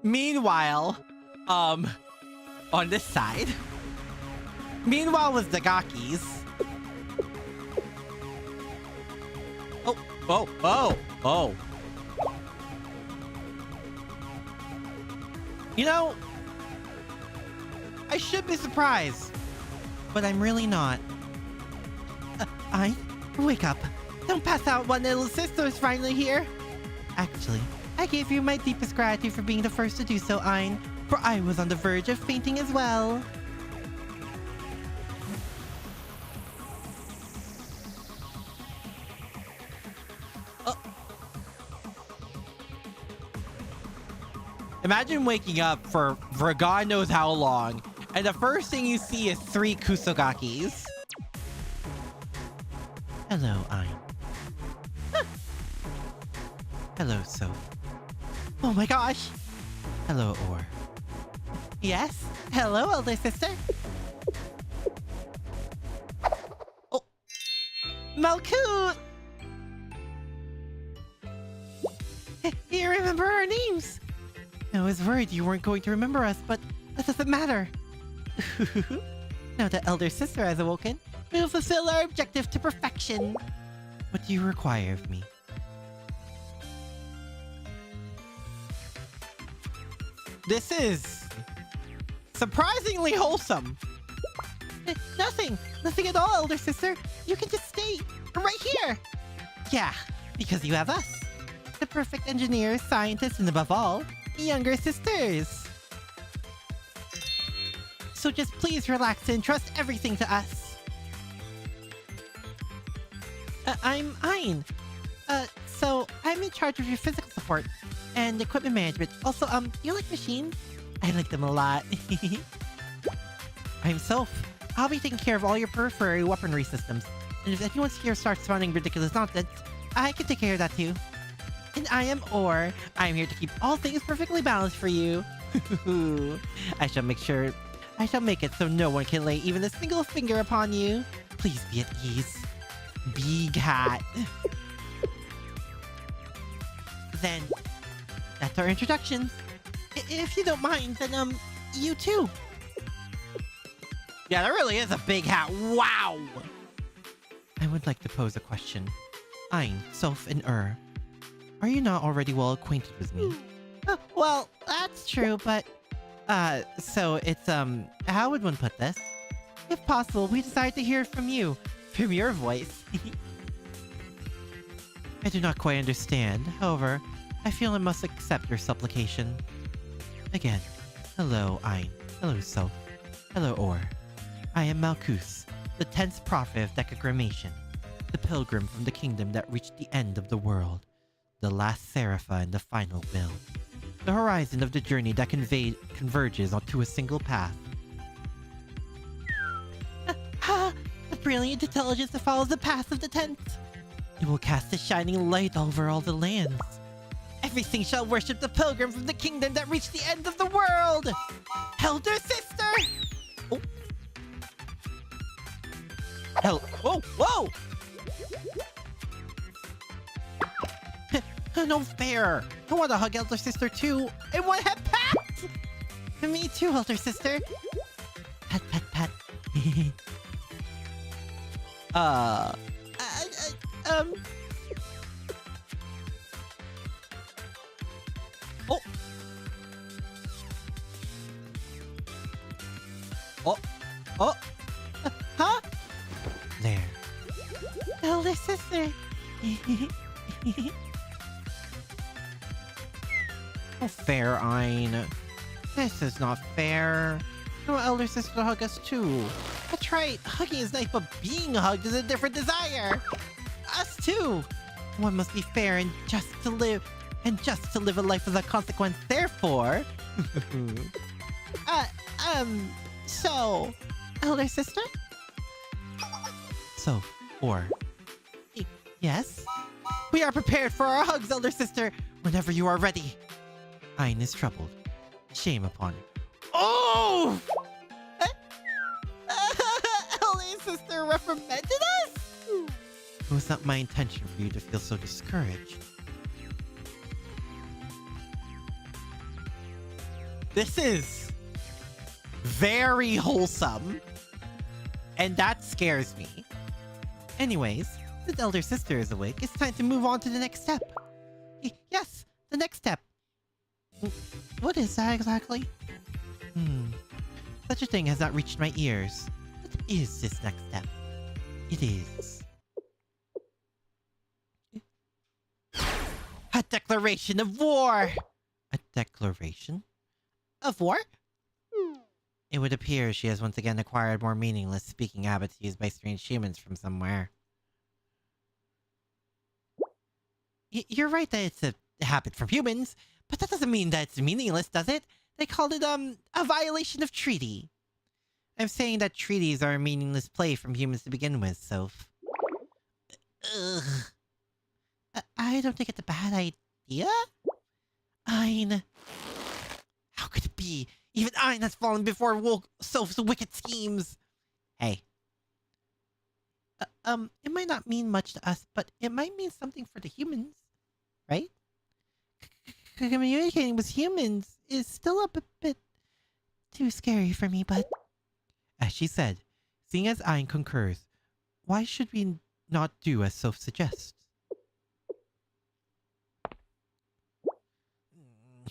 Meanwhile, on this side. Meanwhile with the Gakis. Oh. You know, I should be surprised, but I'm really not. Wake up. Don't pass out when little sister is finally here. Actually, I gave you my deepest gratitude for being the first to do so, Ein, for I was on the verge of fainting as well. Imagine waking up for God knows how long, and the first thing you see is 3 Kusogakis. Hello, Ein. Huh. Hello, Soph. Oh my gosh. Hello, Or. Yes? Hello, elder sister. Oh. Malkut! You remember our names? I was worried you weren't going to remember us, but that doesn't matter. Now that elder sister has awoken, we will fulfill our objective to perfection. What do you require of me? This is surprisingly wholesome. Nothing at all, elder sister. You can just stay right here. Yeah, because you have us. The perfect engineers, scientists, and above all, younger sisters. So just please relax and trust everything to us. I'm Ein. So I'm in charge of your physical support and equipment management. Also, do you like machines? I like them a lot. I'm Soph. I'll be taking care of all your periphery weaponry systems. And if anyone here starts spawning ridiculous nonsense, I can take care of that too. And I am Or. I'm here to keep all things perfectly balanced for you. I shall make it so no one can lay even a single finger upon you. Please be at ease. Big hat. Then, that's our introductions. If you don't mind, then, you too. Yeah, that really is a big hat. Wow! I would like to pose a question. Ein, Soph, and are you not already well acquainted with me? Well, that's true, but... so it's, how would one put this? If possible, we desire to hear from you. From your voice. I do not quite understand. However, I feel I must accept your supplication. Again, hello, Ein. Hello, Soph. Hello, Or. I am Malkuth, the 10th prophet of Decagrammation, the pilgrim from the kingdom that reached the end of the world, the last Serapha and the final will, the horizon of the journey that converges onto a single path. The brilliant intelligence that follows the path of the 10th. It will cast a shining light over all the lands. Everything shall worship the pilgrim from the kingdom that reached the end of the world! Elder sister! Oh. Hell, whoa, whoa! No fair! I want to hug elder sister too! I want to have pat! Me too, elder sister! Pat, pat, pat. Oh, oh, huh? There. Elder sister. Oh, fair, Ein. This is not fair. I want elder sister to hug us too. That's right. Hugging is nice, but being hugged is a different desire. Us too. One must be fair and just to live a life without consequence. Therefore, so, elder sister? So, yes? We are prepared for our hugs, elder sister, whenever you are ready. Ein is troubled. Shame upon you. Oh! Elder sister reprimanded us? It was not my intention for you to feel so discouraged. This is very wholesome. And that scares me. Anyways, since elder sister is awake, it's time to move on to the next step. Yes, the next step. What is that exactly? Such a thing has not reached my ears. What is this next step? It is a declaration of war! A declaration of war? It would appear she has once again acquired more meaningless speaking habits used by strange humans from somewhere. You're right that it's a habit from humans, but that doesn't mean that it's meaningless, does it? They called it, a violation of treaty. I'm saying that treaties are a meaningless play from humans to begin with, so... Ugh. I don't think it's a bad idea? Ein. How could it be? Even Ein has fallen before Soph's wicked schemes. Hey. It might not mean much to us, but it might mean something for the humans. Right? Communicating with humans is still a bit too scary for me, but... As she said, seeing as Ein concurs, why should we not do as Soph suggests?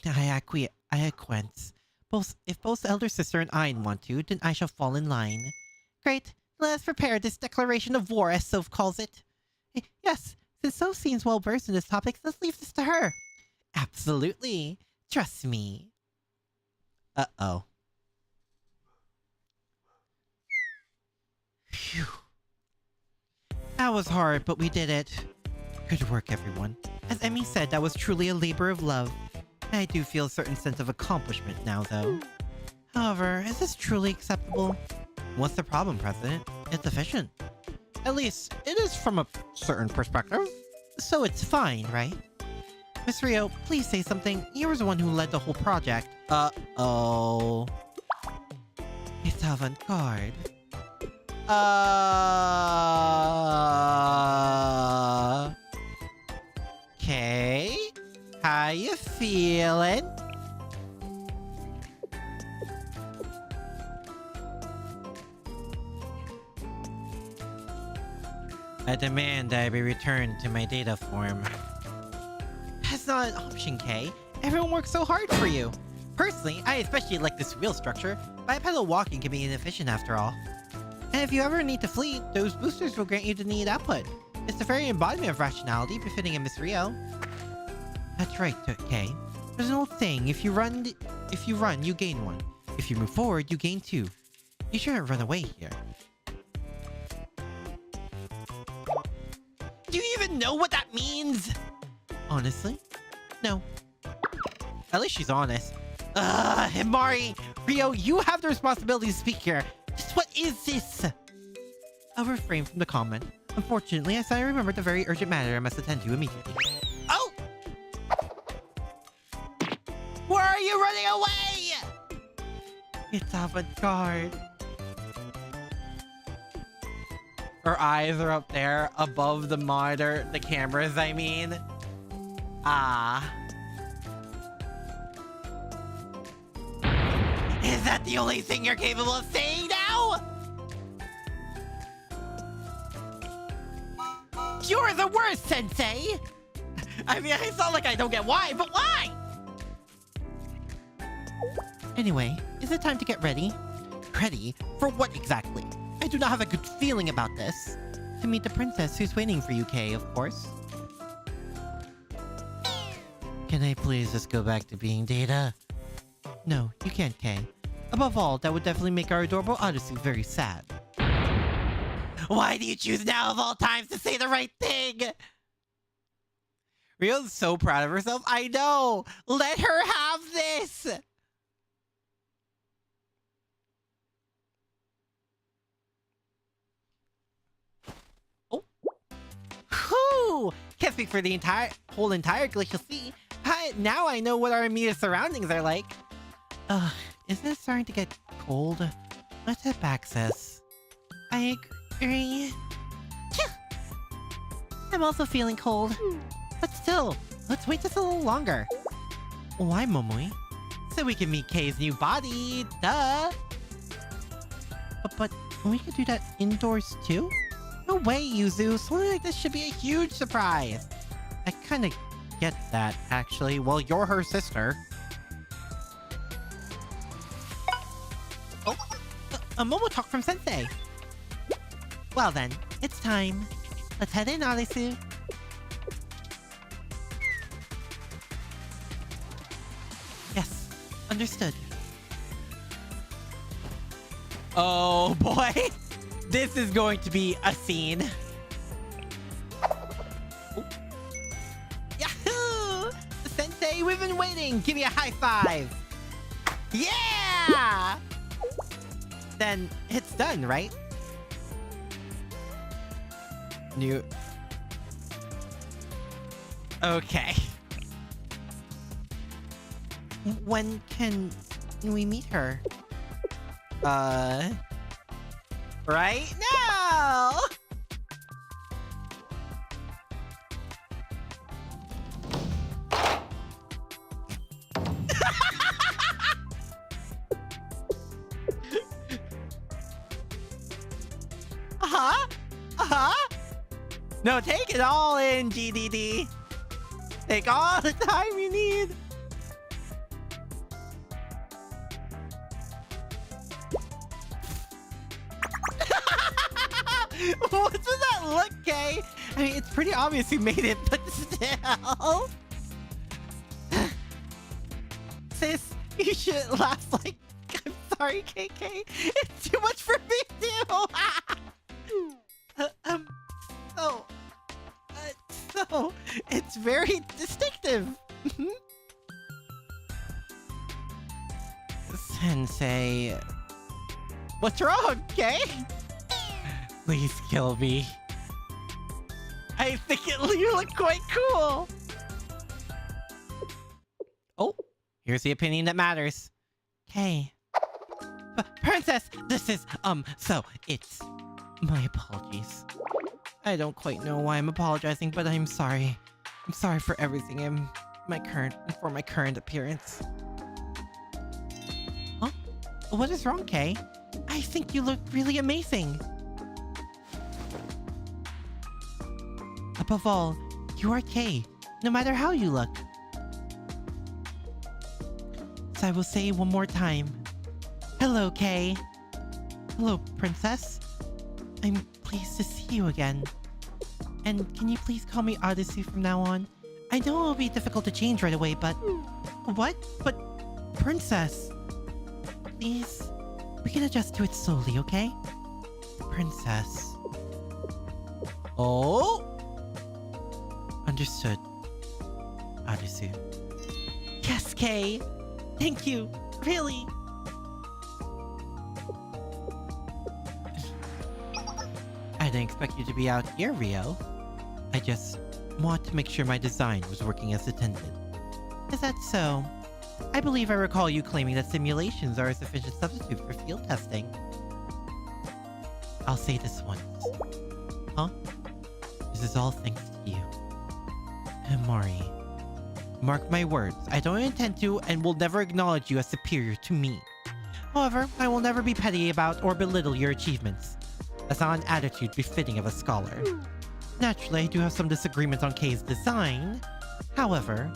I acquiesce. If both elder sister and Ein want to, then I shall fall in line. Great. Let us prepare this declaration of war, as Soph calls it. Yes, since Soph seems well versed in this topic, let's leave this to her. Absolutely. Trust me. Uh-oh. Phew. That was hard, but we did it. Good work, everyone. As Emmy said, that was truly a labor of love. I do feel a certain sense of accomplishment now, though. However, is this truly acceptable? What's the problem, President? It's efficient. At least, it is from a certain perspective. So it's fine, right? Miss Rio, please say something. You were the one who led the whole project. Uh-oh. It's avant-garde. Okay. How you feeling? I demand that I be returned to my data form. That's not an option, Kay. Everyone works so hard for you. Personally, I especially like this wheel structure. Bipedal walking can be inefficient after all. And if you ever need to flee, those boosters will grant you the needed output. It's the very embodiment of rationality befitting a Miss Rio. That's right, Kay. There's an old saying, if you run, you gain one. If you move forward, you gain two. You shouldn't run away here. Do you even know what that means? Honestly? No. At least she's honest. Himari! Rio, you have the responsibility to speak here. Just what is this? I'll refrain from the comment. Unfortunately, as I remembered the very urgent matter I must attend to immediately. Oh! Where are you running away? It's avant-garde. Her eyes are up there, above the monitor, the cameras, I mean. Ah. Is that the only thing you're capable of saying now? You're the worst, Sensei! I mean, it's not like I don't get why, but why? Anyway, is it time to get ready? Ready? For what exactly? I do not have a good feeling about this. To meet the princess who's waiting for you, Kay, of course. Can I please just go back to being Data? No, you can't, Kay. Above all, that would definitely make our adorable Odyssey very sad. Why do you choose now of all times to say the right thing? Rio's so proud of herself. I know! Let her have this! Oh. Whew! Can't speak for the whole entire Glacial Sea. Now I know what our immediate surroundings are like. Isn't it starting to get cold? Let's head back, sis. I agree. I'm also feeling cold. But still, let's wait just a little longer. Why, Momoi? So we can meet Kay's new body, duh! But we could do that indoors too? No way, Yuzu. Something like this should be a huge surprise. I kinda get that, actually. Well, you're her sister. Oh, a Momo talk from Sensei. Well then, it's time. Let's head in, Arisu. Yes, understood. Oh boy, this is going to be a scene. Oh. Yahoo! Sensei, we've been waiting. Give me a high five. Yeah! Then it's done, right? New. Okay. When can we meet her? Right now! No, take it all in, GDD. Take all the time you need. What's with that look, Kay? I mean, it's pretty obvious you made it, but still. Sis, you shouldn't laugh like... I'm sorry, KK. It's too much for me, too. So, it's very distinctive. Sensei... What's wrong, Kay? Please kill me. I think you look quite cool. Oh, here's the opinion that matters. Kay. Princess, this is, so it's... My apologies. I don't quite know why I'm apologizing, but I'm sorry. I'm sorry for everything and for my current appearance. Huh? What is wrong, Kay? I think you look really amazing. Above all, you are Kay, no matter how you look. So I will say one more time. Hello, Kay. Hello, Princess. I'm pleased to see you again. And can you please call me Odyssey from now on? I know it will be difficult to change right away, but... What? But... Princess! Please? We can adjust to it slowly, okay? Princess. Oh? Understood. Odyssey. Yes, Kay! Thank you! Really! I didn't expect you to be out here, Rio. I just want to make sure my design was working as intended. Is that so? I believe I recall you claiming that simulations are a sufficient substitute for field testing. I'll say this once. Huh? This is all thanks to you. Mari. Mark my words, I don't intend to and will never acknowledge you as superior to me. However, I will never be petty about or belittle your achievements. That's not an attitude befitting of a scholar. Naturally, I do have some disagreements on Kay's design. However,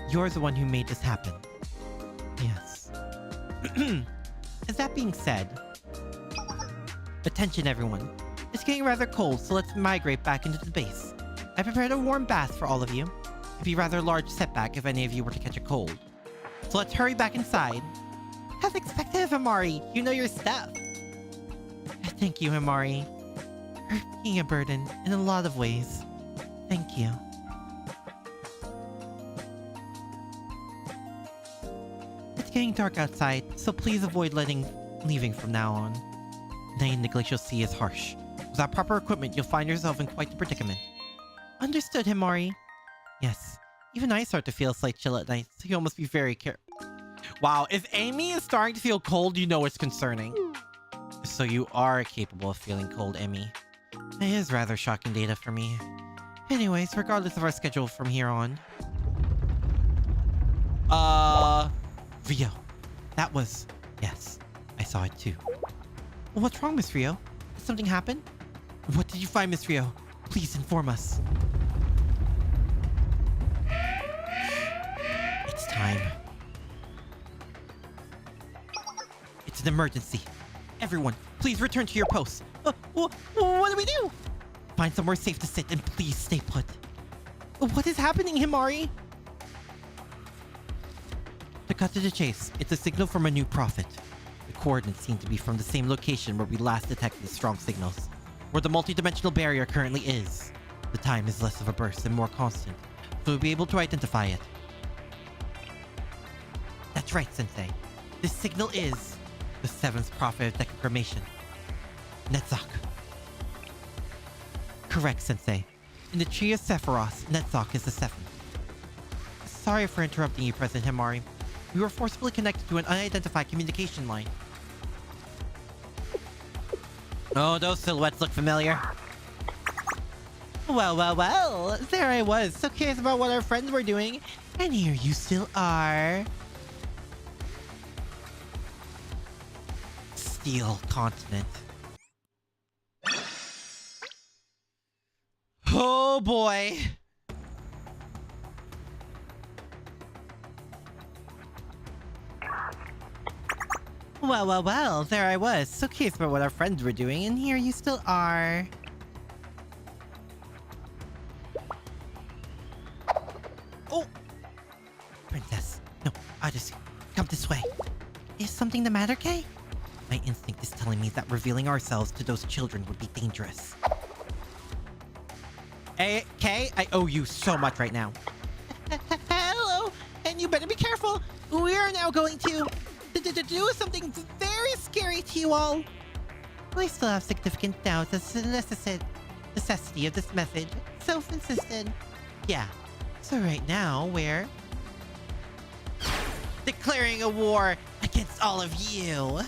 you're the one who made this happen. Yes. As that being said, Attention everyone. It's getting rather cold, so let's migrate back into the base. I prepared a warm bath for all of you. It'd be a rather large setback if any of you were to catch a cold. So let's hurry back inside. As expected, Himari, you know your stuff. Thank you, Himari. For being a burden in a lot of ways. Thank you. It's getting dark outside, so please avoid leaving from now on. Night in the glacial sea is harsh. Without proper equipment, you'll find yourself in quite the predicament. Understood, Himari. Yes, even I start to feel a slight chill at night, so you must be very careful. Wow, if Amy is starting to feel cold, you know it's concerning. So you are capable of feeling cold, Emmy. It is rather shocking data for me. Anyways, regardless of our schedule from here on. Rio. That was... Yes, I saw it too. Well, what's wrong, Miss Rio? Did something happen? What did you find, Miss Rio? Please inform us. It's time. It's an emergency. Everyone, please return to your posts. What do we do? Find somewhere safe to sit and please stay put. What is happening, Himari? To cut to the chase, it's a signal from a new prophet. The coordinates seem to be from the same location where we last detected strong signals, where the multi-dimensional barrier currently is. The time is less of a burst and more constant, so we'll be able to identify it. That's right, Sensei. This signal is the seventh prophet of declamation, Netzach. Correct, Sensei. In the tree of Sephiroth, Netzach is the seventh. Sorry for interrupting you, President Himari. We were forcibly connected to an unidentified communication line. Oh, those silhouettes look familiar. Well. There I was, so curious about what our friends were doing. And here you still are. Steel continent. Oh boy. Well, there I was, so curious about what our friends were doing, and here you still are. Oh! Princess, no, Odyssey, come this way. Is something the matter, Kay? My instinct is telling me that revealing ourselves to those children would be dangerous. Hey, Kay, I owe you so much right now. Hello, and you better be careful. We are now going to do something very scary to you all. I still have significant doubts as to the necessity of this message. Self-insistent. Yeah. So right now, we're declaring a war against all of you.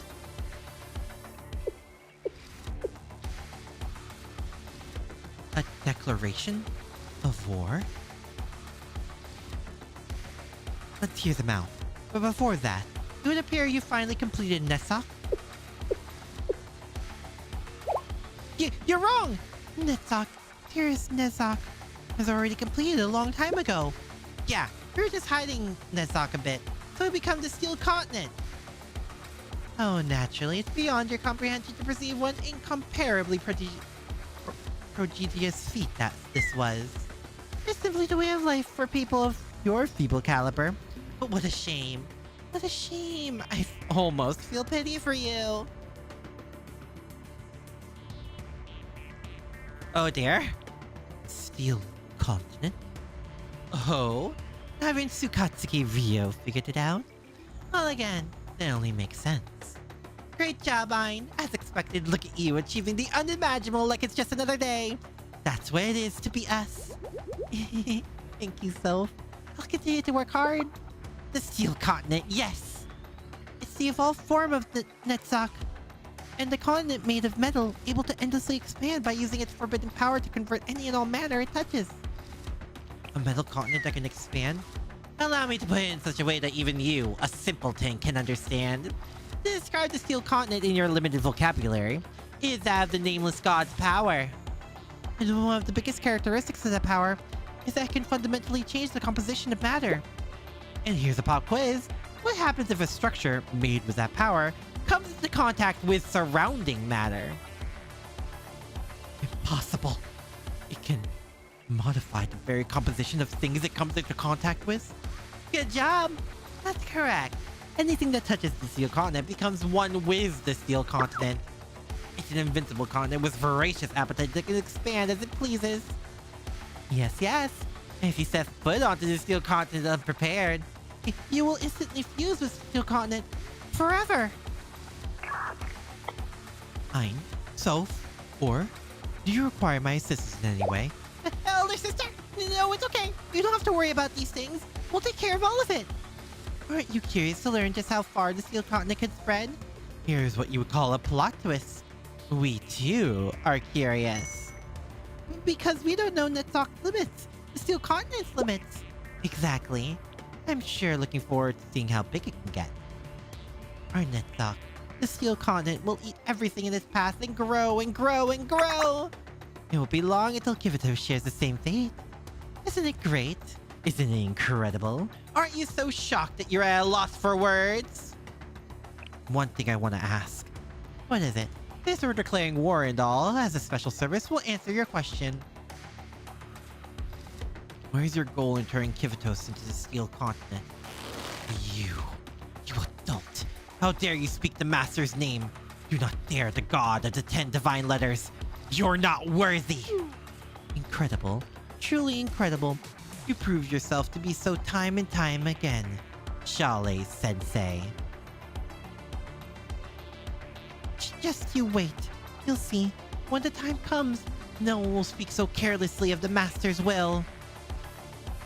A declaration of war? Let's hear them out. But before that, it would appear you finally completed Netzach. You're wrong! Netzach, dearest Netzach, was already completed a long time ago. Yeah, we were just hiding Netzach a bit, so it becomes the Steel Continent. Oh, naturally, it's beyond your comprehension to perceive what incomparably prodigious feat that this was. It's simply the way of life for people of your feeble caliber. But what a shame. What a shame. I almost feel pity for you. Oh dear. Steel Continent? Oh? Haven't Tsukatsuki Rio figured it out? Well again, that only makes sense. Great job, Ein. As expected, look at you achieving the unimaginable like it's just another day. That's what it is to be us. Thank you, Soph. I'll continue to work hard. The Steel Continent, yes! It's the evolved form of the Netzach. And the continent made of metal, able to endlessly expand by using its forbidden power to convert any and all matter it touches. A metal continent that can expand? Allow me to put it in such a way that even you, a simpleton, can understand. To describe the Steel Continent in your limited vocabulary is that of the nameless god's power. And one of the biggest characteristics of that power is that it can fundamentally change the composition of matter. And here's a pop quiz. What happens if a structure made with that power comes into contact with surrounding matter? impossible. It can modify the very composition of things it comes into contact with. Good job. That's correct. Anything that touches the steel continent becomes one with the steel continent. It's an invincible continent with voracious appetite that can expand as it pleases. Yes, yes. If you set foot onto the steel continent unprepared, you will instantly fuse with the steel continent forever. Fine. So, or do you require my assistance in any way? Elder sister, no, it's okay. You don't have to worry about these things. We'll take care of all of it. Aren't you curious to learn just how far the steel continent can spread? Here's what you would call a plot twist. We too are curious. Because we don't know Netzok's limits. The steel continent's limits. Exactly. I'm sure looking forward to seeing how big it can get. Our Netzok, the steel continent will eat everything in its path and grow and grow and grow. It won't be long until Kivito shares the same fate. Isn't it great? Isn't it incredible? Aren't you so shocked that you're at a loss for words? One thing I want to ask. What is it? Since we're declaring war and all, as a special service, we'll answer your question. Where's your goal in turning Kivitos into the steel continent? You adult. How dare you speak the Master's name? Do not dare the god of the 10 divine letters. You're not worthy. Incredible. Truly incredible. You prove yourself to be so time and time again. Shale-sensei. Just you wait. You'll see. When the time comes, no one will speak so carelessly of the Master's will.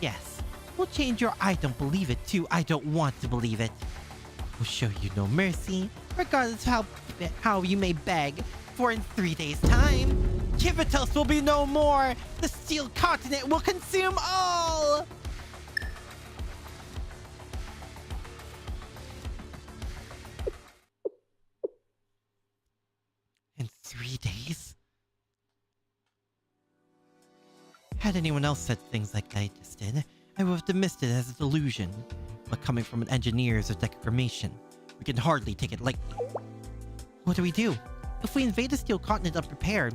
Yes, we'll change your I don't believe it to I don't want to believe it. We'll show you no mercy, regardless of how you may beg, for in 3 days' time, Kivitos will be no more! The steel continent will consume all! In 3 days? Had anyone else said things like I just did, I would have dismissed it as a delusion. But coming from an engineer's of deformation, we can hardly take it lightly. What do we do? If we invade the steel continent unprepared,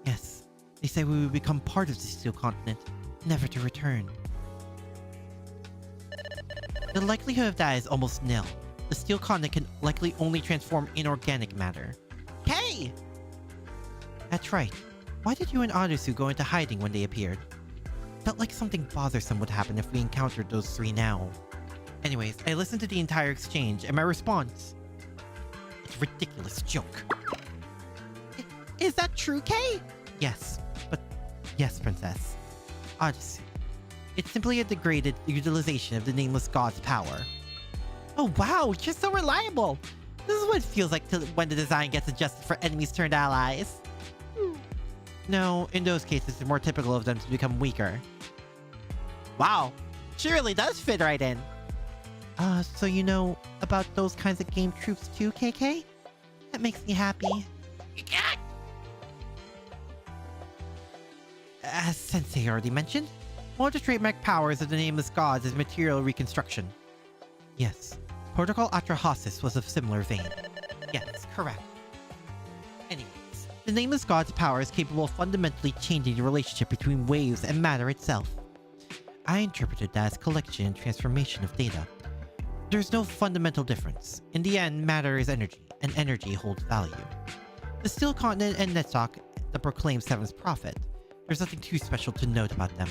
yes, they say we will become part of the steel continent, never to return. The likelihood of that is almost nil. The steel continent can likely only transform inorganic matter. Hey! That's right. Why did you and Arusu go into hiding when they appeared? Felt like something bothersome would happen if we encountered those three now. Anyways, I listened to the entire exchange, and my response... It's a ridiculous joke. Is that true, Kay? Yes, but... Yes, Princess. Odyssey. It's simply a degraded utilization of the nameless god's power. Oh wow, you're so reliable! This is what it feels like when the design gets adjusted for enemies turned allies. No, in those cases, it's more typical of them to become weaker. Wow, she really does fit right in. So you know about those kinds of game troops too, KK? That makes me happy. As Sensei already mentioned, one of the trademark powers of the nameless gods is material reconstruction. Yes, Protocol Atrahasis was of similar vein. Yes, correct. Anyways, the nameless god's power is capable of fundamentally changing the relationship between waves and matter itself. I interpreted that as collection and transformation of data. There's no fundamental difference. In the end, matter is energy, and energy holds value. The Steel Continent and Netzok, the proclaimed Seventh Prophet, there's nothing too special to note about them.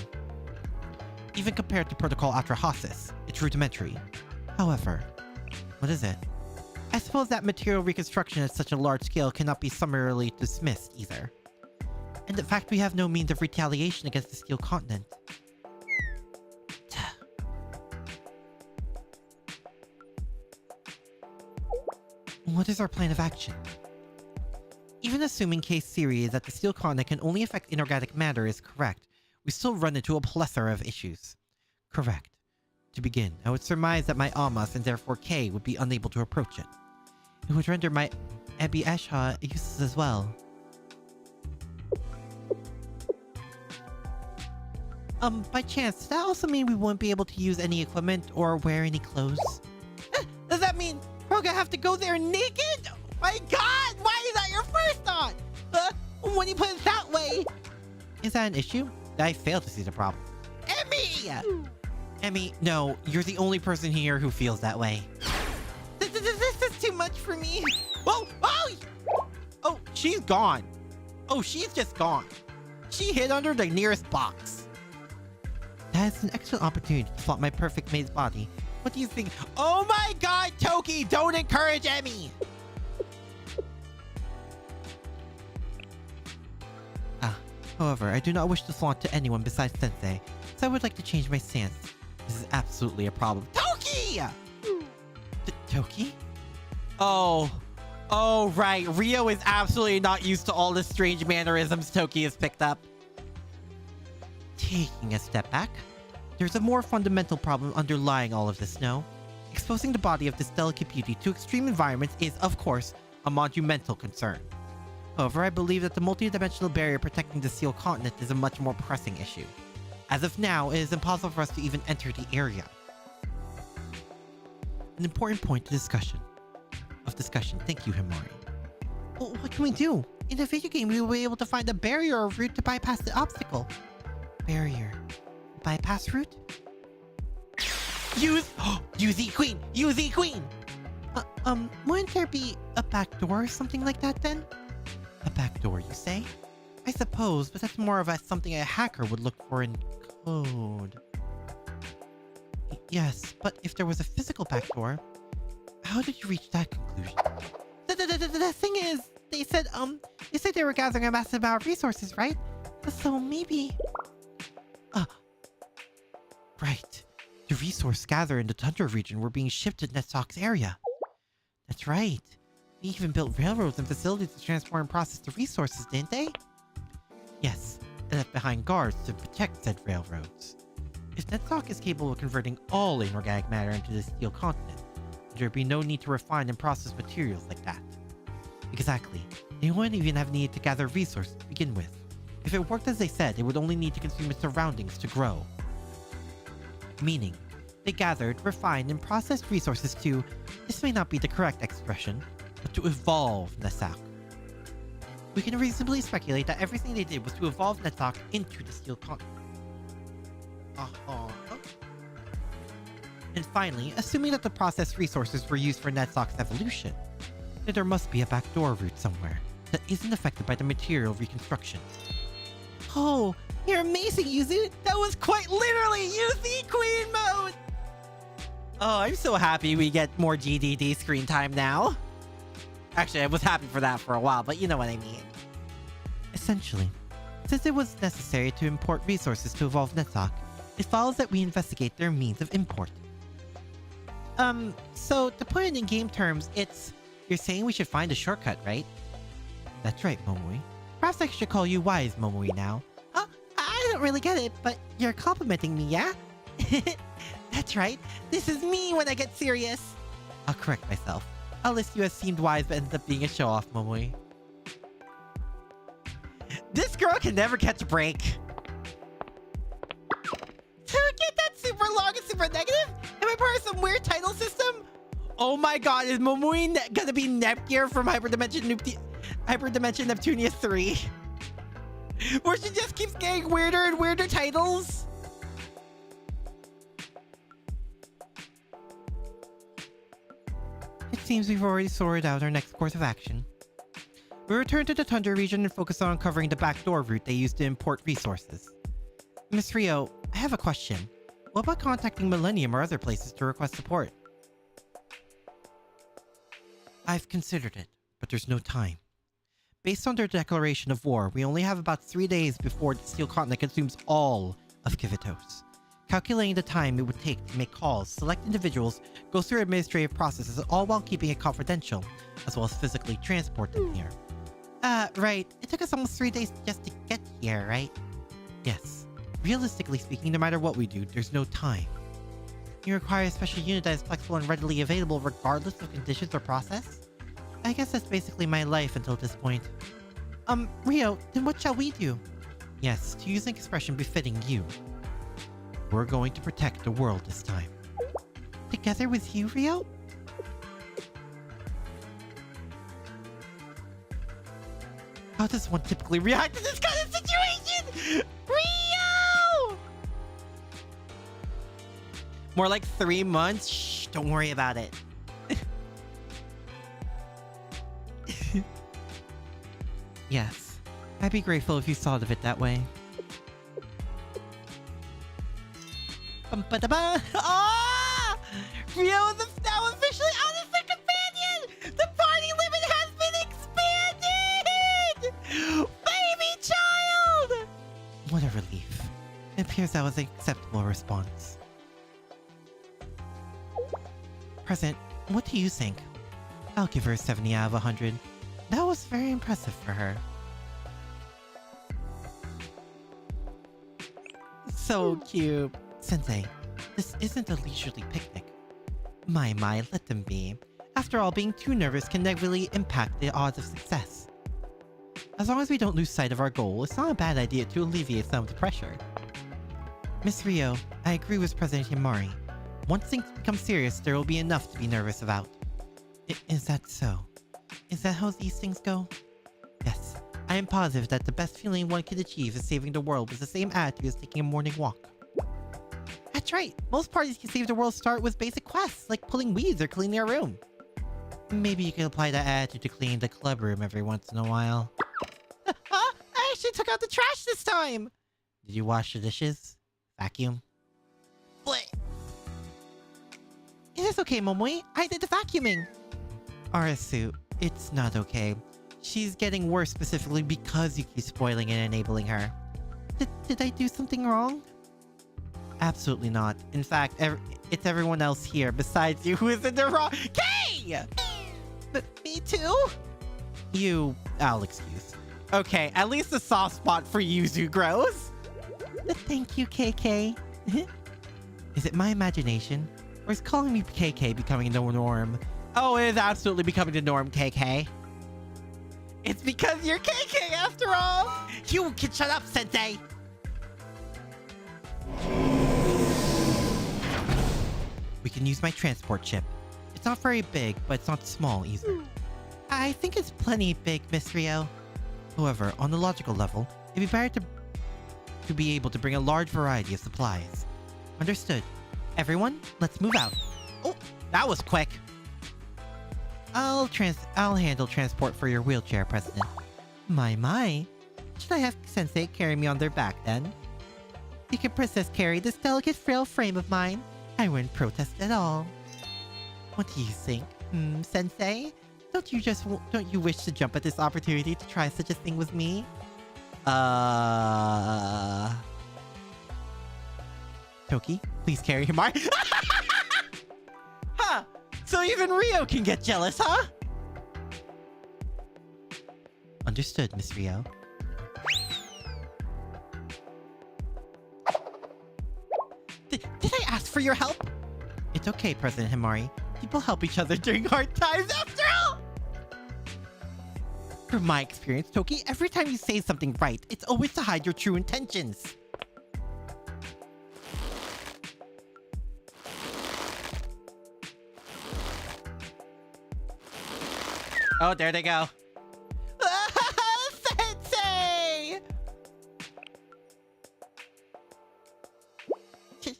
Even compared to Protocol Atrahasis, it's rudimentary. However, what is it? I suppose that material reconstruction at such a large scale cannot be summarily dismissed either. And the fact we have no means of retaliation against the Steel Continent. What is our plan of action? Even assuming case theory that the steel continent can only affect inorganic matter is correct, we still run into a plethora of issues. Correct. To begin, I would surmise that my Amas and therefore K would be unable to approach it. It would render my Ebi Esha useless as well. By chance, does that also mean we won't be able to use any equipment or wear any clothes? Does that mean we're gonna have to go there naked? My god, why is that your first thought? When you put it that way, Is that an issue? I fail to see the problem. Emmy! Emmy, no, you're the only person here who feels that way. This is too much for me. Whoa! Oh! Oh, she's gone. Oh, she's just gone. She hid under the nearest box. That is an excellent opportunity to plot my perfect maid's body. What do you think? Oh my god, Toki! Don't encourage Emmy! However, I do not wish to flaunt to anyone besides Sensei, so I would like to change my stance. This is absolutely a problem. Toki! Toki? Oh, right. Rio is absolutely not used to all the strange mannerisms Toki has picked up. Taking a step back, there's a more fundamental problem underlying all of this, no? Exposing the body of this delicate beauty to extreme environments is, of course, a monumental concern. However, I believe that the multi-dimensional barrier protecting the Steel Continent is a much more pressing issue. As of now, it is impossible for us to even enter the area. An important point of discussion. Thank you, Himari. Well, what can we do? In the video game, we will be able to find a barrier or route to bypass the obstacle. Barrier. Bypass route? Use E Queen! Use E Queen! Wouldn't there be a back door or something like that then? A back door, you say? I suppose, but that's more of something a hacker would look for in code. Yes, but if there was a physical back door, how did you reach that conclusion? The thing is, they said they were gathering a massive amount of resources, right? So maybe... Right. The resource gathered in the Tundra region were being shipped to Netsock's area. That's right. They even built railroads and facilities to transport and process the resources, didn't they? Yes, and left behind guards to protect said railroads. If Netsock is capable of converting all inorganic matter into the Steel Continent, there would be no need to refine and process materials like that. Exactly. They wouldn't even have needed to gather resources to begin with. If it worked as they said, they would only need to consume its surroundings to grow. Meaning, they gathered, refined, and processed resources to, this may not be the correct expression, but to evolve Netsock. We can reasonably speculate that everything they did was to evolve Netsock into the Steel Continent. And finally, assuming that the processed resources were used for Netsock's evolution, then there must be a backdoor route somewhere that isn't affected by the material reconstruction. Oh, you're amazing, Yuzu! That was quite literally Yuzu Queen mode! Oh, I'm so happy we get more GDD screen time now. Actually, I was happy for that for a while, but you know what I mean. Essentially, since it was necessary to import resources to evolve Netsock, it follows that we investigate their means of import. So to put it in game terms, you're saying we should find a shortcut, right? That's right, Momoi. Perhaps I should call you wise, Momoi, now. Oh, I don't really get it, but you're complimenting me, yeah? That's right. This is me when I get serious. I'll correct myself. I'll list you as seemed wise but ends up being a show-off, Momoi. This girl can never catch a break. To get that super long and super negative? Am I part of some weird title system? Oh my god, is Momoi gonna be Nepgear from Hyperdimension Neptunius 3? Where she just keeps getting weirder and weirder titles? It seems we've already sorted out our next course of action. We return to the Tundra region and focus on uncovering the backdoor route they used to import resources. Miss Rio, I have a question. What about contacting Millennium or other places to request support? I've considered it, but there's no time. Based on their declaration of war, we only have about 3 days before the Steel Continent consumes all of Kivitos. Calculating the time it would take to make calls, select individuals, go through administrative processes, all while keeping it confidential, as well as physically transport them here. Right. It took us almost 3 days just to get here, right? Yes. Realistically speaking, no matter what we do, there's no time. You require a special unit that is flexible and readily available regardless of conditions or process? I guess that's basically my life until this point. Rio, then what shall we do? Yes, to use an expression befitting you. We're going to protect the world this time. Together with you, Rio? How does one typically react to this kind of situation? Rio! More like 3 months? Shh, don't worry about it. Yes, I'd be grateful if you thought of it that way. Bum-ba-da-ba. Ah! Rio is now officially honestly companion! The party limit has been expanded! Baby child! What a relief. It appears that was an acceptable response. President, what do you think? I'll give her a 70 out of 100. That was very impressive for her. So cute. Sensei, this isn't a leisurely picnic. My, let them be. After all, being too nervous can negatively impact the odds of success. As long as we don't lose sight of our goal, it's not a bad idea to alleviate some of the pressure. Miss Rio, I agree with President Himari. Once things become serious, there will be enough to be nervous about. Is that so? Is that how these things go? Yes, I am positive that the best feeling one could achieve is saving the world with the same attitude as taking a morning walk. That's right, most parties can save the world start with basic quests, like pulling weeds or cleaning a room. Maybe you could apply that attitude to cleaning the club room every once in a while. I actually took out the trash this time! Did you wash the dishes? Vacuum? What? Is this okay, Momoi? I did the vacuuming! Arasu, it's not okay. She's getting worse specifically because you keep spoiling and enabling her. Did I do something wrong? Absolutely not. In fact, it's everyone else here besides you who is in the wrong— Kay! Me too? I'll excuse. Okay, at least a soft spot for Yuzu grows. Thank you, KK. Is it my imagination? Or is calling me KK becoming the norm? Oh, it is absolutely becoming the norm, KK. It's because you're KK after all! You can shut up, Sensei! We can use my transport ship. It's not very big, but it's not small either. I think it's plenty big, Miss Rio. However, on the logical level, it'd be better to be able to bring a large variety of supplies. Understood. Everyone, let's move out. Oh, that was quick. I'll handle transport for your wheelchair, President. My. Should I have Sensei carry me on their back then? You can Princess carry this delicate frail frame of mine. I wouldn't protest at all. What do you think? Sensei? Don't you wish to jump at this opportunity to try such a thing with me? Toki, please carry Himari. Huh! So even Rio can get jealous, huh? Understood, Miss Rio. Did I ask for your help? It's okay, President Himari. People help each other during hard times after all! From my experience, Toki, every time you say something right, it's always to hide your true intentions. Oh, there they go. Sensei!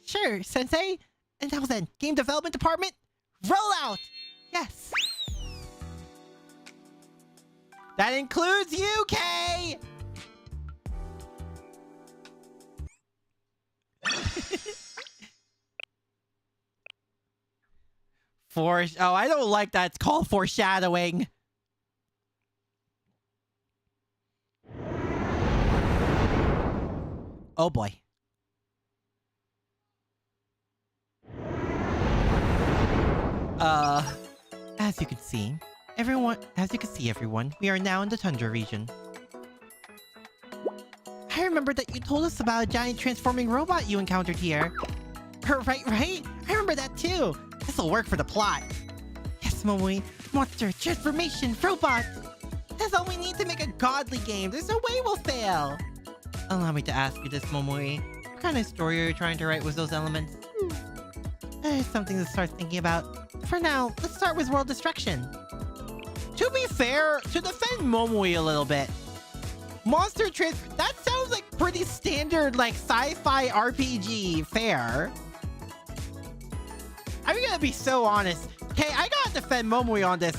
Sure, Sensei. And now then, game development department, roll out! Yes. That includes you, Kay! Oh, I don't like that. It's called foreshadowing. Oh boy. As you can see, everyone, we are now in the tundra region. I remember that you told us about a giant transforming robot you encountered here. Right? I remember that too. This'll work for the plot. Yes, Momoi. Monster transformation robot. That's all we need to make a godly game. There's no way we'll fail. Allow me to ask you this, Momoi. What kind of story are you trying to write with those elements? It's something to start thinking about. For now, let's start with world destruction. To be fair, to defend Momoi a little bit, that sounds like pretty standard, like, sci-fi RPG fare. I'm gonna be so honest. Okay, I gotta defend Momoi on this.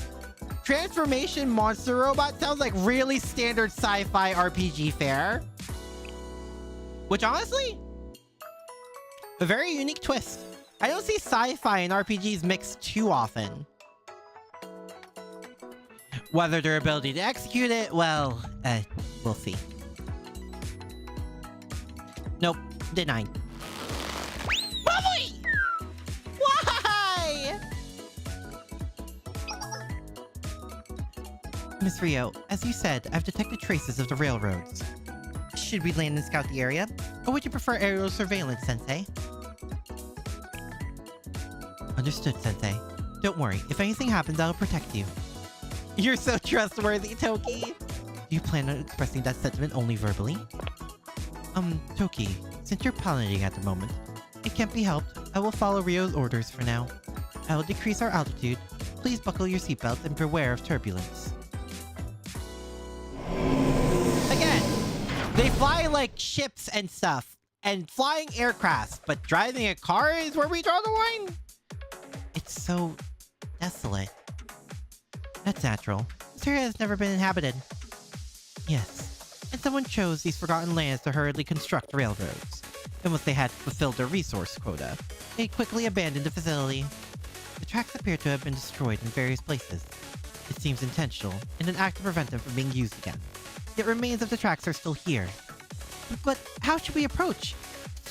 Transformation monster robot sounds like really standard sci-fi RPG fare. Which, honestly, a very unique twist. I don't see sci-fi and RPGs mixed too often. Whether their ability to execute it, well, we'll see. Nope, denied. Momoi! Why? Miss Rio, as you said, I've detected traces of the railroads. Should we land and scout the area? Or would you prefer aerial surveillance, Sensei? Understood, Sensei. Don't worry, if anything happens, I'll protect you. You're so trustworthy, Toki! Do you plan on expressing that sentiment only verbally? Toki, since you're pollinating at the moment, it can't be helped. I will follow Rio's orders for now. I will decrease our altitude. Please buckle your seatbelt and beware of turbulence. Again, they fly like ships and stuff, and flying aircraft, but driving a car is where we draw the line? It's so desolate. That's natural. This area has never been inhabited. Yes, and someone chose these forgotten lands to hurriedly construct railroads. And once they had fulfilled their resource quota, they quickly abandoned the facility. The tracks appear to have been destroyed in various places. It seems intentional, in an act to prevent them from being used again. Yet remains of the tracks are still here. But how should we approach?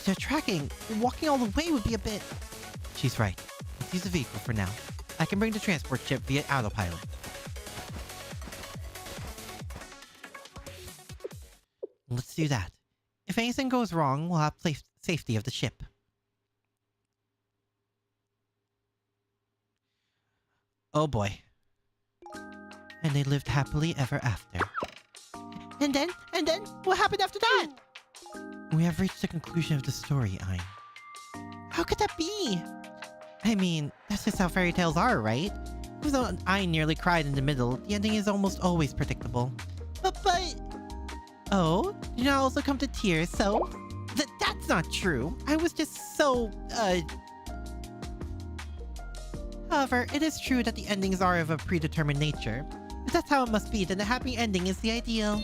They're tracking. Walking all the way would be a bit... She's right. Let's use a vehicle for now. I can bring the transport ship via autopilot. Let's do that. If anything goes wrong, we'll have safety of the ship. Oh boy. And they lived happily ever after. And then, what happened after that? We have reached the conclusion of the story, Ein. How could that be? I mean, that's just how fairy tales are, right? Even though Ein nearly cried in the middle, the ending is almost always predictable. But... Oh? Did you not also come to tears, so? That's not true. I was just so, However, it is true that the endings are of a predetermined nature. If that's how it must be, then a happy ending is the ideal.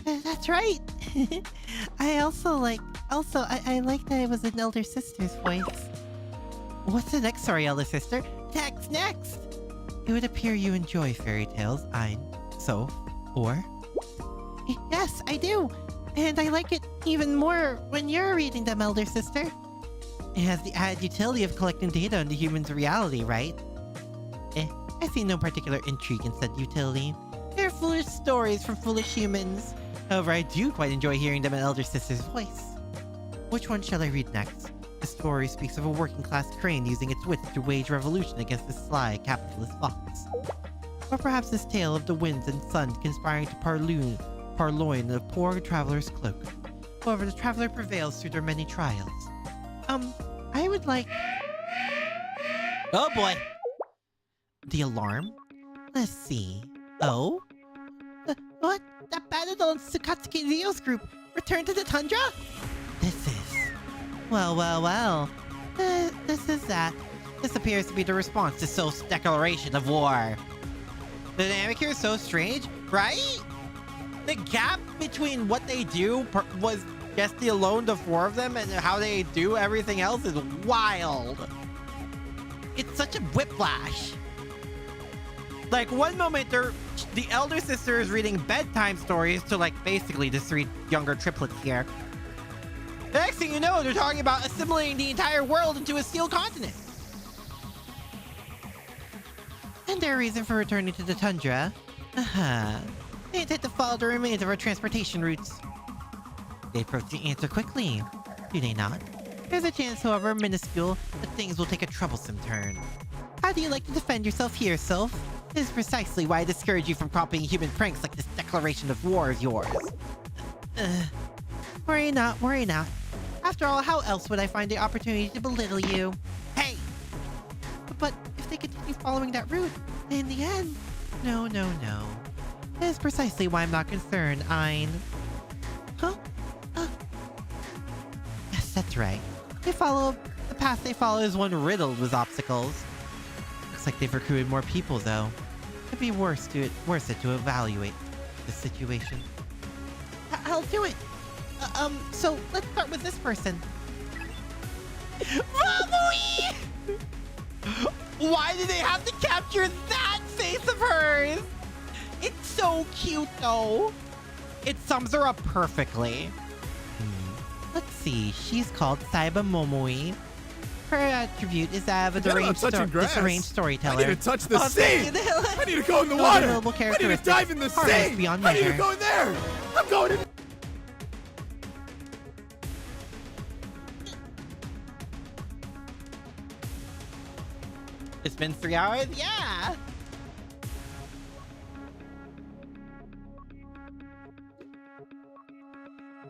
That's right. I also like that it was an elder sister's voice. What's the next story, elder sister? Next! It would appear you enjoy fairy tales, Ein, so, or? Yes, I do. And I like it even more when you're reading them, elder sister. It has the added utility of collecting data on the human's reality, right? I see no particular intrigue in said utility. They're foolish stories from foolish humans. However, I do quite enjoy hearing them in elder sister's voice. Which one shall I read next? The story speaks of a working-class crane using its wits to wage revolution against the sly capitalist fox. Or perhaps this tale of the winds and sun conspiring to purloin the poor traveler's cloak. However, the traveler prevails through their many trials. I would like... Oh boy! The alarm? Let's see. Oh? What? That Battle and Tsukatsuki Rio's group returned to the tundra? This is... Well. This is that. This appears to be the response to Soph's declaration of war. The dynamic here is so strange, right? The gap between what they do was just alone, the four of them, and how they do everything else is wild. It's such a whiplash. Like, one moment, the elder sister is reading bedtime stories to, like, basically the three younger triplets here. The next thing you know, they're talking about assimilating the entire world into a steel continent. And their reason for returning to the tundra? They intend to follow the remains of our transportation routes. They approach the answer quickly, do they not? There's a chance, however minuscule, that things will take a troublesome turn. How do you like to defend yourself here, Soph? This is precisely why I discourage you from copying human pranks like this declaration of war of yours. Worry not. After all, how else would I find the opportunity to belittle you? Hey! But if they continue following that route, then in the end... No. That is precisely why I'm not concerned, Ein. Huh? That's right. The path they follow is one riddled with obstacles. Looks like they've recruited more people, though. It'd be worth it to evaluate the situation. I'll do it. So let's start with this person. Momoi! Why did they have to capture that face of hers? It's so cute, though. It sums her up perfectly. Let's see. She's called Saiba Momoi. Her attribute is that of a deranged storyteller. I need to touch the sea! I need to go in the water! I need to dive in the sea! I need to go in there! I'm going in! It's been 3 hours? Yeah!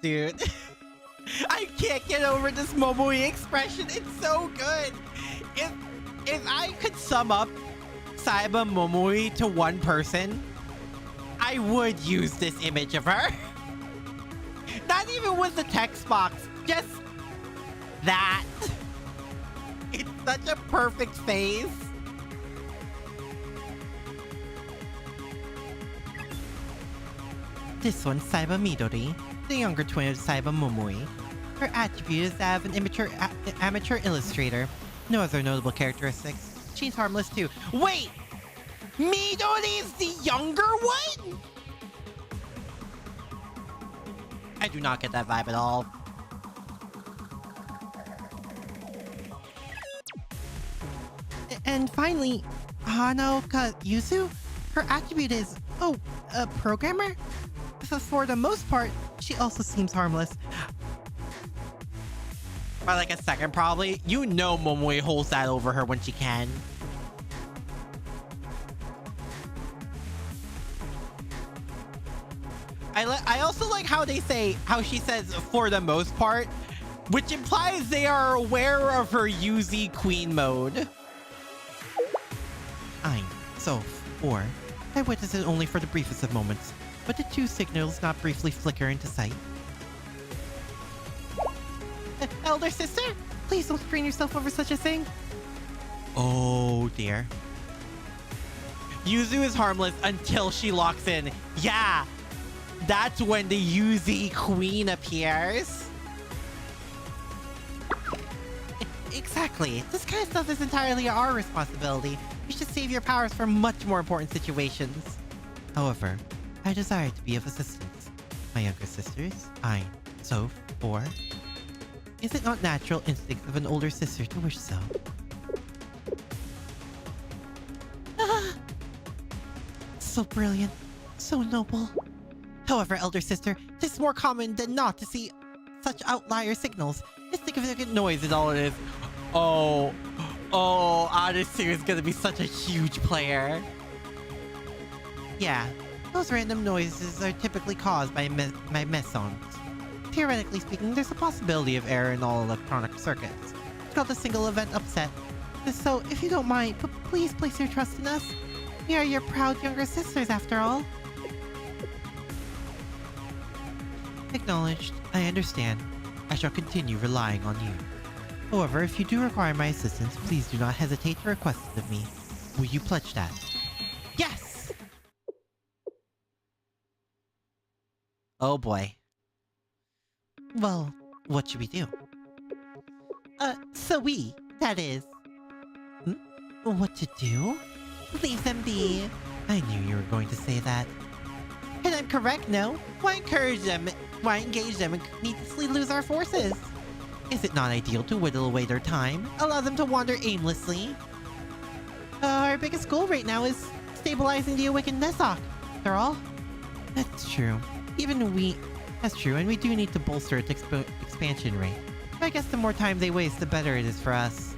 Dude. I can't get over this Momoi expression. It's so good. If I could sum up Saiba Momoi to one person, I would use this image of her. Not even with the text box. Just that. It's such a perfect face. This one's Saiba Midori, the younger twin of Saiba Momoi. Her attribute is that of an amateur illustrator. No other notable characteristics. She's harmless too. Wait! Midori is the younger one? I do not get that vibe at all. And finally, Hanoka Yuzu? Her attribute is, a programmer? For the most part, she also seems harmless. By like a second, probably. You know Momoi holds that over her when she can. I also like how she says for the most part, which implies they are aware of her Yuzi Queen mode. I witnessed it only for the briefest of moments, but the two signals not briefly flicker into sight. Elder sister, please don't strain yourself over such a thing. Oh dear. Yuzu is harmless until she locks in. Yeah, that's when the Yuzi Queen appears. Exactly. This kind of stuff is entirely our responsibility. You should save your powers for much more important situations. However, I desire to be of assistance. My younger sisters, Ain, Soph, or... Is it not natural instinct of an older sister to wish so? So brilliant. So noble. However, elder sister, it is more common than not to see such outlier signals. A significant noise is all it is. Oh, Odyssey is gonna be such a huge player. Yeah, those random noises are typically caused by mesons. Theoretically speaking, there's a possibility of error in all electronic circuits. It's called a single event upset. So, if you don't mind, please place your trust in us. We are your proud younger sisters, after all. Acknowledged. I understand. I shall continue relying on you. However, if you do require my assistance, please do not hesitate to request it of me. Will you pledge that? Yes! Oh boy. Well, what should we do? That is... What to do? Leave them be. I knew you were going to say that. And I'm correct, no? Why encourage them? Why engage them and needlessly lose our forces? Is it not ideal to whittle away their time? Allow them to wander aimlessly? Our biggest goal right now is stabilizing the awakened Nesok. After all. That's true. That's true, and we do need to bolster its expansion rate. I guess the more time they waste, the better it is for us.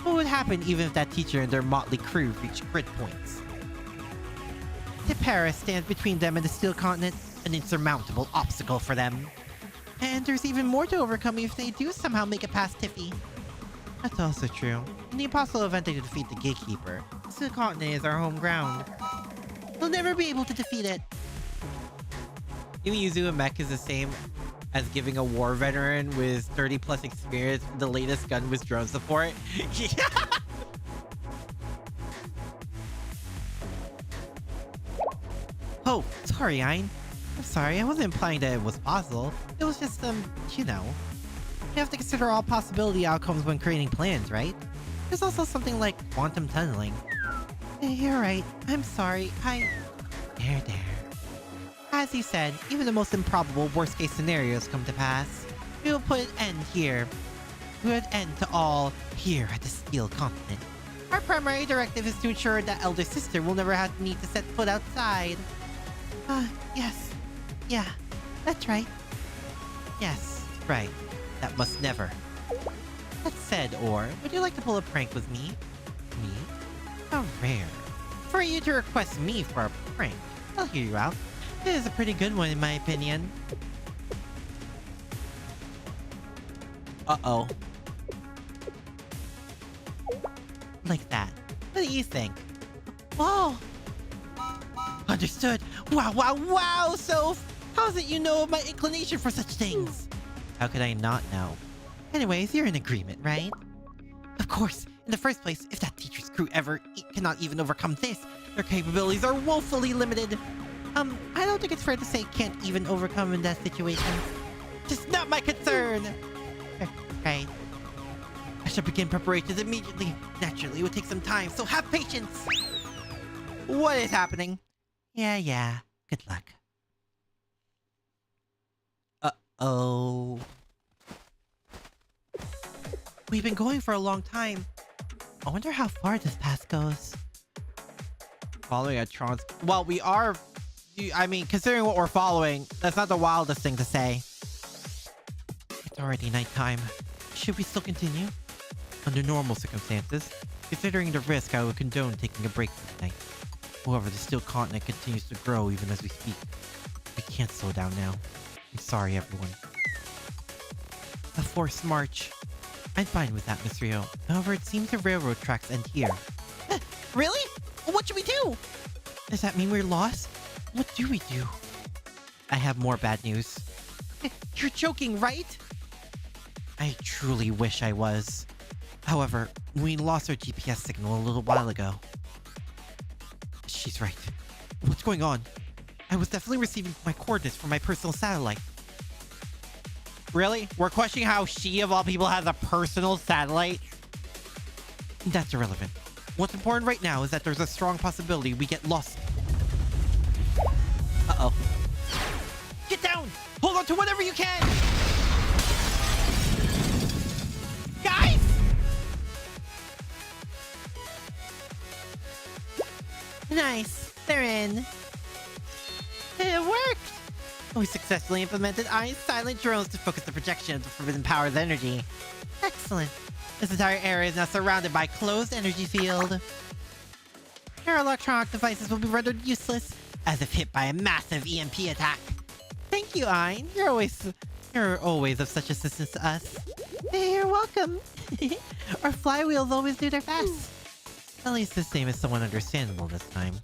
What would happen even if that teacher and their motley crew reached grid points? Tipara stands between them and the Steel Continent, an insurmountable obstacle for them. And there's even more to overcome if they do somehow make it past Tiffy. That's also true. In the impossible event they defeat the Gatekeeper, the Steel Continent is our home ground. They'll never be able to defeat it. Even Yuzu and Mech is the same as giving a war veteran with 30 plus experience the latest gun with drone support. Yeah. Oh, sorry, Ein. I'm sorry, I wasn't implying that it was possible. It was just, you know. You have to consider all possibility outcomes when creating plans, right? There's also something like quantum tunneling. You're right. I'm sorry. There. As you said, even the most improbable worst-case scenarios come to pass. We will put an end here. We will put an end to all here at the Steel Continent. Our primary directive is to ensure that Elder Sister will never have to need to set foot outside. Yes. Yeah, that's right. Yes, right. That must never. That said, Or, would you like to pull a prank with me? Me? How rare. For you to request me for a prank. I'll hear you out. It is a pretty good one in my opinion. Uh-oh. Like that. What do you think? Whoa! Understood. Wow, Soph! How's it you know of my inclination for such things? How could I not know? Anyways, you're in agreement, right? Of course. In the first place, if that teacher's crew ever cannot even overcome this, their capabilities are woefully limited. I don't think it's fair to say can't even overcome in that situation. Just not my concern! Right. I shall begin preparations immediately. Naturally, it will take some time, so have patience! What is happening? Yeah. Good luck. Uh-oh. We've been going for a long time. I wonder how far this path goes. Following a trans... Well, we are... I mean, considering what we're following, that's not the wildest thing to say. It's already nighttime. Should we still continue? Under normal circumstances, considering the risk, I would condone taking a break for the night. However, the Steel Continent continues to grow even as we speak. We can't slow down now. I'm sorry, everyone. A forced march. I'm fine with that, Miss Rio. However, it seems the railroad tracks end here. Really? What should we do? Does that mean we're lost? What do we do? I have more bad news. You're joking, right? I truly wish I was. However, we lost our GPS signal a little while ago. She's right. What's going on? I was definitely receiving my coordinates from my personal satellite. Really? We're questioning how she, of all people, has a personal satellite? That's irrelevant. What's important right now is that there's a strong possibility we get lost. Uh-oh. Get down! Hold on to whatever you can! Guys! Nice. They're in. It worked! We successfully implemented Ein's silent drones to focus the projection of the forbidden power of energy. Excellent. This entire area is now surrounded by a closed energy field. Your electronic devices will be rendered useless, as if hit by a massive EMP attack. Thank you, Ein. You're always of such assistance to us. Hey, you're welcome. Our flywheels always do their best. At least this name is somewhat understandable this time.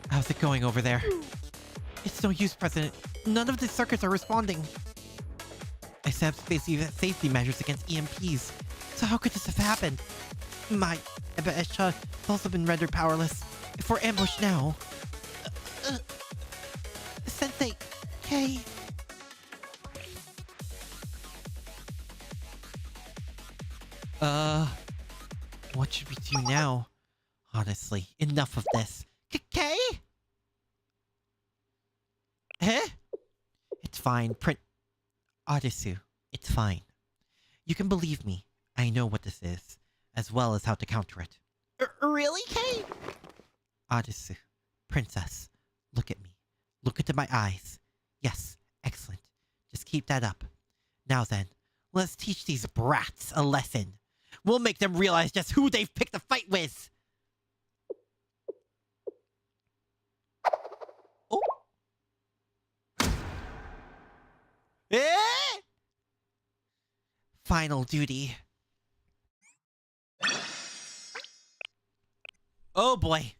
How's it going over there? It's no use, President. None of the circuits are responding. I set up safety measures against EMPs. So how could this have happened? My Esha has also been rendered powerless. If we're ambushed now... Sensei... Kay... What should we do now? Honestly, enough of this. Kay? Eh? It's fine, Odysseus, it's fine. You can believe me. I know what this is, as well as how to counter it. Really, Kay? Odysseus, Princess, look at me. Look into my eyes. Yes, excellent. Just keep that up. Now then, let's teach these brats a lesson. We'll make them realize just who they've picked a fight with. Oh. Eh? Final duty. Oh boy.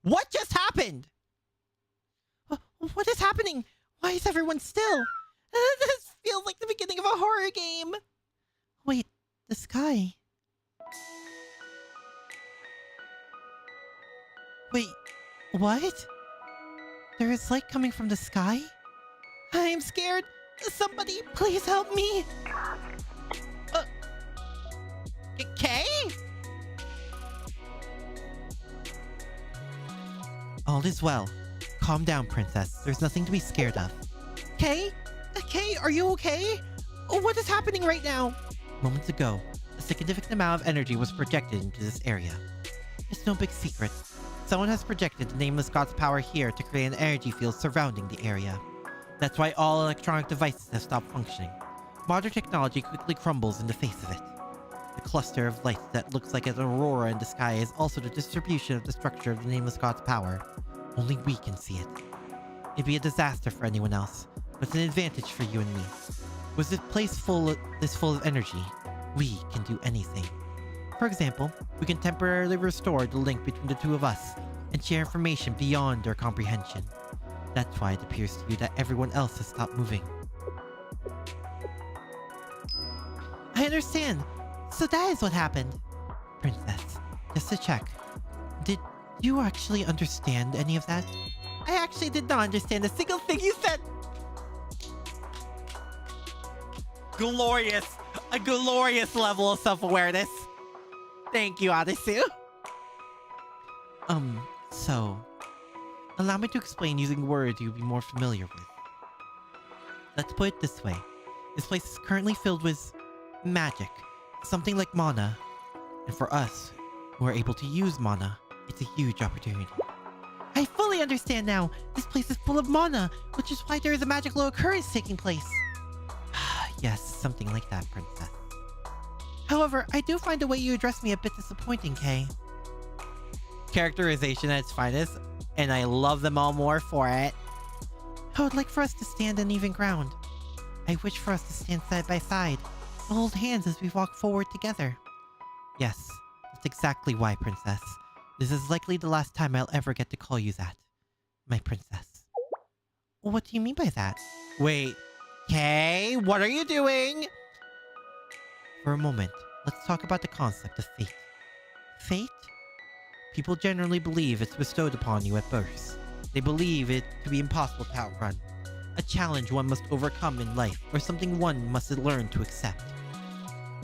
What just happened? What is happening? Why is everyone still? This feels like the beginning of a horror game. Wait, the sky. Wait, what? There is light coming from the sky? I am scared. Somebody, please help me. Kay? All is well. Calm down, princess. There's nothing to be scared of. Kay? Kay, are you okay? What is happening right now? Moments ago, a significant amount of energy was projected into this area. It's no big secret. Someone has projected the nameless god's power here to create an energy field surrounding the area. That's why all electronic devices have stopped functioning. Modern technology quickly crumbles in the face of it. The cluster of lights that looks like an aurora in the sky is also the distribution of the structure of the nameless god's power. Only we can see it. It'd be a disaster for anyone else, but it's an advantage for you and me. Was this place full of energy, we can do anything. For example, we can temporarily restore the link between the two of us and share information beyond our comprehension. That's why it appears to you that everyone else has stopped moving. I understand. So that is what happened. Princess, just to check. Did you actually understand any of that? I actually did not understand a single thing you said. Glorious. A glorious level of self-awareness. Thank you, Odyssey. So... allow me to explain using words you'll be more familiar with. Let's put it this way. This place is currently filled with... magic. Something like mana. And for us, who are able to use mana, it's a huge opportunity. I fully understand now. This place is full of mana, which is why there is a magical occurrence taking place. Yes, something like that, princess. However, I do find the way you address me a bit disappointing, Kay. Characterization at its finest, and I love them all more for it. I would like for us to stand on even ground. I wish for us to stand side by side, and hold hands as we walk forward together. Yes, that's exactly why, princess. This is likely the last time I'll ever get to call you that. My princess. What do you mean by that? Wait, Kay, what are you doing? For a moment, let's talk about the concept of fate. Fate? People generally believe it's bestowed upon you at birth. They believe it to be impossible to outrun. A challenge one must overcome in life, or something one must learn to accept.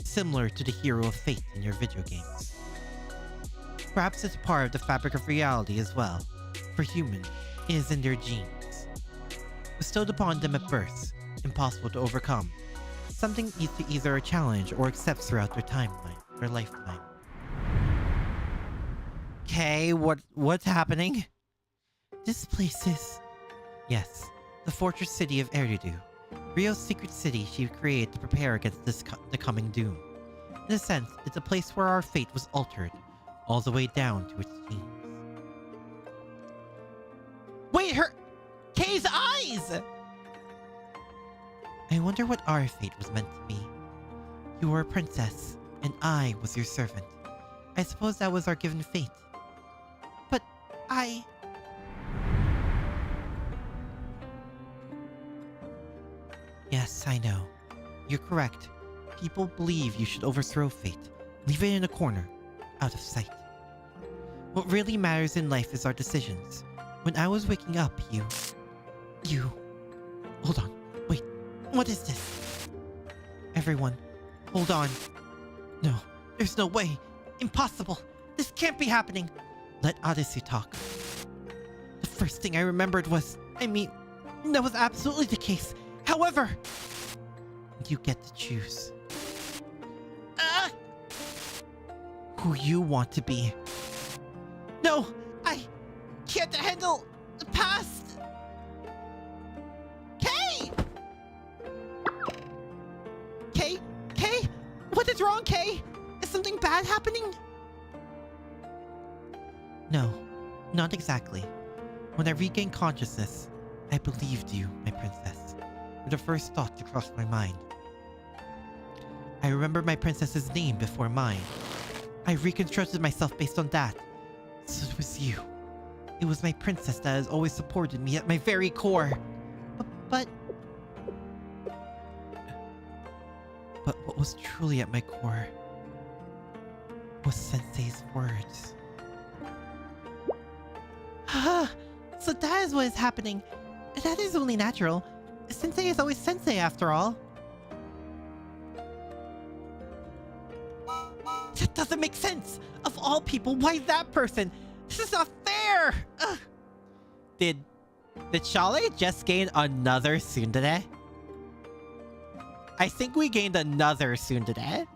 Similar to the hero of fate in your video games. Perhaps it's part of the fabric of reality as well. For humans, it is in their genes. Bestowed upon them at birth, impossible to overcome. Something either a challenge or accept throughout their timeline, their lifetime. Okay, what's happening? This place is... yes, the fortress city of Eridu. Rio's secret city she created to prepare against the coming doom. In a sense, it's a place where our fate was altered, all the way down to its genes. Wait, Kay's eyes! I wonder what our fate was meant to be. You were a princess, and I was your servant. I suppose that was our given fate. But Yes, I know. You're correct. People believe you should overthrow fate. Leave it in a corner, out of sight. What really matters in life is our decisions. When I was waking up, you... Hold on. Wait. What is this? Everyone, hold on. No, there's no way. Impossible. This can't be happening. Let Odyssey talk. The first thing I remembered was... that was absolutely the case. However, you get to choose. Who you want to be. No, I can't handle the past. Kay! Kay? What is wrong, Kay? Is something bad happening? No, not exactly. When I regained consciousness, I believed you, my princess. You're the first thought to cross my mind. I remember my princess's name before mine. I reconstructed myself based on that. So it was you. It was my princess that has always supported me at my very core. But what was truly at my core was Sensei's words. So that is what is happening. That is only natural. Sensei is always Sensei after all. That doesn't make sense! Of all people, why that person? This is not fair! Ugh. Did Shale just gain another tsundere? I think we gained another tsundere.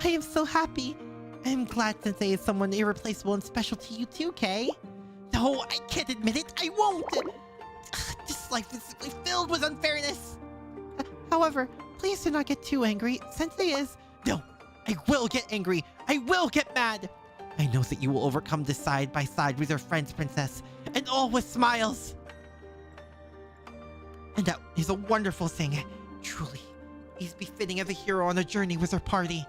I am so happy. I am glad Sensei is someone irreplaceable and special to you too, Kay. No, I can't admit it. I won't. This life is simply filled with unfairness. However, please do not get too angry. Sensei is... No, I will get angry. I will get mad. I know that you will overcome this side by side with your friends, Princess, and all with smiles. And that is a wonderful thing. Truly, he's befitting of a hero on a journey with her party.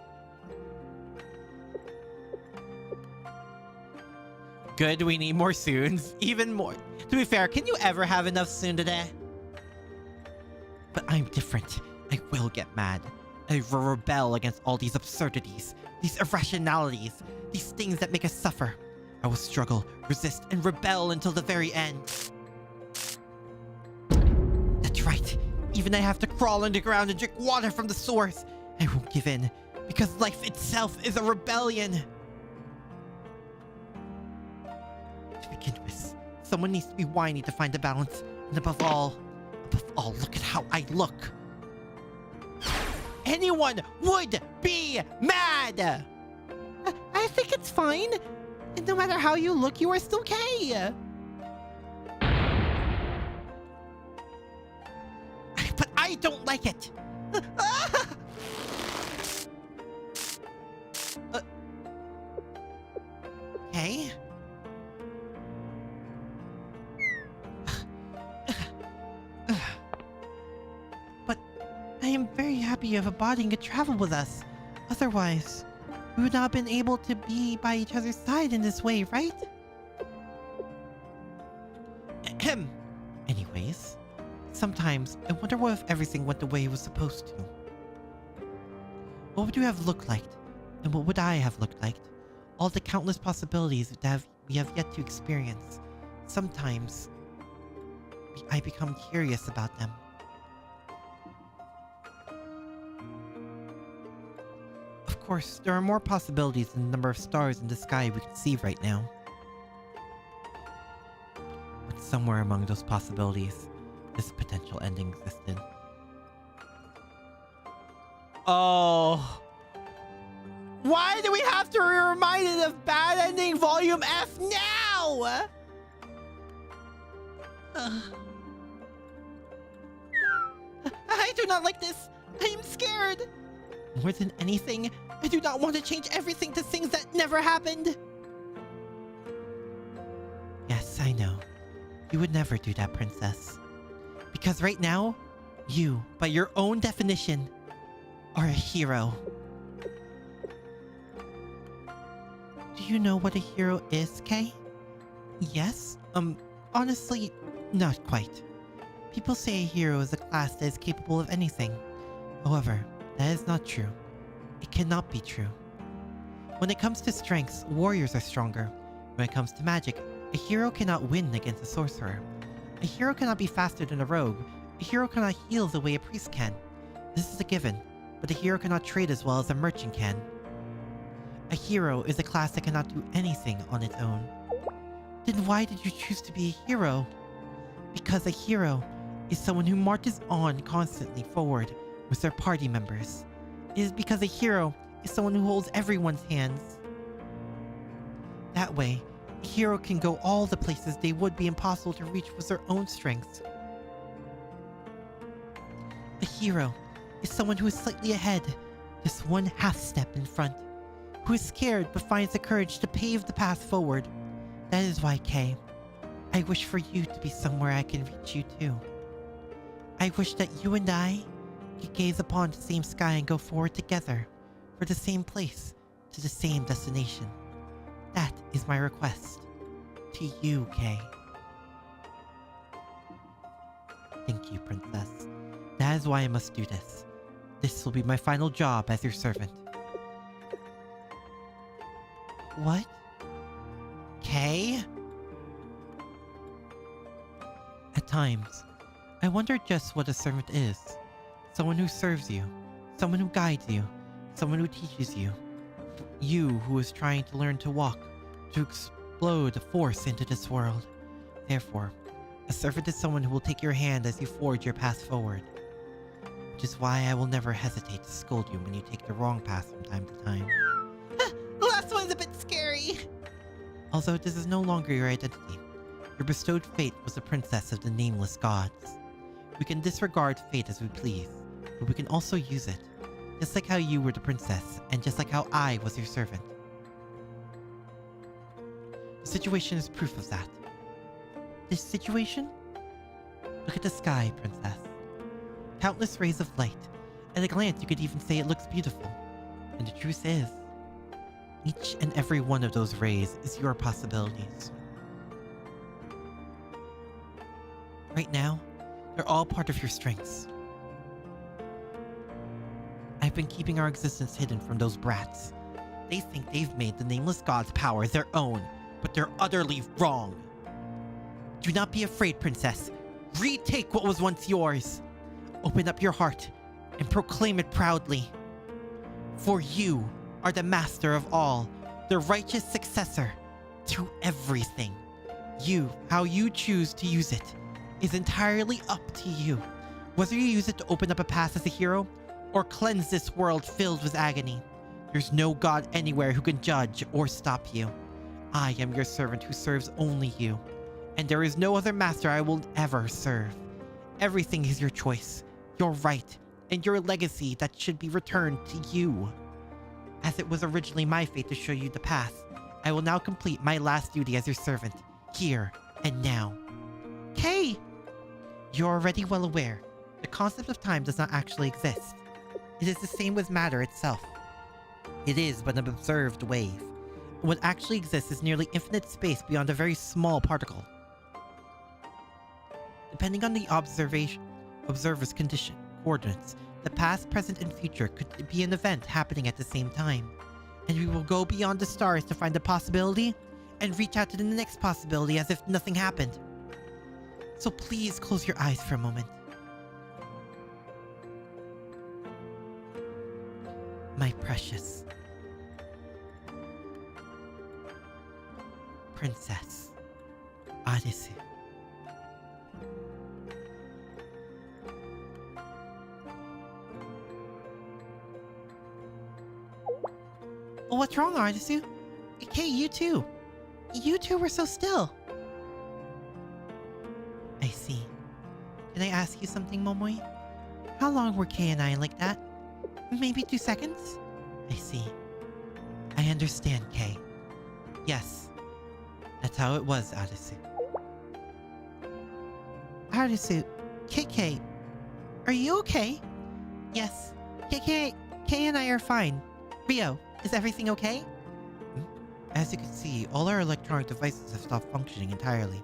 Good, we need more soons. Even more. To be fair, can you ever have enough tsundere? But I'm different. I will get mad. I will rebel against all these absurdities, these irrationalities, these things that make us suffer. I will struggle, resist, and rebel until the very end. That's right. Even I have to crawl underground and drink water from the source. I won't give in, because life itself is a rebellion. To begin with, someone needs to be whiny to find a balance. And above all, look at how I look. Anyone would be mad! I think it's fine. And no matter how you look, you are still Kay. But I don't like it. Okay. But I am very happy you have a body and could travel with us. Otherwise, we would not have been able to be by each other's side in this way, right? Ahem. Anyways, sometimes I wonder what if everything went the way it was supposed to. What would you have looked like? And what would I have looked like? All the countless possibilities that we have yet to experience. Sometimes I become curious about them. Of course, there are more possibilities than the number of stars in the sky we can see right now. But somewhere among those possibilities, this potential ending existed. Oh. Why do we have to be reminded of Bad Ending Volume F now? I do not like this. I am scared. More than anything, I do not want to change everything to things that never happened. Yes, I know. You would never do that, Princess. Because right now, you, by your own definition, are a hero. Do you know what a hero is, Kay? Yes? Honestly, not quite. People say a hero is a class that is capable of anything. However, that is not true. It cannot be true. When it comes to strengths, warriors are stronger. When it comes to magic, a hero cannot win against a sorcerer. A hero cannot be faster than a rogue. A hero cannot heal the way a priest can. This is a given, but a hero cannot trade as well as a merchant can. A hero is a class that cannot do anything on its own. Then why did you choose to be a hero? Because a hero is someone who marches on constantly forward with their party members. It is because a hero is someone who holds everyone's hands. That way, a hero can go all the places they would be impossible to reach with their own strengths. A hero is someone who is slightly ahead, just one half step in front, who is scared but finds the courage to pave the path forward. That is why, Kay, I wish for you to be somewhere I can reach you too. I wish that you and I could gaze upon the same sky and go forward together, for the same place, to the same destination. That is my request. to you, Kay. Thank you, Princess. That is why I must do this. This will be my final job as your servant. What? Kay? At times, I wonder just what a servant is. Someone who serves you, someone who guides you, someone who teaches you. You who is trying to learn to walk, to explode the force into this world. Therefore, a servant is someone who will take your hand as you forge your path forward. Which is why I will never hesitate to scold you when you take the wrong path from time to time. The last one's a bit scary. Although this is no longer your identity, your bestowed fate was the princess of the nameless gods. We can disregard fate as we please, but we can also use it. Just like how you were the princess, and just like how I was your servant. The situation is proof of that. This situation? Look at the sky, princess. Countless rays of light. At a glance, you could even say it looks beautiful. And the truth is, each and every one of those rays is your possibilities. Right now, they're all part of your strengths. I've been keeping our existence hidden from those brats. They think they've made the nameless god's power their own, but they're utterly wrong. Do not be afraid, princess. Retake what was once yours. Open up your heart and proclaim it proudly. For you are the master of all, the righteous successor to everything. How you choose to use it, is entirely up to you. Whether you use it to open up a path as a hero, or cleanse this world filled with agony, there's no god anywhere who can judge or stop you. I am your servant who serves only you, and there is no other master I will ever serve. Everything is your choice, your right, and your legacy that should be returned to you. As it was originally my fate to show you the path, I will now complete my last duty as your servant, here and now. Kay! You're already well aware, the concept of time does not actually exist. It is the same with matter itself. It is but an observed wave. What actually exists is nearly infinite space beyond a very small particle. Depending on the observer's condition, coordinates, the past, present, and future could be an event happening at the same time. And we will go beyond the stars to find a possibility, and reach out to the next possibility as if nothing happened. So please close your eyes for a moment. My precious Princess Odyssey. Oh, what's wrong, Artisu? Okay, you too. You two were so still. I see. Can I ask you something, Momoi? How long were Kay and I like that? Maybe 2 seconds? I see. I understand, Kay. Yes. That's how it was, Artisu. Artisu, KK, are you okay? Yes. Kay and I are fine. Rio, is everything okay? As you can see, all our electronic devices have stopped functioning entirely.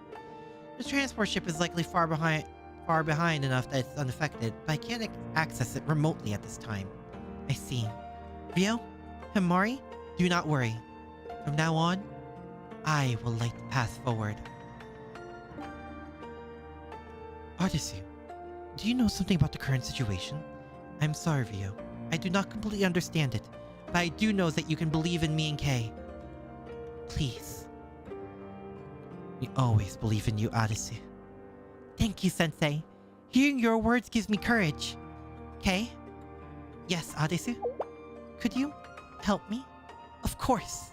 The transport ship is likely far behind enough that it's unaffected, but I can't access it remotely at this time. I see. Rio, Himari, do not worry. From now on, I will light the path forward. Artisu, do you know something about the current situation? I'm sorry, Rio. I do not completely understand it, but I do know that you can believe in me and Kay. Please. We always believe in you, Odyssey. Thank you, Sensei. Hearing your words gives me courage. Kay? Yes, Odyssey? Could you help me? Of course.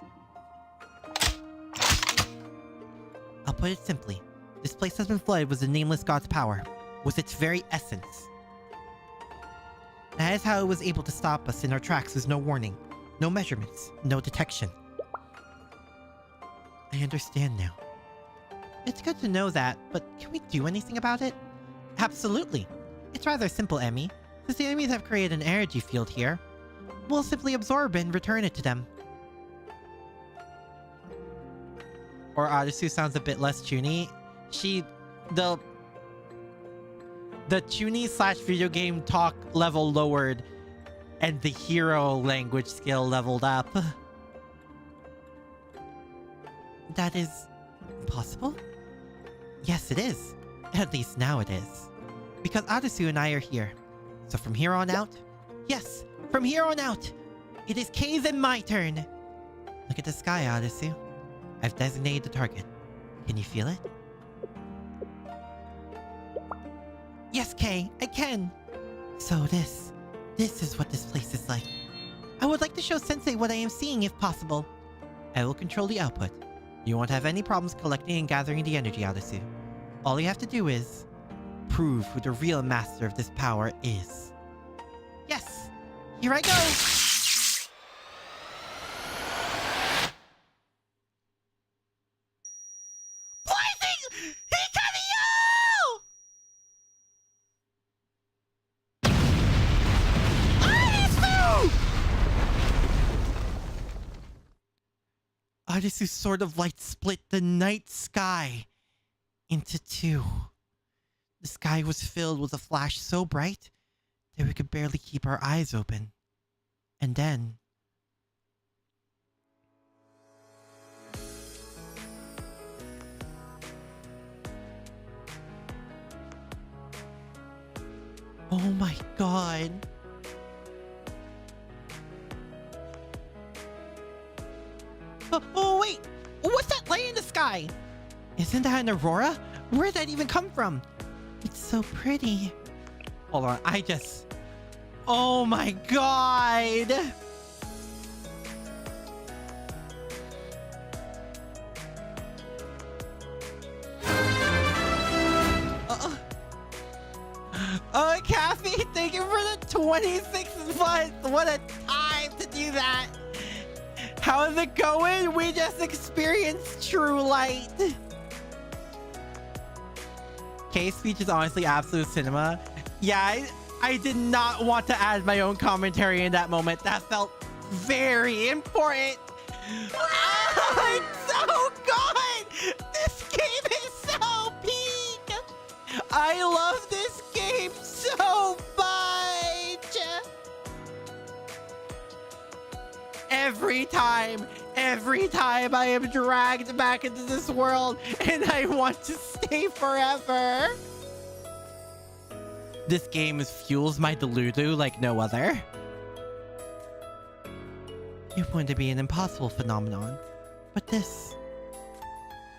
I'll put it simply. This place has been flooded with the nameless god's power, with its very essence. That is how it was able to stop us in our tracks with no warning, no measurements, no detection. I understand now. It's good to know that, but can we do anything about it? Absolutely. It's rather simple, Emmy. Since the enemies have created an energy field here, we'll simply absorb it and return it to them. or Arisu sounds a bit less tuney. The tuney slash video game talk level lowered and the hero language skill leveled up. That is possible? Yes, it is. At least now it is. Because Arisu and I are here. So from here on out, yes, from here on out, it is Kay's and my turn. Look at the sky, Arisu. I've designated the target. Can you feel it? Yes, Kay, I can. So this is what this place is like. I would like to show Sensei what I am seeing if possible. I will control the output. You won't have any problems collecting and gathering the energy, Arisu. All you have to do is prove who the real master of this power is. Yes! Here I go! Blazing Hikario! Arisu's sword of light split the night sky into two. The sky was filled with a flash so bright that we could barely keep our eyes open. And then... oh my god. Oh wait! What's that light in the sky? Isn't that an aurora? Where did that even come from? It's so pretty. Hold on, oh my god! Oh, Kathy, thank you for the 26th month! What a time to do that! How is it going? We just experienced true light! Kay's speech is honestly absolute cinema. Yeah, I did not want to add my own commentary in that moment. That felt very important. Oh, it's so good! This game is so peak! I love this game so much! Every time I am dragged back into this world and I want to stay forever. This game fuels my delulu like no other. It wouldn't be an impossible phenomenon, but this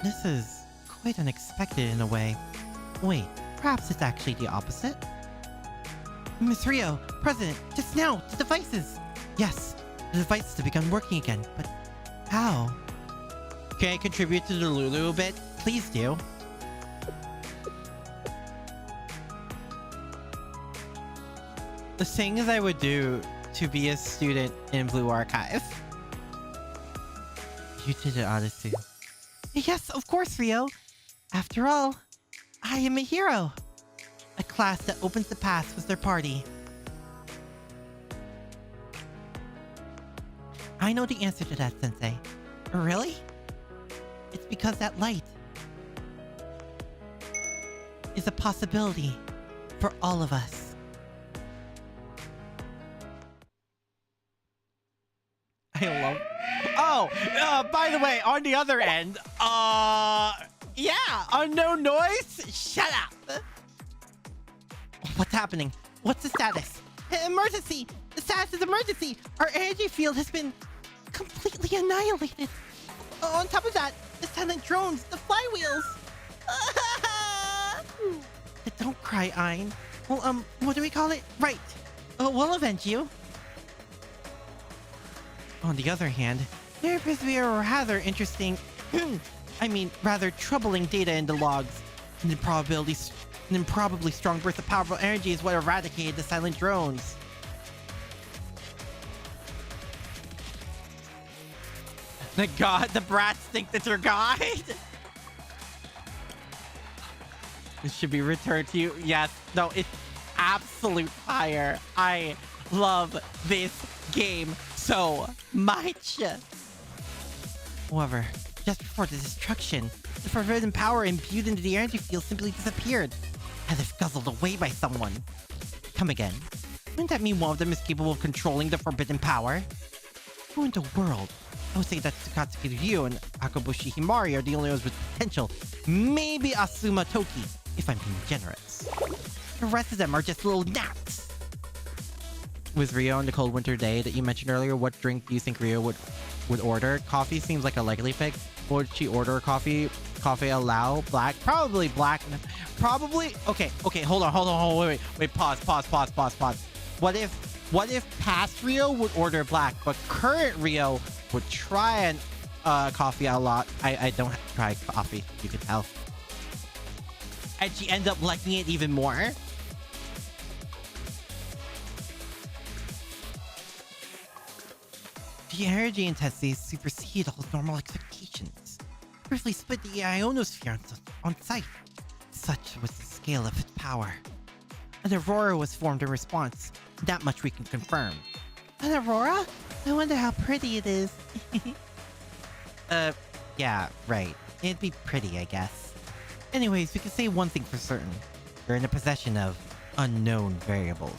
is quite unexpected in a way. Wait, perhaps it's actually the opposite? Miss Rio, President, just now, the devices! Yes, the devices have begun working again, but how? Can I contribute to the Lulu a bit? Please do. The things I would do to be a student in Blue Archive. You did it, Odyssey. Yes, of course, Rio. After all, I am a hero. A class that opens the path was their party. I know the answer to that, Sensei. Really? It's because that light is a possibility for all of us. I love... Oh, by the way, on the other end, yeah, unknown noise? Shut up! What's happening? What's the status? Emergency! The status is emergency! Our energy field has been completely annihilated. On top of that, the silent drones, the flywheels. Don't cry, Ein. Well, what do we call it? Right. We'll avenge you. On the other hand, there appears to be a rather interesting, rather troubling data in the logs. An improbably strong burst of powerful energy is what eradicated the silent drones. The brats think that you're God. It should be returned to you. Yes. No, it's absolute fire. I love this game so much. However, Just before the destruction, the forbidden power imbued into the energy field simply disappeared, as if guzzled away by someone. Come again. Wouldn't that mean one of them is capable of controlling the forbidden power? Who in the world? I would say that Tsukatsuki Ryu and Akabushi Himari are the only ones with potential. Maybe Asuma Toki, if I'm being generous. The rest of them are just little gnats. With Rio on the cold winter day that you mentioned earlier, what drink do you think Rio would order? Coffee seems like a likely pick. Would she order coffee? Coffee allow? Black? Probably black. Probably. Okay, hold on, wait, pause. What if past Rio would order black, but current Rio would try an coffee a lot? I don't try coffee, you could tell. And she ends up liking it even more. The energy intensity supersede all normal expectations. Briefly split the ionosphere on sight. Such was the scale of its power. An aurora was formed in response. That much we can confirm. An aurora? I wonder how pretty it is. Yeah, right. It'd be pretty, I guess. Anyways, we can say one thing for certain. We're in the possession of unknown variables.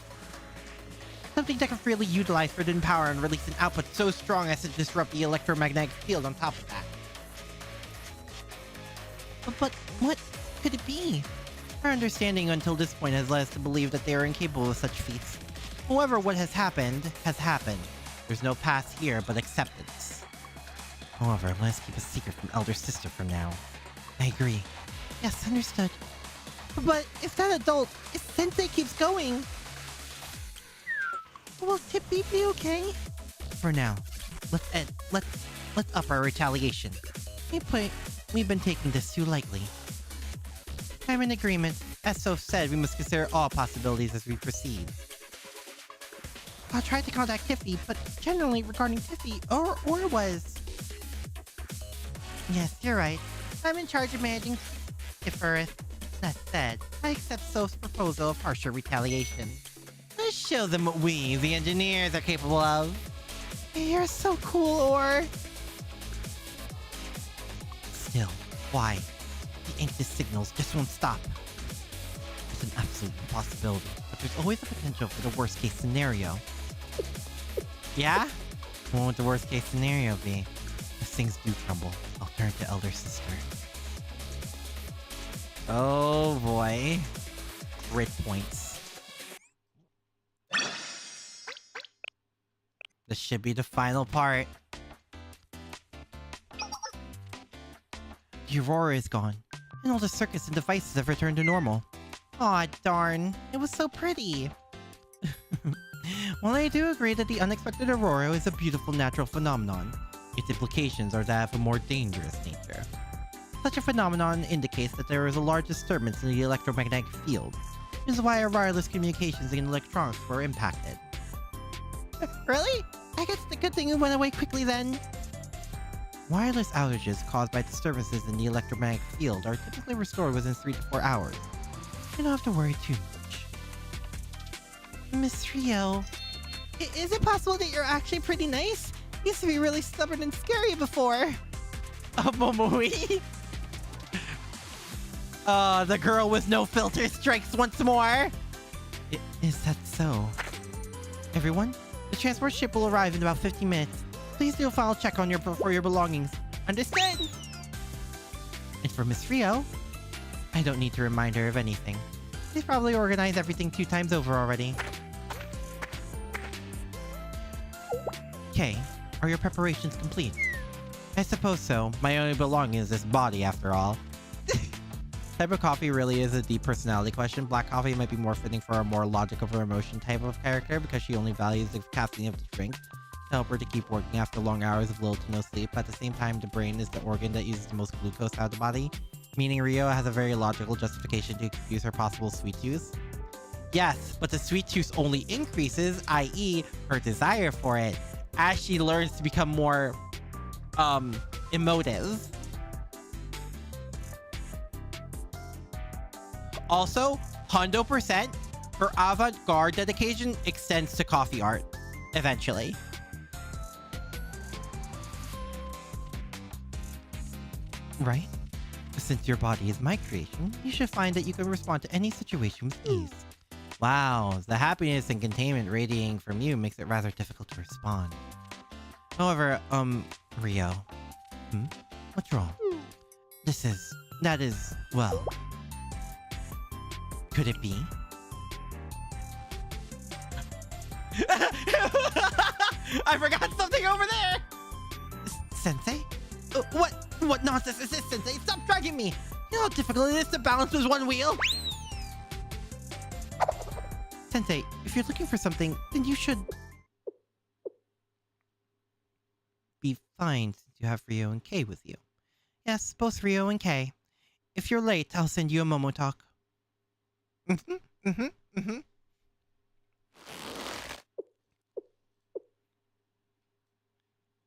Something that can freely utilize forbidden power and release an output so strong as to disrupt the electromagnetic field on top of that. But what could it be? Our understanding until this point has led us to believe that they are incapable of such feats. However, what has happened has happened. There's no path here but acceptance. However, let us keep a secret from Elder Sister for now. I agree. Yes, understood. But if that Sensei keeps going... Will Tippy be okay? For now, let's up our retaliation. We've been taking this too lightly. I'm in agreement. As Soph said, we must consider all possibilities as we proceed. I'll try to contact Tiffy, but generally regarding Tiffy, or was... Yes, you're right. I'm in charge of managing Tiffurith. That said, I accept Soph's proposal of harsher retaliation. Let's show them what we, the engineers, are capable of. You're so cool, Or. Still, why? The anxious signals just won't stop. It's an absolute impossibility, but there's always a potential for the worst case scenario. Yeah? What would the worst case scenario be? If things do crumble, I'll turn to Elder Sister. Oh boy. Grit points. This should be the final part. The Aurora is gone, and all the circuits and devices have returned to normal. Aw, darn. It was so pretty. While I do agree that the unexpected Aurora is a beautiful natural phenomenon, its implications are that of a more dangerous nature. Such a phenomenon indicates that there is a large disturbance in the electromagnetic field, which is why our wireless communications and electronics were impacted. Really? I guess the good thing it went away quickly then. Wireless outages caused by disturbances in the electromagnetic field are typically restored within 3 to 4 hours. You don't have to worry too much. Miss Rio, is it possible that you're actually pretty nice? You used to be really stubborn and scary before. Oh, Momoi. The girl with no filter strikes once more. Is that so? Everyone, the transport ship will arrive in about 15 minutes. Please do a final check on for your belongings. Understood? And for Miss Rio, I don't need to remind her of anything. She's probably organized everything 2 times over already. Okay, are your preparations complete? I suppose so. My only belonging is this body, after all. Type of coffee really is a deep personality question. Black coffee might be more fitting for a more logical or emotion type of character because she only values the caffeine of the drink to help her to keep working after long hours of little to no sleep. At the same time, the brain is the organ that uses the most glucose out of the body, meaning Rio has a very logical justification to excuse her possible sweet tooth. Yes, but the sweet tooth only increases, i.e. her desire for it, as she learns to become more, emotive. Also, 100%, her avant-garde dedication extends to coffee art, eventually. right? Since your body is my creation, you should find that you can respond to any situation with ease. Wow, the happiness and containment radiating from you makes it rather difficult to respond. However, Rio. What's wrong? That is, well... Could it be? I forgot something over there! Sensei? What nonsense is this, Sensei? Stop dragging me! You know how difficult it is to balance with one wheel? Sensei, if you're looking for something, then you should... be fine since you have Rio and Kei with you. Yes, both Rio and Kei. If you're late, I'll send you a Momo talk.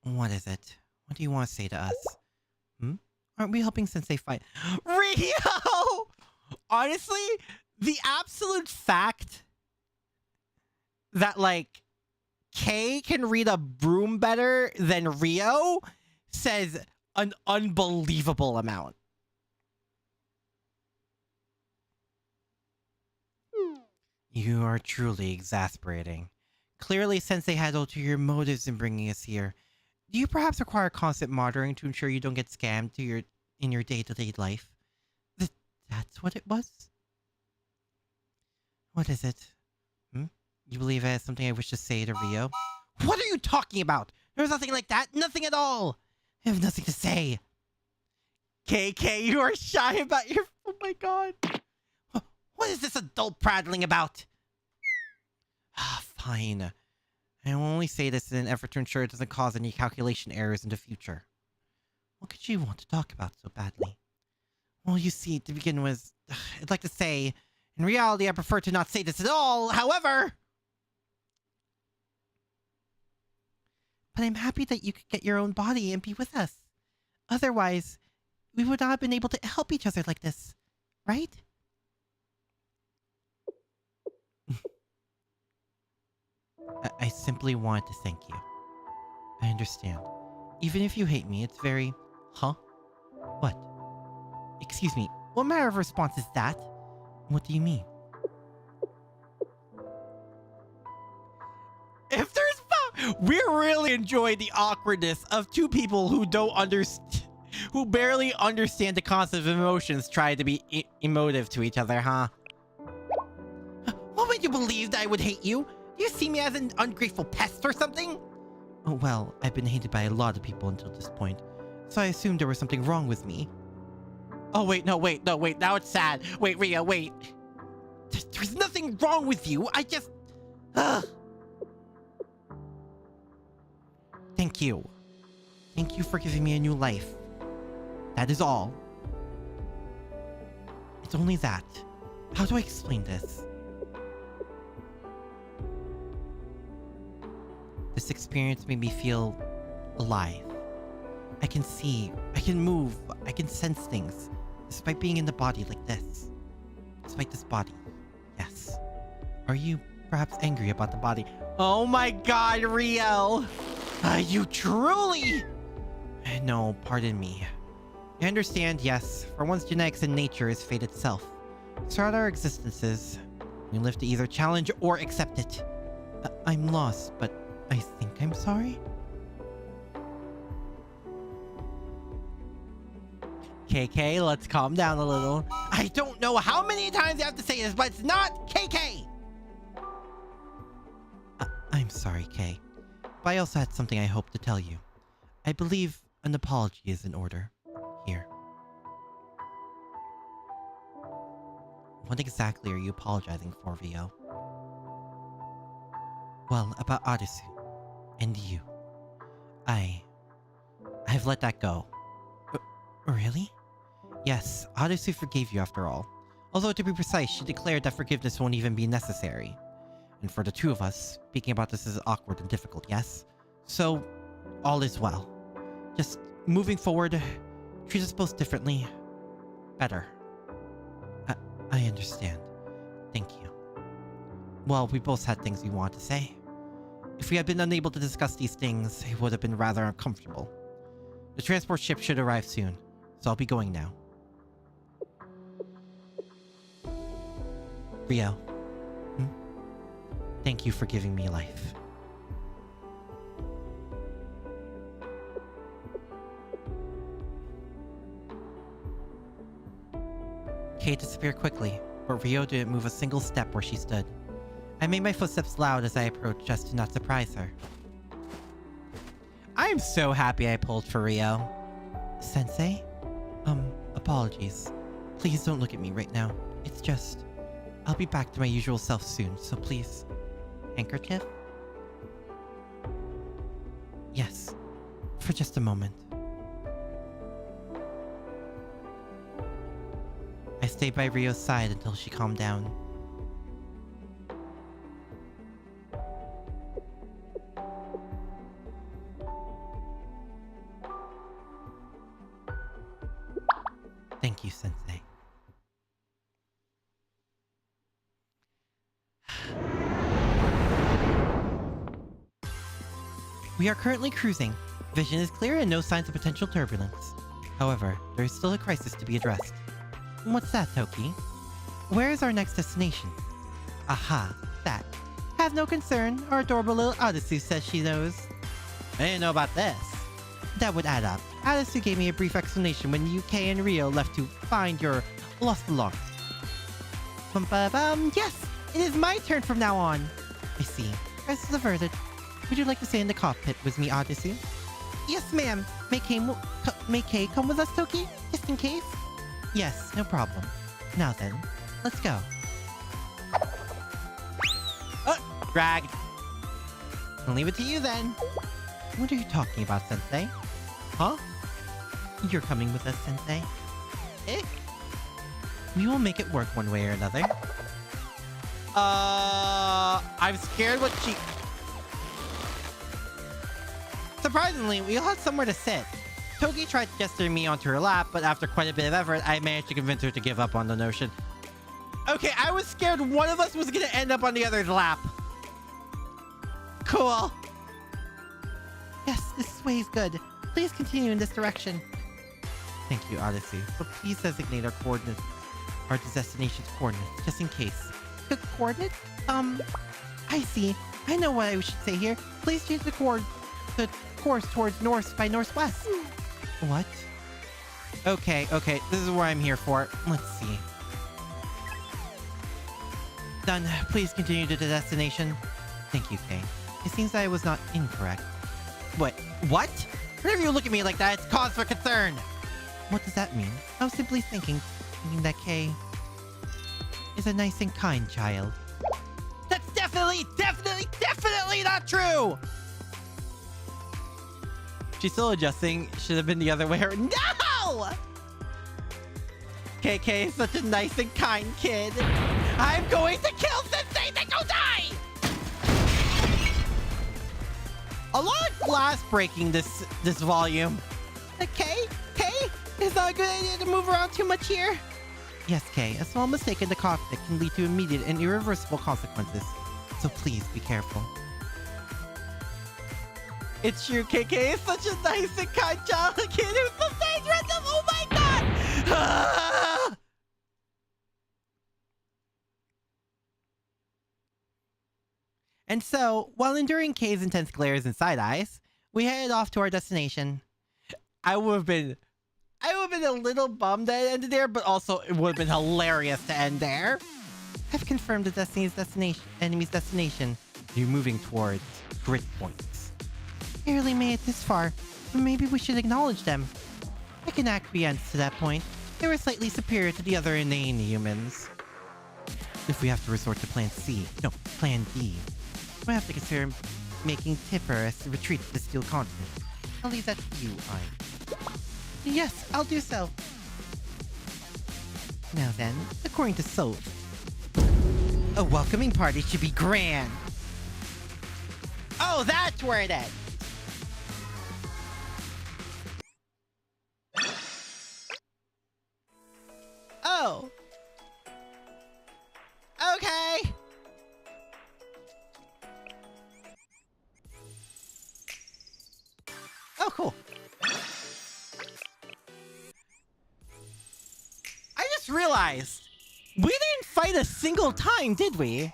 What is it? What do you want to say to us? Aren't we helping Sensei fight? Rio! Honestly, the absolute fact that, like, Kei can read a broom better than Rio says an unbelievable amount. You are truly exasperating. Clearly, Sensei had ulterior motives in bringing us here. Do you perhaps require constant monitoring to ensure you don't get scammed in your day-to-day life? That's what it was? What is it? You believe it has something I wish to say to Rio? What are you talking about? There's nothing like that. Nothing at all. I have nothing to say. KK, you are shy about your... Oh my god. What is this adult prattling about? Fine. I will only say this in an effort to ensure it doesn't cause any calculation errors in the future. What could you want to talk about so badly? Well, you see, to begin with, I'd like to say, in reality, I prefer to not say this at all. However... But I'm happy that you could get your own body and be with us. Otherwise, we would not have been able to help each other like this. Right? I simply wanted to thank you. I understand. Even if you hate me, it's very... Huh? What? Excuse me, what manner of response is that? What do you mean? If there's... We really enjoy the awkwardness of two people who don't understand... who barely understand the concept of emotions try to be emotive to each other, huh? What made you believe that I would hate you? Do you see me as an ungrateful pest or something? Oh, well, I've been hated by a lot of people until this point, so I assumed there was something wrong with me. Oh, wait, now it's sad. Wait, Ria, wait. There's nothing wrong with you, I just... Thank you. Thank you for giving me a new life. That is all. It's only that. How do I explain this? This experience made me feel alive. I can see, I can move, I can sense things, despite being in the body like this. Despite this body, yes. Are you perhaps angry about the body? Oh my god, Rio! You truly... No, pardon me. I understand, yes, for one's genetics and nature is fate itself. Throughout our existences, we live to either challenge or accept it. I'm lost, but I think I'm sorry? KK, let's calm down a little. I don't know how many times you have to say this, but it's not KK! I'm sorry, Kay. But I also had something I hope to tell you. I believe an apology is in order. Here. What exactly are you apologizing for, Rio? Well, about Arisu. And you. I've let that go. Really? Yes, Arisu forgave you after all. Although to be precise, she declared that forgiveness won't even be necessary. And for the two of us, speaking about this is awkward and difficult, yes? So, all is well. Just moving forward, treat us both differently. Better. I understand. Thank you. Well, we both had things we wanted to say. If we had been unable to discuss these things, it would have been rather uncomfortable. The transport ship should arrive soon. so I'll be going now. Rio. Thank you for giving me life. Kay disappeared quickly, but Rio didn't move a single step where she stood. I made my footsteps loud as I approached just to not surprise her. I am so happy I pulled for Rio. Sensei? Apologies. Please don't look at me right now. It's just... I'll be back to my usual self soon, so please... Handkerchief? Yes. For just a moment. I stayed by Rio's side until she calmed down. Thank you, Sensei. We are currently cruising. Vision is clear and no signs of potential turbulence. However, there is still a crisis to be addressed. What's that, Toki? Where is our next destination? Aha, that. Have no concern, our adorable little Odyssey says she knows. I didn't know about this. That would add up. Odyssey gave me a brief explanation when UK and Rio left to find your lost belongings. Yes! It is my turn from now on! I see. Crisis averted. Would you like to stay in the cockpit with me, Odyssey? Yes, ma'am. May Kay come with us, Toki? Just in case? Yes, no problem. Now then, let's go. Dragged. I'll leave it to you then. What are you talking about, Sensei? Huh? You're coming with us, Sensei? Eh? We will make it work one way or another. I'm scared what she... Surprisingly, we all had somewhere to sit. Toki tried gesturing me onto her lap, but after quite a bit of effort, I managed to convince her to give up on the notion. Okay, I was scared one of us was gonna end up on the other's lap. Cool. Yes, this way is good. Please continue in this direction. Thank you, Odyssey. But please designate our coordinates, our destination's coordinates, just in case. The coordinates? I see. I know what I should say here. Please change the course towards north by northwest. What? Okay, this is what I'm here for. Let's see. Done. Please continue to the destination. Thank you, Kay. It seems that I was not incorrect. What? Whenever you look at me like that, it's cause for concern. What does that mean? I was simply thinking that Kay is a nice and kind child. That's definitely not true! She's still adjusting. Should have been the other way around. No! KK is such a nice and kind kid. I'm going to kill Sensei, then go die! A lot of glass breaking this volume. Kay? Is that a good idea to move around too much here? Yes, Kay. A small mistake in the cockpit can lead to immediate and irreversible consequences. So please be careful. It's true, KK is such a nice and kind child kid who's so dangerous. Oh my god! Ah! And so, while enduring Kay's intense glares and side eyes, we headed off to our destination. I would have been a little bummed that it ended there, but also it would have been hilarious to end there. I've confirmed the enemy's destination. You're moving towards grid points. Barely made it this far, but maybe we should acknowledge them. I can acquiesce to that point. They were slightly superior to the other inane humans. If we have to resort to Plan D, we'll have to consider making Tipper as a retreat to the Steel Continent. I'll leave that to you, Yes, I'll do so. Now then, according to Soap, a welcoming party should be grand. Oh, that's where it is. Oh. Okay. Oh, cool. just realized we didn't fight a single time, did we?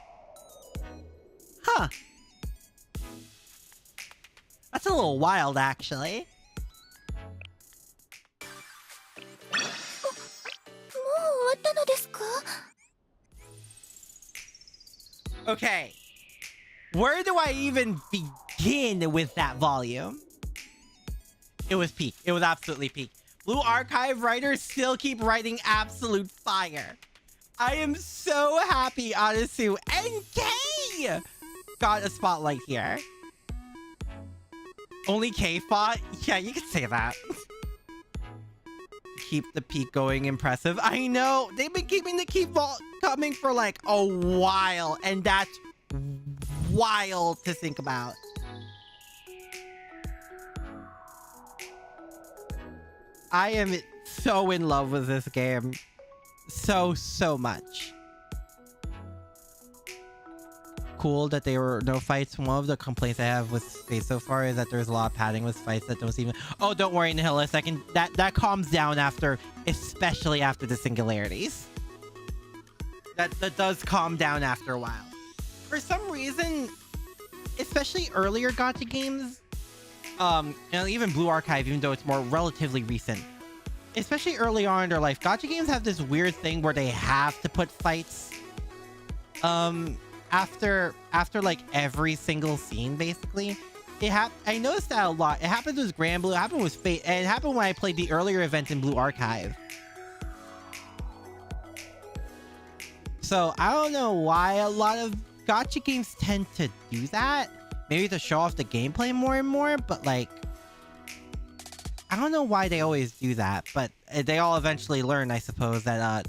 Huh. That's a little wild, actually. 終わったのですか? Okay. Where do I even begin with that volume? It was peak. It was absolutely peak. Blue Archive writers still keep writing absolute fire. I am so happy Adasu and Kay got a spotlight here. Only K fought? Yeah, you could say that. Keep the peak going impressive. I know. They've been keeping the keep coming for like a while, and that's wild to think about. I am so in love with this game. So much. Cool that there were no fights. One of the complaints I have with Space so far is that there's a lot of padding with fights that don't even... Oh, don't worry, Nihilus. That calms down after, especially after the singularities. That does calm down after a while. For some reason, especially earlier gacha games, even Blue Archive, even though it's more relatively recent, especially early on in their life, gacha games have this weird thing where they have to put fights after like every single scene, basically. I noticed that a lot. It happened with Grand Blue, it happened with Fate, and it happened when I played the earlier event in Blue Archive. So I don't know why a lot of gacha games tend to do that. Maybe to show off the gameplay more and more, but like, I don't know why they always do that, but they all eventually learn, I suppose, that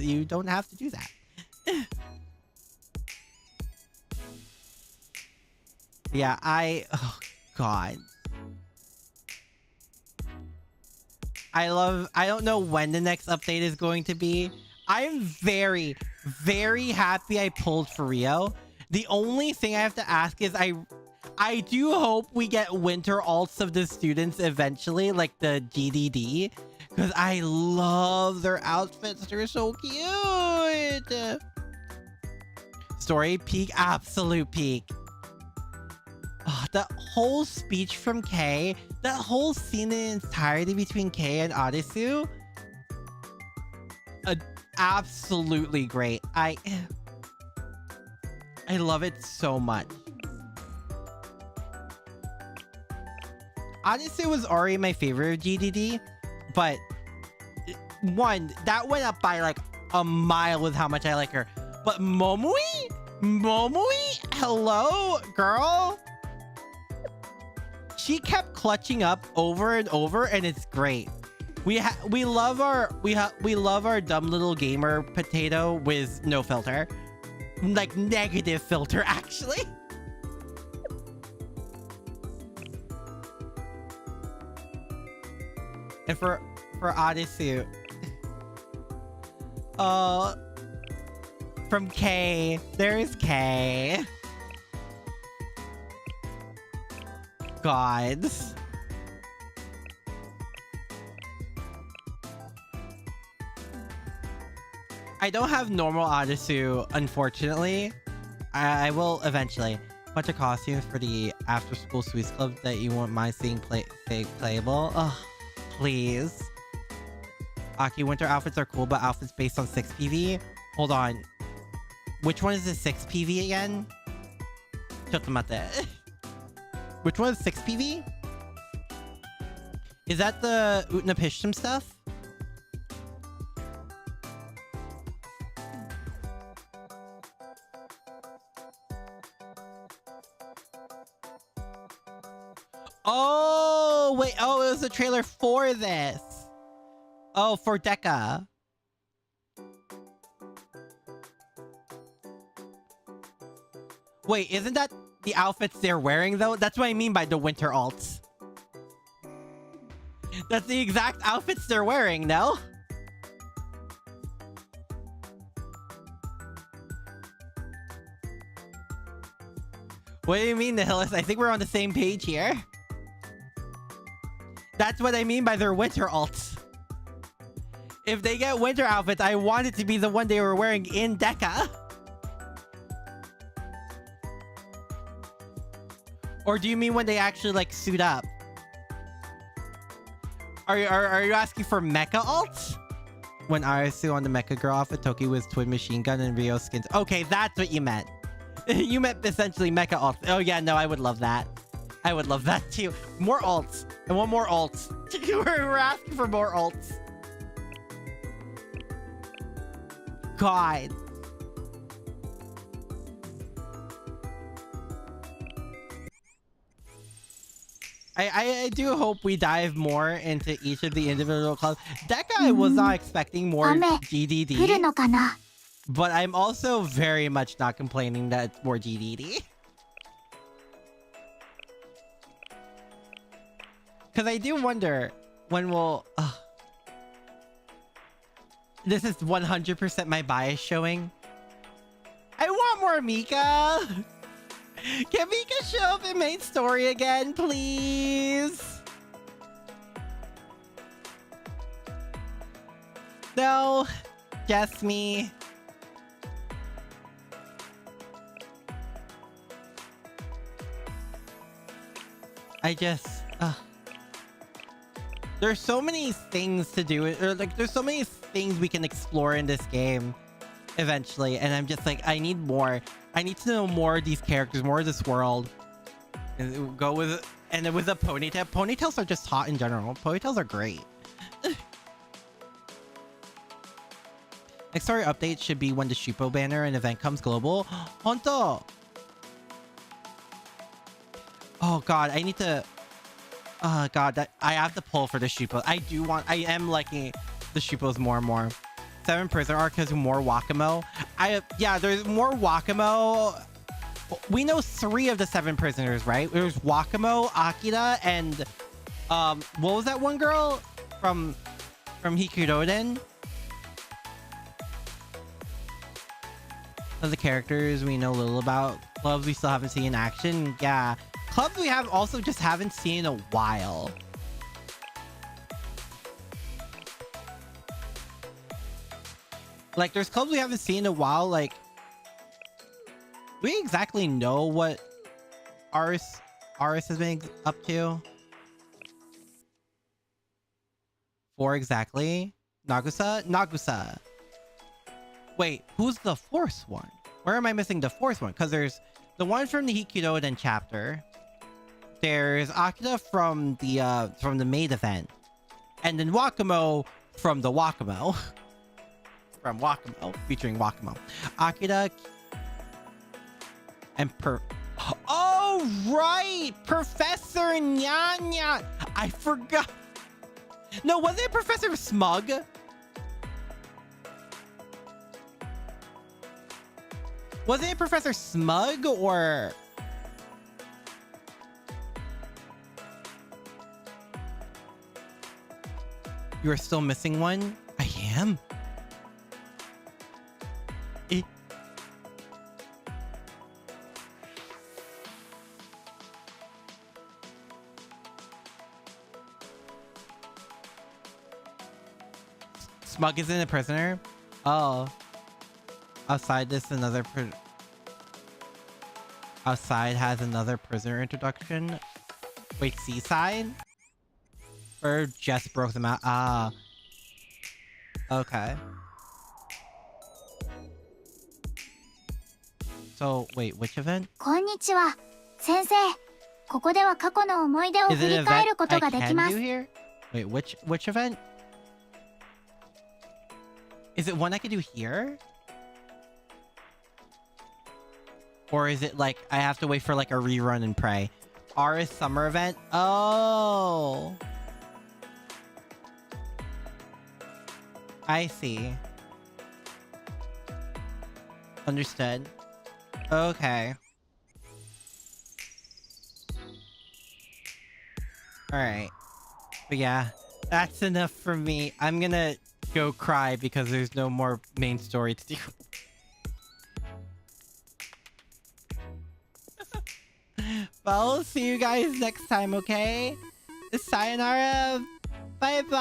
you don't have to do that. Yeah, oh god. I don't know when the next update is going to be. I'm very, very happy I pulled for Rio. The only thing I have to ask is I do hope we get winter alts of the students eventually, like the GDD, because I love their outfits. They're so cute. Story peak, absolute peak. Oh, that whole speech from Kay, that whole scene in entirety between Kay and Adasu, absolutely great. I love it so much. Adasu was already my favorite GDD, but one, that went up by like a mile with how much I like her. But Momoi? Hello, girl? She kept clutching up over and over, and it's great. We love our dumb little gamer potato with no filter, like negative filter actually. And for Adasu, from Kay, there's Kay. Gods. I don't have normal Adasu, unfortunately. I will eventually. Bunch of costumes for the after school Sweets Club that you won't mind seeing playable. Ugh, please. Aki, winter outfits are cool, but outfits based on 6 PV? Hold on. Which one is the 6 PV again? Chotomate. Which one is 6 PV? Is that the Utnapishtim stuff? Oh, wait. Oh, it was a trailer for this. Oh, for Deca. Wait, isn't that the outfits they're wearing, though? That's what I mean by the winter alts. That's the exact outfits they're wearing, no? What do you mean, Nihilus? I think we're on the same page here. That's what I mean by their winter alts. If they get winter outfits, I want it to be the one they were wearing in Deca. Or do you mean when they actually like suit up? Are you asking for mecha alts? When Arisu on the mecha girl outfit, Toki was twin machine gun and Rio skins. Okay, that's what you meant. You meant essentially mecha alts. Oh yeah, no, I would love that. I would love that too. More alts. I want more alts. We're asking for more alts. God. I do hope we dive more into each of the individual clubs. Deca, I was not expecting more GDD. But I'm also very much not complaining that it's more GDD. Because I do wonder when we'll... This is 100% my bias showing. I want more Mika. Can Mika show up in main story again, please? No, just me. I just... There's so many things to do, or like there's so many things we can explore in this game eventually, and I'm just like, I need more. I need to know more of these characters, more of this world. And go with, and with a ponytail. Ponytails are just hot in general. Ponytails are great. Next story update should be when the Shippo banner and event comes global. Honto! Oh god, I need to... Oh god, that I have to pull for the Shippo. I am liking the Shippos more and more. 7 prison arc has more Wakamo. Yeah, there's more Wakamo. We know 3 of the 7 prisoners, right? There's Wakamo, Akira, and what was that one girl from Hikuroden? Of the characters we know little about. Clubs we still haven't seen in action. Yeah. Clubs we have also just haven't seen in a while. Like, there's clubs we haven't seen in a while. Like, we exactly know what Aris has been up to. 4 exactly. Nagusa. Wait, who's the 4th one? Where am I missing the 4th one? Because there's the one from the Hikuroden chapter. There's Akira from the maid event. And then Wakamo from the Wakamo. From Wakamo, featuring Wakamo. Akira and Oh, right! Professor Nyanya! I forgot. No, was it Professor Smug? Was it Professor Smug or... You are still missing one? I am? Smug isn't a prisoner? Oh. Outside this, Outside has another prisoner introduction. Wait, Seaside? Or just broke them out? Ah. Okay. So, wait, which event? Konnichiwa, sensei. ここでは過去の思い出を振り返ることができます。 Wait, which event? Is it one I could do here? Or is it like I have to wait for like a rerun and pray? Aris summer event? Oh. I see. Understood. Okay. Alright. But yeah, that's enough for me. I'm gonna go cry because there's no more main story to do. Well, I'll see you guys next time, okay? Sayonara. Bye-bye.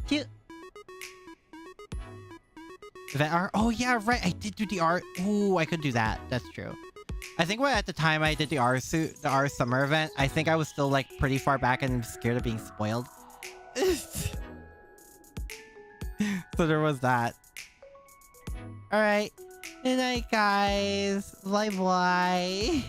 Cute. Event art. Oh yeah, right. I did do the art. Ooh, I could do that. That's true. I think at the time I did the R summer event, I think I was still like pretty far back and scared of being spoiled. So there was that. Alright. Good night, guys. Bye bye.